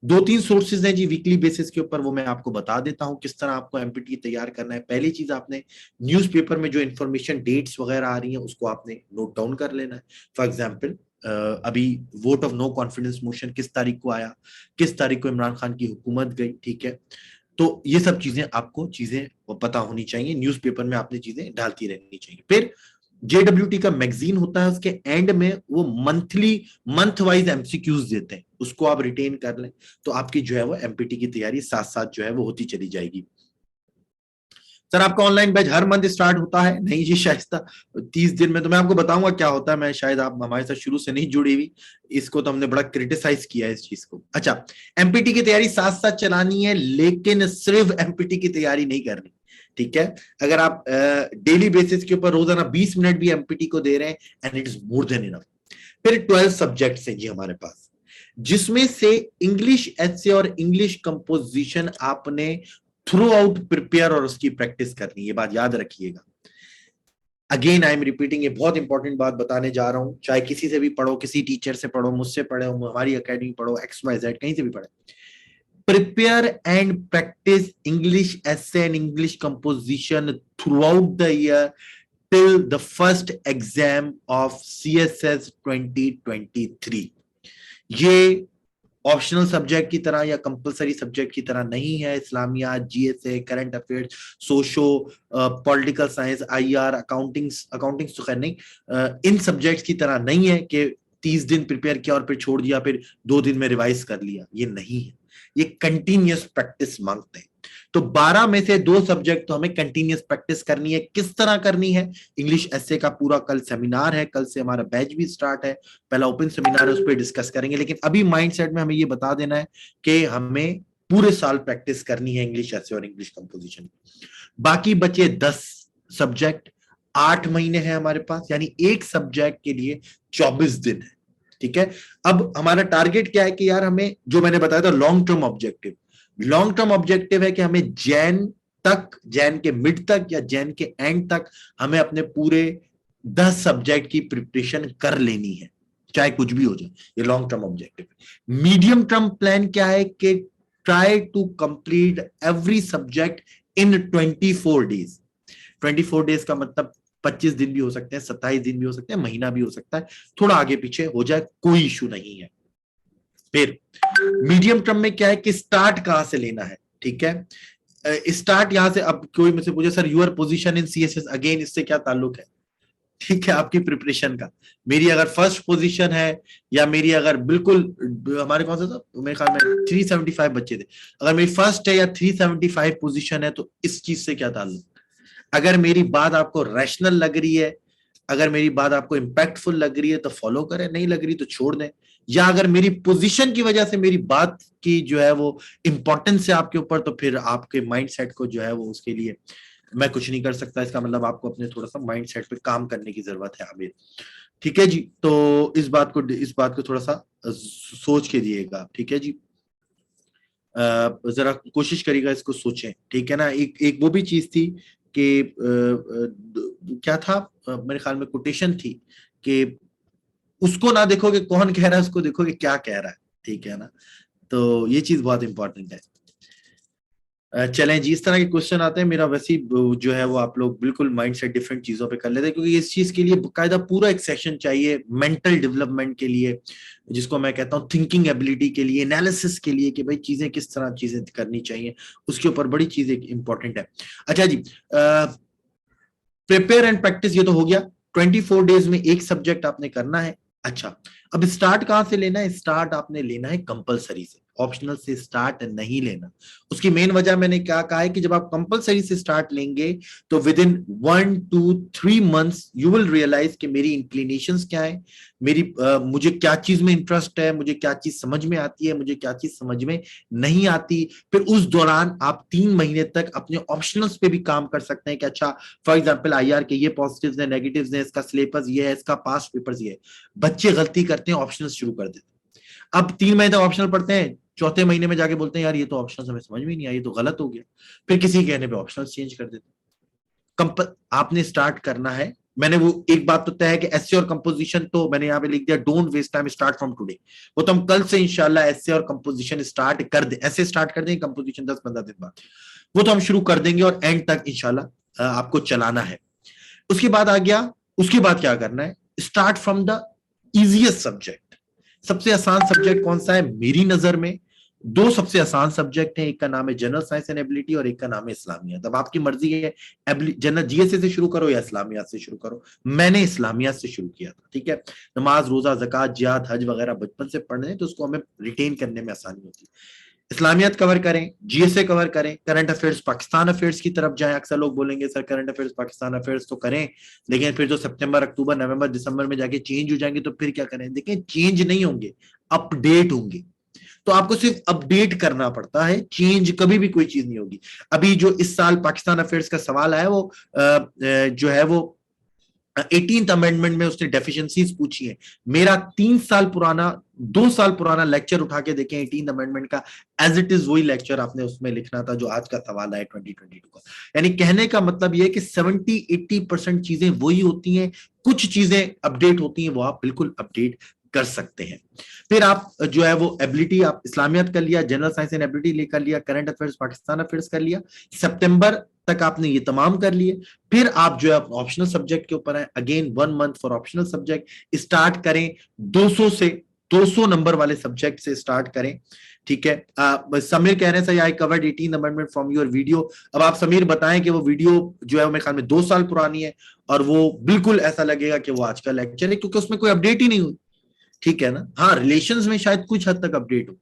2-3 सोर्सेज हैं जी वीकली बेसिस के ऊपर, वो मैं आपको बता देता हूं किस तरह आपको एमपीटी तैयार करना है। पहली चीज, आपने न्यूज़पेपर में जो इन्फॉर्मेशन डेट्स वगैरह आ रही हैं उसको आपने नोट डाउन कर लेना है। फॉर एग्जाम्पल अभी vote of no confidence motion किस तारीख को आया, किस तारीख को इमरान खान की हुकूमत गई। ठीक है, तो ये सब चीजें आपको पता होनी चाहिए, न्यूज़पेपर में आपने चीजें डालती रहनी चाहिए। फिर JWT का मैगजीन होता है, उसके एंड में वो मंथ वाइज एमसीक्यूज देते हैं, उसको आप रिटेन कर लें, तो आपकी जो है वो एमपीटी की तैयारी साथ साथ जो है वो होती चली जाएगी। सर आपका ऑनलाइन बैच हर मंथ स्टार्ट होता है? नहीं जी शाइस्ता, 30 दिन में तो मैं आपको बताऊंगा क्या होता है, मैं शायद आप हमारे साथ शुरू से नहीं जुड़ी हुई, इसको तो हमने बड़ा क्रिटिसाइज किया है इस चीज को। अच्छा, एमपीटी की तैयारी साथ साथ चलानी है, लेकिन सिर्फ एमपीटी की तैयारी नहीं करनी। ठीक है, अगर आप डेली बेसिस के ऊपर रोजाना 20 मिनट भी एमपीटी को दे रहे हैं, and it is more than enough. फिर 12 सब्जेक्ट्स हैं जी हमारे पास, जिसमें से इंग्लिश एसे और इंग्लिश कंपोजिशन आपने थ्रू आउट प्रिपेयर और उसकी प्रैक्टिस करनी, ये बात याद रखिएगा। अगेन आई एम रिपीटिंग, ये बहुत इंपॉर्टेंट बात बताने जा रहा हूं, चाहे किसी से भी पढ़ो, किसी टीचर से पढ़ो, मुझसे पढ़ो, हमारी अकेडमी पढ़ो, XYZ कहीं से भी पढ़े, prepare and practice English essay and English composition throughout the year till the first exam of CSS 2023. ये ऑप्शनल सब्जेक्ट की तरह या कंपलसरी सब्जेक्ट की तरह नहीं है। इस्लामियात, GSA, current affairs, socio, political science, IR, accountings तो खैर नहीं, इन सब्जेक्ट्स की तरह नहीं है कि 30 दिन प्रिपेयर किया और फिर छोड़ दिया, फिर 2 दिन में रिवाइज कर लिया, ये नहीं है। ये कंटिन्यूअस प्रैक्टिस मांगते हैं। तो 12 में से 2 सब्जेक्ट तो हमें कंटिन्यूअस प्रैक्टिस करनी है। किस तरह करनी है? इंग्लिश एसए का पूरा कल सेमिनार है, कल से हमारा बैच भी स्टार्ट है, पहला ओपन सेमिनार है, उस पर डिस्कस करेंगे। लेकिन अभी माइंडसेट में हमें ये बता देना है कि हमें पूरे साल प्रैक्टिस करनी है इंग्लिश एसए और इंग्लिश कंपोजिशन। बाकी बचे 10 सब्जेक्ट, 8 महीने हैं हमारे पास, यानी एक सब्जेक्ट के लिए 24 दिन है। ठीक है, अब हमारा टारगेट क्या है कि यार हमें, जो मैंने बताया था लॉन्ग टर्म ऑब्जेक्टिव है कि हमें जैन के मिड तक या जैन के एंड तक हमें अपने पूरे 10 सब्जेक्ट की प्रिपरेशन कर लेनी है, चाहे कुछ भी हो जाए। ये लॉन्ग टर्म ऑब्जेक्टिव है। मीडियम टर्म प्लान क्या है कि try to complete every subject in 24 days. 24 days का मतलब 25 दिन भी हो सकते हैं, 27 दिन भी हो सकते हैं, महीना भी हो सकता है, थोड़ा आगे पीछे हो जाए, कोई इशू नहीं है। फिर मीडियम टर्म में क्या है कि स्टार्ट कहां से लेना है। ठीक है, स्टार्ट यहां से, अब कोई मुझसे पूछे sir your position in CSS, again इससे क्या ताल्लुक है? ठीक है, आपकी प्रिपरेशन का। मेरी अगर फर्स्ट पोजीशन है, या मेरी अगर बिल्कुल, हमारे कौन सा था, मेरे ख्याल में 375 बच्चे थे, अगर मेरी फर्स्ट है या 375 पोजीशन है, तो इस चीज से क्या ताल्लुक? अगर मेरी बात आपको रैशनल लग रही है, अगर मेरी बात आपको इंपैक्टफुल लग रही है तो फॉलो करें, नहीं लग रही तो छोड़ दें। या अगर मेरी पोजीशन की वजह से मेरी बात की जो है वो इंपॉर्टेंस है आपके ऊपर, तो फिर आपके माइंडसेट को जो है वो, उसके लिए मैं कुछ नहीं कर सकता। इसका मतलब आपको अपने थोड़ा सा माइंडसेट पे काम करने की जरूरत है आमिर। ठीक है जी, तो इस बात को थोड़ा सा सोच के दिएगा। ठीक है जी, जरा कोशिश करिएगा, इसको सोचें। ठीक है ना, एक वो भी चीज थी कि क्या था, मेरे ख्याल में कोटेशन थी कि उसको ना देखो कि कौन कह रहा है, उसको देखो कि क्या कह रहा है। ठीक है ना, तो ये चीज बहुत इंपॉर्टेंट है। चलें जी, इस तरह के क्वेश्चन आते हैं, मेरा वैसे जो है वो आप लोग बिल्कुल माइंड सेट डिफरेंट चीजों पे कर लेते हैं, क्योंकि इस चीज के लिए बाकायदा पूरा एक सेशन चाहिए मेंटल डेवलपमेंट के लिए, जिसको मैं कहता हूँ थिंकिंग एबिलिटी के लिए, एनालिसिस के लिए, कि भाई चीजें किस तरह चीजें करनी चाहिए, उसके ऊपर बड़ी चीजें इंपॉर्टेंट है। अच्छा जी, प्रिपेयर एंड प्रैक्टिस ये तो हो गया, 24 डेज में एक सब्जेक्ट आपने करना है। अच्छा, अब स्टार्ट कहां से लेना है? स्टार्ट आपने लेना है कंपलसरी से, ऑप्शनल से स्टार्ट नहीं लेना। उसकी मेन वजह मैंने क्या कहा है कि जब आप कंपलसरी से स्टार्ट लेंगे तो within 1 2 3 months you will realise कि मेरी इंक्लिनेशंस क्या है, मुझे क्या चीज में इंटरेस्ट है, मुझे क्या चीज समझ में आती है, मुझे क्या चीज समझ में नहीं आती। फिर उस दौरान आप 3 महीने तक अपने ऑप्शनल्स पे भी काम कर सकते हैं कि अच्छा, फॉर एग्जाम्पल IR के ये पॉजिटिव्स हैं, नेगेटिव्स हैं, इसका सिलेबस ये है, इसका पास्ट पेपर्स ये है। बच्चे गलती करते हैं, ऑप्शनल शुरू कर देते हैं। अब 3 महीने तक ऑप्शनल पढ़ते हैं, चौथे महीने में जाके बोलते हैं यार ये तो ऑप्शनल हमें समझ में नहीं आया, ये तो गलत हो गया। फिर किसी कहने पे ऑप्शनल चेंज कर देते हैं। आपने स्टार्ट करना है। मैंने वो एक बात तो तय है कि एसए और कंपोजिशन तो मैंने यहाँ पे लिख दिया, don't waste time, start from today. वो तो हम कल से इंशाल्लाह एसए और कंपोजिशन स्टार्ट कर दे, ऐसे स्टार्ट कर देंगे, कंपोजिशन 10-15 दिन बाद वो तो हम शुरू कर देंगे, और एंड तक इंशाल्लाह आपको चलाना है। उसके बाद आ गया, उसके बाद क्या करना है? Start from the easiest subject. सबसे आसान सब्जेक्ट कौन सा है मेरी नजर में? 2 सबसे आसान सब्जेक्ट हैं, एक का नाम है जनरल साइंस एंड एबिलिटी और एक का नाम है इस्लामियात। अब आपकी मर्जी है जनरल GSA से शुरू करो या इस्लामियात से शुरू करो। मैंने इस्लामियात से शुरू किया था। ठीक है, नमाज, रोजा, ज़कात, जिहाद, हज वगैरह बचपन से पढ़ने हैं तो उसको हमें रिटेन करने में आसानी होती है। इस्लामियत कवर करें, GSA कवर करें, करंट अफेयर्स, पाकिस्तान अफेयर्स की तरफ जाएं। अक्सर लोग बोलेंगे sir current affairs, Pakistan affairs तो करें, लेकिन फिर जो सितंबर, अक्टूबर, नवंबर, दिसंबर में जाके चेंज हो जाएंगे तो फिर क्या करें? देखिए, चेंज नहीं होंगे, अपडेट होंगे। तो आपको सिर्फ अपडेट करना पड़ता है, चेंज कभी भी कोई चीज नहीं होगी। अभी जो इस साल पाकिस्तान अफेयर्स का सवाल आया वो जो है वो 18th अमेंडमेंट में उसने डेफिशिएंसीज पूछी है। मेरा 2 साल पुराना लेक्चर उठा के देखें 18th अमेंडमेंट का, एज इट इज वही लेक्चर आपने उसमें लिखना था जो आज का सवाल है 2022 का। यानी कहने का मतलब ये है कि 70-80% चीजें वही होती हैं, कुछ चीजें अपडेट होती हैं, वो आप बिल्कुल अपडेट कर सकते हैं। फिर आप जो है वो एबिलिटी, आप इस्लामियत कर लिया, जनरल साइंस एंड एबिलिटी कर लिया, करंट अफेयर्स पाकिस्तान अफेयर्स कर लिया, सितंबर तक आपने ये तमाम कर लिए। फिर आप जो है ऑप्शनल सब्जेक्ट के ऊपर है, again 1 month for optional subject. Start करें 200 नंबर वाले सब्जेक्ट से स्टार्ट करें, ठीक है। समीर कह रहे हैं sir I covered 18 amendment from your video. अब आप समीर बताएं कि वो वीडियो जो है मेरे ख्याल में 2 साल पुरानी है, और वो बिल्कुल ऐसा लगेगा कि वो आज का लेक्चर है, क्योंकि उसमें कोई अपडेट ही नहीं हुई, ठीक है ना। हाँ, रिलेशंस में शायद कुछ हद तक अपडेट हो।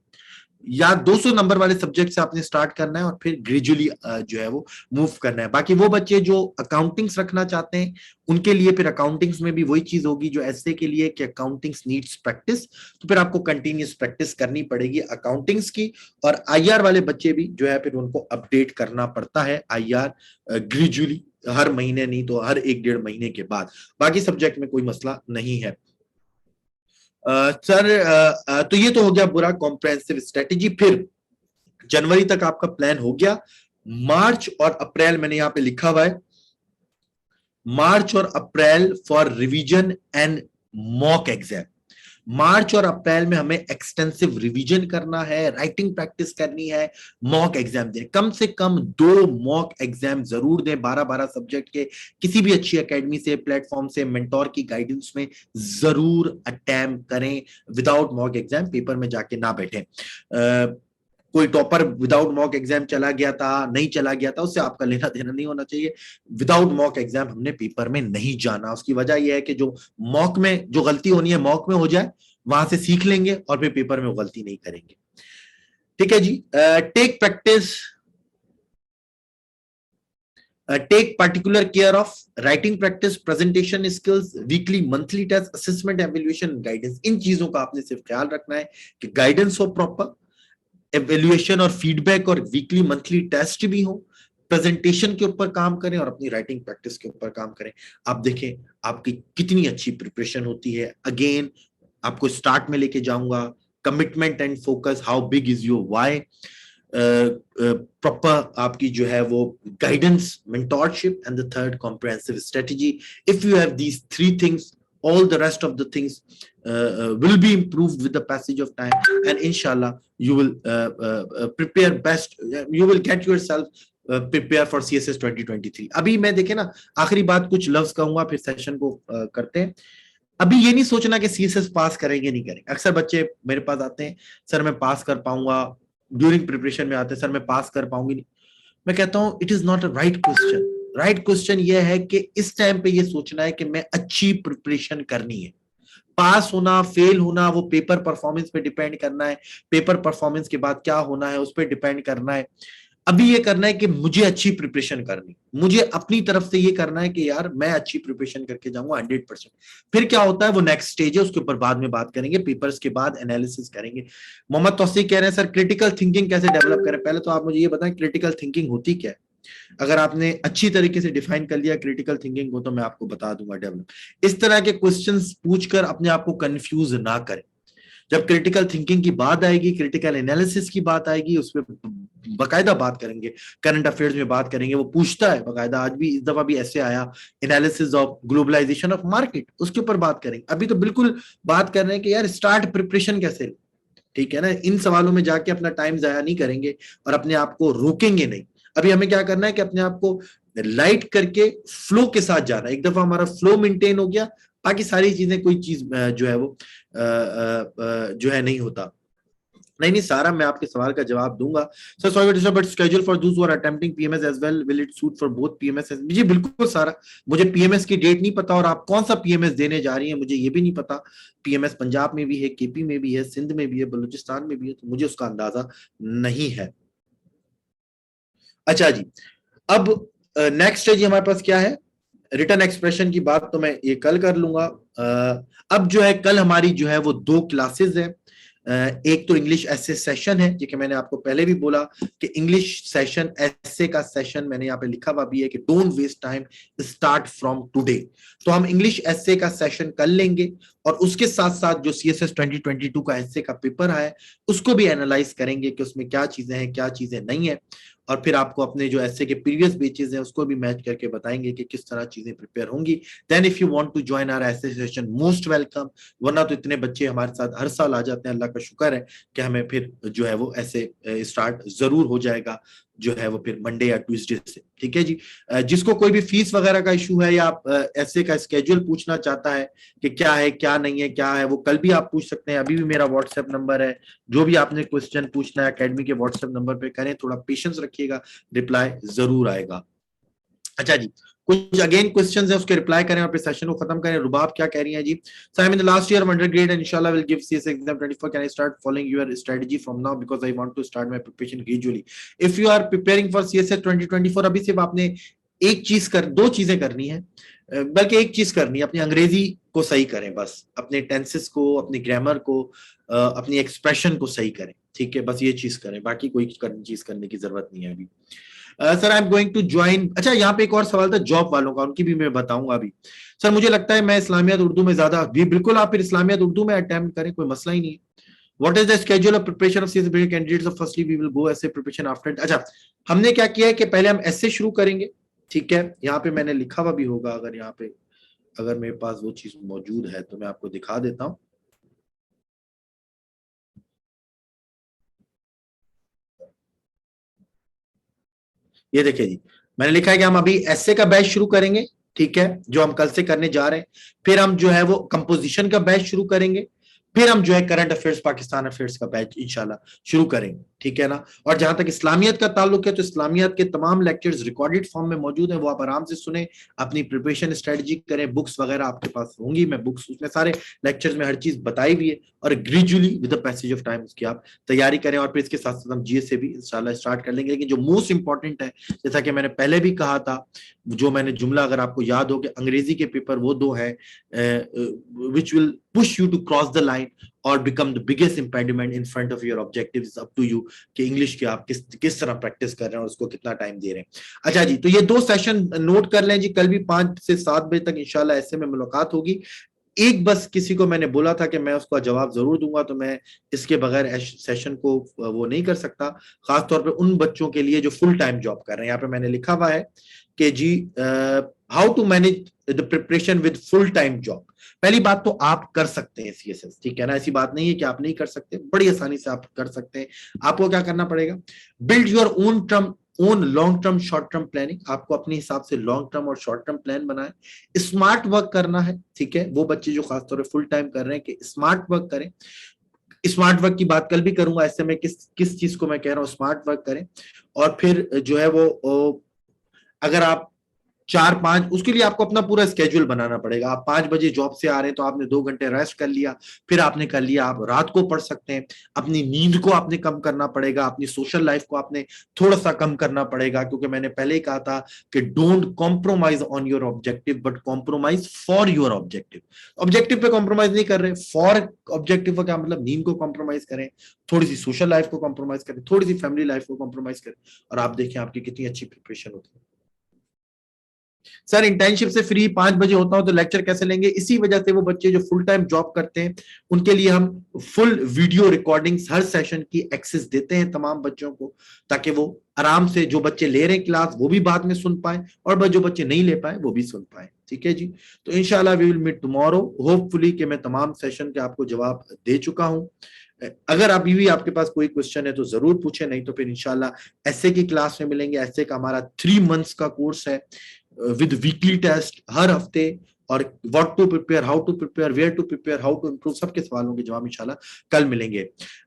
या 200 नंबर वाले सब्जेक्ट से आपने स्टार्ट करना है और फिर ग्रेजुअली जो है वो मूव करना है। बाकी वो बच्चे जो अकाउंटिंग्स रखना चाहते हैं उनके लिए फिर अकाउंटिंग्स में भी वही चीज होगी जो एसए के लिए कि अकाउंटिंग्स नीड्स प्रैक्टिस, तो फिर आपको कंटिन्यूस प्रैक्टिस करनी पड़ेगी अकाउंटिंग्स की। और आईआर वाले बच्चे भी जो है फिर उनको अपडेट करना पड़ता है आईआर ग्रेजुअली, हर महीने नहीं तो हर 1-1.5 महीने के बाद। बाकी सब्जेक्ट में कोई मसला नहीं है। सर तो ये तो हो गया पूरा कॉम्प्रहेंसिव स्ट्रेटेजी। फिर जनवरी तक आपका प्लान हो गया। मार्च और अप्रैल मैंने यहां पे लिखा हुआ है, मार्च और April for revision and mock exam. March और अप्रैल में हमें एक्सटेंसिव रिवीजन करना है, राइटिंग प्रैक्टिस करनी है, मॉक एग्जाम दें। कम से कम 2 मॉक एग्जाम जरूर दें, 12-12 सब्जेक्ट के, किसी भी अच्छी एकेडमी से, प्लेटफॉर्म से, मेंटोर की गाइडेंस में जरूर अटेम्प्ट करें। विदाउट मॉक एग्जाम पेपर में जाके ना बैठे। कोई टॉपर विदाउट मॉक एग्जाम चला गया था, नहीं चला गया था, उससे आपका लेना देना नहीं होना चाहिए। विदाउट मॉक एग्जाम हमने पेपर में नहीं जाना। उसकी वजह यह है कि जो मॉक में जो गलती होनी है मॉक में हो जाए, वहां से सीख लेंगे और फिर पेपर में वो गलती नहीं करेंगे, ठीक है जी। Take practice, take particular care of writing practice, presentation skills, weekly monthly test, assessment, evaluation, guidance. इन चीजों का आपने सिर्फ ख्याल रखना है कि गाइडेंस हो प्रॉपर, एवेल्युएशन और फीडबैक और वीकली मंथली टेस्ट भी हो, प्रेजेंटेशन के ऊपर काम करें और अपनी राइटिंग प्रैक्टिस के ऊपर काम करें। आप देखें आपकी कितनी अच्छी प्रिपरेशन होती है। अगेन आपको स्टार्ट में लेके जाऊंगा, commitment and focus, how big is your why, proper आपकी जो है वो guidance, mentorship, and the third comprehensive strategy. If you have these 3 things, all the rest of the things will be improved with the passage of time, and inshallah you will prepare best, you will get yourself prepare for CSS 2023। अभी मैं देखे ना आखिरी बात कुछ लफ्ज कहूंगा फिर सेशन को करते हैं। अभी ये नहीं सोचना कि CSS पास करेंगे नहीं करेंगे। अक्सर बच्चे मेरे पास आते हैं, सर मैं पास कर पाऊंगा, ड्यूरिंग प्रिपरेशन में आते हैं, सर मैं पास कर पाऊंगी नहीं। मैं कहता हूं it is not a right question. Right question ये है कि इस टाइम पे ये सोचना है कि मैं अच्छी प्रिपरेशन करनी है। पास होना फेल होना वो पेपर परफॉर्मेंस पे डिपेंड करना है, पेपर परफॉर्मेंस के बाद क्या होना है उस पर डिपेंड करना है। अभी ये करना है कि मुझे अच्छी प्रिपरेशन करनी, मुझे अपनी तरफ से ये करना है कि यार मैं अच्छी प्रिपरेशन करके जाऊंगा 100%। फिर क्या होता है वो नेक्स्ट स्टेज है, उसके ऊपर बाद में बात करेंगे, पेपर्स के बाद एनालिसिस करेंगे। मोहम्मद तौसीक कह रहे हैं सर क्रिटिकल थिंकिंग कैसे डेवलप करें। पहले तो आप मुझे ये बताएं क्रिटिकल थिंकिंग होती क्या है। अगर आपने अच्छी तरीके से डिफाइन कर लिया क्रिटिकल थिंकिंग को तो मैं आपको बता दूंगा डेवलप। इस तरह के क्वेश्चंस पूछकर अपने आप को कंफ्यूज ना करें। जब क्रिटिकल थिंकिंग की बात आएगी, क्रिटिकल एनालिसिस की बात आएगी, उस पर बाकायदा बात करेंगे, करंट अफेयर्स में बात करेंगे। वो पूछता है बाकायदा, आज भी इस दफा भी ऐसे आया, analysis of globalisation of market, उसके ऊपर बात करेंगे। अभी तो बिल्कुल बात कर रहे हैं कि यार स्टार्ट प्रिपरेशन कैसे, ठीक है ना। इन सवालों में जाके अपना टाइम जाया नहीं करेंगे और अपने आप को रोकेंगे नहीं। अभी हमें क्या करना है कि अपने आप को लाइट करके फ्लो के साथ जाना है। एक दफा हमारा फ्लो मेंटेन हो गया, बाकी सारी चीजें कोई चीज जो है वो जो है नहीं होता। नहीं सारा मैं आपके सवाल का जवाब दूंगा। Sir sorry but schedule for those who are attempting PMS as well, will it suit for both PMS? जी बिल्कुल सारा। मुझे पीएमएस की डेट नहीं पता और आप कौन सा पीएमएस देने जा रही हैं मुझे ये भी नहीं पता। पीएमएस पंजाब में भी है, केपी में भी है, सिंध में भी है, बलूचिस्तान में भी है, तो मुझे उसका अंदाजा नहीं है। अच्छा जी, अब नेक्स्ट है जी हमारे पास क्या है, रिटर्न एक्सप्रेशन की बात तो मैं ये कल कर लूंगा। अब जो है कल हमारी जो है वो 2 क्लासेस है। एक तो इंग्लिश एसे सेशन है, जो कि मैंने आपको पहले भी बोला कि इंग्लिश सेशन एसे का सेशन मैंने यहाँ पे लिखा हुआ भी है कि don't waste time, start from today. तो हम इंग्लिश एसे का सेशन कर लेंगे और उसके साथ साथ जो सीएसएस 2022 का एसे का पेपर है उसको भी एनालाइज करेंगे कि उसमें क्या चीजें हैं क्या चीजें नहीं है, और फिर आपको अपने जो ऐसे के प्रीवियस बेचेस हैं उसको भी मैच करके बताएंगे कि किस तरह चीजें प्रिपेयर होंगी। Then if you want to join our essay session, most welcome. वरना तो इतने बच्चे हमारे साथ हर साल आ जाते हैं, अल्लाह का शुक्र है कि हमें फिर जो है वो ऐसे स्टार्ट जरूर हो जाएगा जो है वो फिर मंडे या ट्यूसडे से। ठीक है जी। जिसको कोई भी फीस वगैरह का इशू है या ऐसे का स्केड्यूल पूछना चाहता है कि क्या है क्या नहीं है क्या है, वो कल भी आप पूछ सकते हैं। अभी भी मेरा व्हाट्सएप नंबर है, जो भी आपने क्वेश्चन पूछना है अकेडमी के व्हाट्सएप नंबर पे करें, थोड़ा पेशेंस रखिएगा, रिप्लाई जरूर आएगा। अच्छा जी, कुछ अगेन क्वेश्चंस है उसके रिप्लाई करें और फिर सेशन को खत्म करें। रुबाब क्या कह रही है जी? So I am in the last year undergrad and इंशाल्लाह will give CS exam 24। Can I start following your strategy from now because I want to start my preparation gradually. If you are preparing for CSS 2024, अभी सिर्फ आपने एक चीज कर दो चीजें करनी है, बल्कि एक चीज करनी है, अपनी अंग्रेजी को सही करें बस, अपने टेंसेस को, अपने ग्रामर को, अपनी एक्सप्रेशन को सही करें। ठीक है, बस ये चीज करें, बाकी कोई चीज करने की जरूरत नहीं है अभी। Sir I am going to join. अच्छा, यहाँ पे एक और सवाल था जॉब वालों का, उनकी भी मैं बताऊंगा अभी। सर मुझे लगता है मैं इस्लामियत उर्दू में ज्यादा भी, बिल्कुल आप फिर इस्लामियत उर्दू में अटेम्प्ट करें, कोई मसला ही नहीं है। What is the schedule of preparation of CS candidates of firstly we will go essay preparation after. अच्छा, हमने क्या किया है कि पहले हम ऐसे शुरू करेंगे। ठीक है, यहाँ पे मैंने लिखा हुआ भी होगा, अगर यहाँ पे अगर मेरे पास वो चीज मौजूद है तो मैं आपको दिखा देता हूँ। ये देखिए जी, मैंने लिखा है कि हम अभी एसए का बैच शुरू करेंगे। ठीक है, जो हम कल से करने जा रहे हैं। फिर हम जो है वो कंपोजिशन का बैच शुरू करेंगे। फिर हम जो है करंट अफेयर्स, पाकिस्तान अफेयर्स का बैच इंशाल्लाह शुरू करेंगे। ठीक है ना। और जहां तक इस्लामियत का ताल्लुक है तो इस्लामियत के तमाम लेक्चर्स रिकॉर्डेड फॉर्म में मौजूद है, वो आप आराम से सुने, अपनी प्रिपरेशन स्ट्रेटजी करें। बुक्स वगैरह आपके पास होंगी, मैं बुक्स उसमें सारे लेक्चर्स में हर चीज बताई हुई है, और gradually with the passage of time उसकी आप तैयारी करें। और फिर इसके साथ साथ हम जीएस से भी इंशाल्लाह स्टार्ट कर लेंगे। लेकिन जो मोस्ट इंपॉर्टेंट है, जैसा कि मैंने पहले भी कहा था, जो मैंने जुमला अगर आपको याद हो कि अंग्रेजी के पेपर वो दो है which will push you to cross the line और become the biggest impediment in front of your objective, up to you कि इंग्लिश की आप किस तरह प्रैक्टिस कर रहे हैं और उसको कितना टाइम दे रहे हैं। अच्छा जी, तो ये दो सेशन नोट कर लें जी। कल भी 5 से 7 बजे तक इंशाल्लाह ऐसे में मुलाकात होगी। एक बस किसी को मैंने बोला था कि मैं उसका जवाब जरूर दूंगा, तो मैं इसके बगैर सेशन को वो नहीं कर सकता, खासतौर पे उन बच्चों के लिए जो फुल टाइम जॉब कर रहे हैं। यहाँ पे मैंने लिखा हुआ है कि जी how to manage the preparation with full time job. पहली बात तो आप कर सकते हैं सीएसएस, ठीक है ना, ऐसी बात नहीं है कि आप नहीं कर सकते, बड़ी आसानी से आप कर सकते हैं। आपको क्या करना पड़ेगा, build your own long term short term planning. आपको अपने हिसाब से लॉन्ग टर्म और शॉर्ट टर्म प्लान बनाएं। स्मार्ट वर्क करना है। ठीक है, वो बच्चे जो खासतौर पर फुल टाइम कर रहे हैं कि स्मार्ट वर्क करें। स्मार्ट वर्क की बात कल भी करूंगा, ऐसे में किस किस चीज को मैं कह रहा हूँ, स्मार्ट वर्क करें। और फिर जो है वो अगर आप 4-5, उसके लिए आपको अपना पूरा स्केड्यूल बनाना पड़ेगा। आप 5 बजे जॉब से आ रहे हैं तो आपने 2 घंटे रेस्ट कर लिया, फिर आपने कर लिया, आप रात को पढ़ सकते हैं। अपनी नींद को आपने कम करना पड़ेगा, अपनी सोशल लाइफ को आपने थोड़ा सा कम करना पड़ेगा, क्योंकि मैंने पहले ही कहा था कि don't compromise on your objective but compromise for your objective. Objective पे कॉम्प्रोमाइज नहीं कर रहे, फॉर ऑब्जेक्टिव का क्या मतलब, नींद को कॉम्प्रोमाइज करें, थोड़ी सी सोशल लाइफ को कॉम्प्रोमाइज करें, थोड़ी सी फैमिली लाइफ को कॉम्प्रोमाइज करें, और आप देखें आपकी कितनी अच्छी प्रिपरेशन होती है। सर इंटर्नशिप से फ्री 5 बजे होता हूं तो लेक्चर कैसे लेंगे? इसी वजह से वो बच्चे जो फुल टाइम जॉब करते हैं उनके लिए हम फुल वीडियो रिकॉर्डिंग्स हर सेशन की एक्सेस देते हैं तमाम बच्चों को, ताकि वो आराम से, जो बच्चे ले रहे हैं क्लास वो भी बाद में सुन पाए, और जो बच्चे नहीं ले पाए वो भी सुन पाए। ठीक है जी, तो इंशाल्लाह we will meet tomorrow, hopefully कि मैं तमाम सेशन के आपको जवाब दे चुका हूं। अगर अभी भी आपके पास कोई क्वेश्चन है तो जरूर पूछे, नहीं तो फिर इंशाल्लाह एसए की क्लास में मिलेंगे। एसए का हमारा 3 मंथ्स का कोर्स है विद वीकली टेस्ट हर हफ्ते, और what to prepare, how to prepare, where to prepare, how to improve, सबके सवालों के जवाब इंशाल्लाह कल मिलेंगे।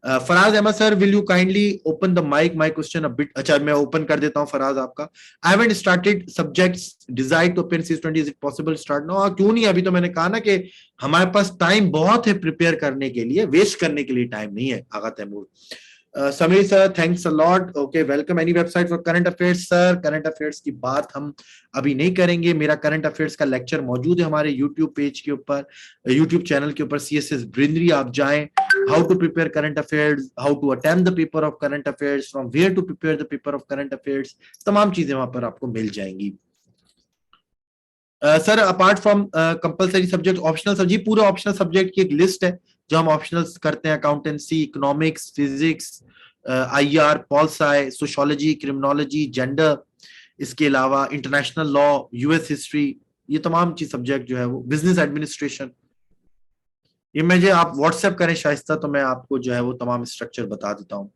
Faraz Ahmed sir, will you kindly open the mic, my question a bit. अच्छा, मैं ओपन कर देता हूं फराज आपका। I haven't started subjects decided to appear in 20, is it possible start now? क्यों नहीं, अभी तो मैंने कहा ना कि हमारे पास टाइम बहुत है प्रिपेयर करने के लिए, वेस्ट करने के लिए टाइम नहीं है। Agha Taimur, Sameer sir thanks a lot, okay welcome. Any website for current affairs? Sir current affairs की बात हम अभी नहीं करेंगे, मेरा करंट अफेयर्स का लेक्चर मौजूद है हमारे यूट्यूब पेज के ऊपर, यूट्यूब चैनल के ऊपर, सीएसएस ब्रिंदरी, आप जाएं how to prepare current affairs, how to attempt the paper of current affairs, from where to prepare the paper of current affairs, तमाम चीजें वहां पर आपको मिल जाएंगी। Sir apart from compulsory subject, optional subject, पूरे ऑप्शनल सब्जेक्ट की एक लिस्ट है जो हम ऑप्शनल्स करते हैं, accountancy, economics, physics, IR, pol sci, sociology, criminology, gender, इसके अलावा इंटरनेशनल लॉ, यूएस हिस्ट्री, ये तमाम चीज सब्जेक्ट जो है वो, बिजनेस एडमिनिस्ट्रेशन, ये मुझे आप व्हाट्सएप करें शाइस्ता तो मैं आपको जो है वो तमाम स्ट्रक्चर बता देता हूँ।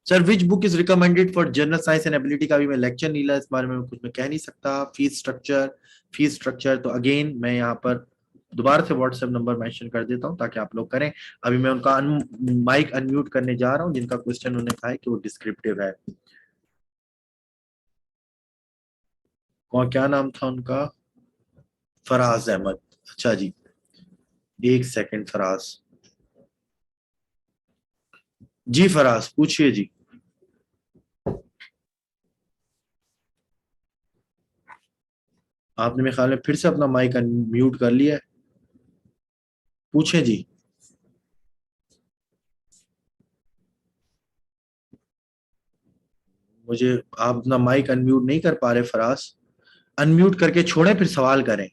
Sir which book is recommended for general science and ability का भी मैं लेक्चर नहीं लिया, इस बारे में कुछ मैं कह नहीं सकता। फीस स्ट्रक्चर तो अगेन मैं यहाँ पर दोबारा से व्हाट्सएप नंबर मेंशन कर देता हूँ ताकि आप लोग करें। अभी मैं उनका माइक अनम्यूट करने जा रहा हूँ जिनका क्वेश्चन उन्होंने कहा है कि वो डिस्क्रिप्टिव है। कौन, क्या नाम था उनका? फराज अहमद। अच्छा जी, एक सेकंड फराज जी, फराज पूछिए जी। आपने मेरे ख्याल में फिर से अपना माइक अनम्यूट कर लिया है, पूछे जी। मुझे आप अपना माइक अनम्यूट नहीं कर पा रहे फराज, अनम्यूट करके छोड़ें फिर सवाल करें।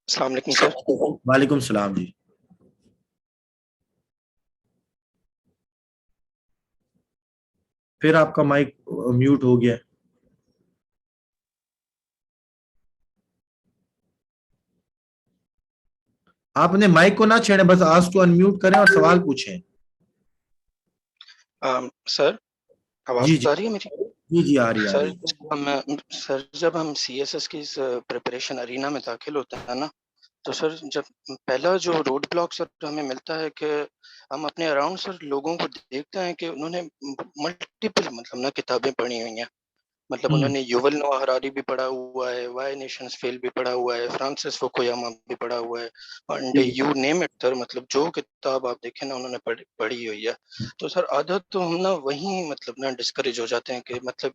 अस्सलाम वालेकुम सर। वालेकुम सलाम जी। फिर आपका माइक म्यूट हो गया। आप अपने माइक को ना छेड़ें, बस आज टू अनम्यूट करें और सवाल पूछें। सर आवाज जी जी आ रही है मेरी? जी जी, आ रही है, आ रही है। जब हम सीएसएस की प्रिपरेशन अरीना में दाखिल होते हैं ना, तो सर जब पहला जो रोड ब्लॉक सर हमें मिलता है कि हम अपने अराउंड सर लोगों को देखते हैं कि उन्होंने मल्टीपल मतलब ना किताबें पढ़ी हुई हैं। मतलब उन्होंने युवल नोआ हरारी भी पढ़ा हुआ है, व्हाई नेशंस फेल भी पढ़ा हुआ है, फ्रांसिस फुकुयामा भी पढ़ा हुआ है, and you name it sir, मतलब जो किताब आप देखें ना उन्होंने पढ़ी हुई है। तो सर आदत तो हम ना वहीं मतलब ना डिस्करेज हो जाते हैं कि मतलब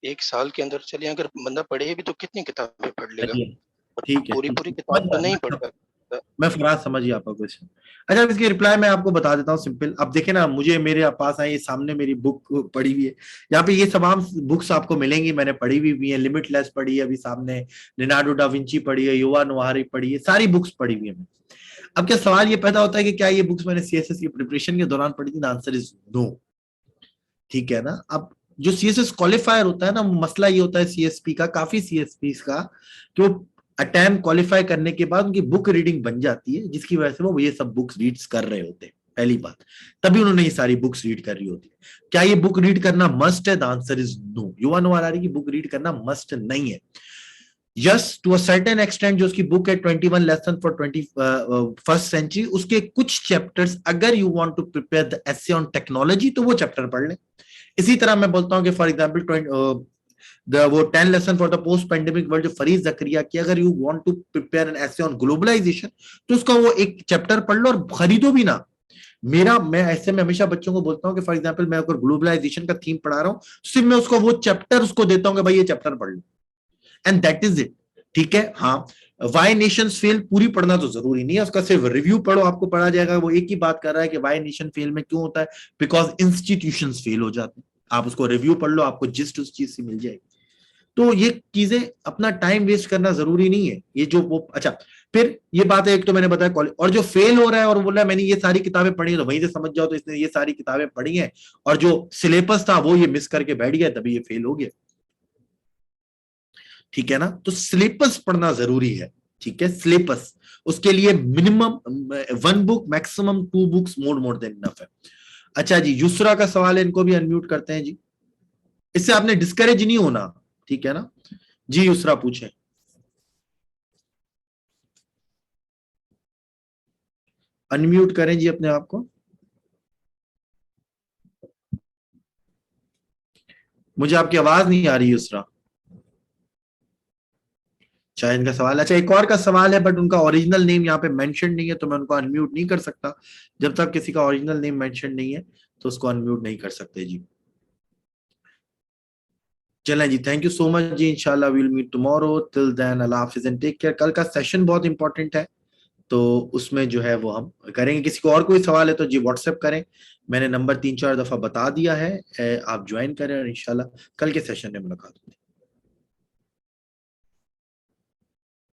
एक साल के अंदर चलिए अगर बंदा पढ़े भी तो कितनी किताबें पढ़ लेगा, ठीक है, पूरी ठीक पूरी है, किताब तो नहीं पढ़ सकता। मैं फराज समझ गया आपका क्वेश्चन। अच्छा, अब इसकी रिप्लाई मैं आपको बता देता हूँ सिंपल। अब देखे ना, मुझे मेरे पास है, ये सामने मेरी बुक पड़ी हुई है, यहाँ पे ये तमाम बुक्स आपको मिलेंगी, मैंने पढ़ी हुई है। लिमिटलेस पढ़ी है अभी सामने, लियोनार्डो डा विंची पढ़ी है, युवा नोहारी पढ़ी है, सारी बुक्स पढ़ी हुई है। अब क्या सवाल ये पैदा होता है कि क्या ये बुक्स मैंने सीएसएस की प्रिपरेशन के दौरान पढ़ी थी? Answer is no. ठीक है ना। अब जो सीएसएस क्वालिफायर होता है ना, मसला ये होता है सीएसपी का, काफी सीएसपी का, कि वो अटेम्प्ट क्वालिफाई करने के बाद उनकी बुक रीडिंग बन जाती है, जिसकी वजह से वो ये सब बुक्स रीड्स कर रहे होते हैं। पहली बात, तभी उन्होंने ये सारी बुक्स रीड कर रही होती है। क्या ये बुक रीड करना मस्ट है? The answer is no. Yuval Noah Harari की बुक रीड करना मस्ट नहीं है। Yes, to a certain extent, जो उसकी बुक है 21 लेसन फॉर 21st सेंचुरी, उसके कुछ चैप्टर्स, अगर you want to prepare the essay on technology तो वो चैप्टर पढ़ लें। इसी तरह मैं बोलता हूं कि फॉर एग्जाम्पल वो 10 lesson for the post pandemic world जो फरीद जकरिया की, अगर you want to prepare an essay on globalisation तो उसका वो एक चैप्टर पढ़ लो और खरीदो भी ना। मैं ऐसे में हमेशा बच्चों को बोलता हूँ कि फॉर एग्जाम्पल मैं अगर ग्लोबलाइजेशन का थीम पढ़ा रहा हूँ, सिर्फ मैं उसको वो चैप्टर उसको देता हूँ कि भाई ये चैप्टर पढ़ लो, एंड दैट इज इट। ठीक है। हाँ, वाई नेशंस फेल पूरी पढ़ना तो जरूरी नहीं है, उसका सिर्फ रिव्यू पढ़ो, आपको पढ़ा जाएगा। वो एक ही बात कर रहा है कि वाई नेशन फेल में क्यों होता है, बिकॉज इंस्टीट्यूशंस फेल हो जाते हैं। आप उसको रिव्यू पढ़ लो, आपको जिस्ट उस चीज से मिल जाएगी। तो ये चीजें अपना टाइम वेस्ट करना जरूरी नहीं है। ये जो वो, अच्छा, फिर ये बात है, एक तो मैंने बताया कॉलेज, और जो फेल हो रहा है और बोल रहा है मैंने ये सारी किताबें पढ़ी है, तो वहीं से समझ जाओ तो इसने ये सारी किताबें पढ़ी हैं और जो सिलेबस था वो ये मिस करके बैठ गया, तभी ये फेल हो गया। ठीक है ना। तो सिलेबस पढ़ना जरूरी है। ठीक है, सिलेबस, उसके लिए minimum 1 book, maximum 2 books, more than enough है। अच्छा जी, युसरा का सवाल है, इनको भी अनम्यूट करते हैं जी। इससे आपने डिस्करेज नहीं होना, ठीक है ना जी। युसरा पूछे, अनम्यूट करें जी अपने आप को। मुझे आपकी आवाज नहीं आ रही युसरा, शायद इनका सवाल। अच्छा, एक और का सवाल है बट उनका ओरिजिनल नेम यहाँ पे मेंशन नहीं है, तो मैं उनको अनम्यूट नहीं कर सकता। जब तक किसी का ओरिजिनल नेम मेंशन नहीं है तो उसको अनम्यूट नहीं कर सकते जी। चलें जी, थैंक यू सो मच जी, इंशाल्लाह will meet tomorrow, till then अल्लाह हाफिज एंड टेक केयर। कल का सेशन बहुत इंपॉर्टेंट है, तो उसमें जो है वो हम करेंगे। किसी को और कोई सवाल है तो जी व्हाट्सएप करें, मैंने नंबर 3-4 दफा बता दिया है, आप ज्वाइन करें और इंशाल्लाह कल के सेशन में मुलाकात होगी।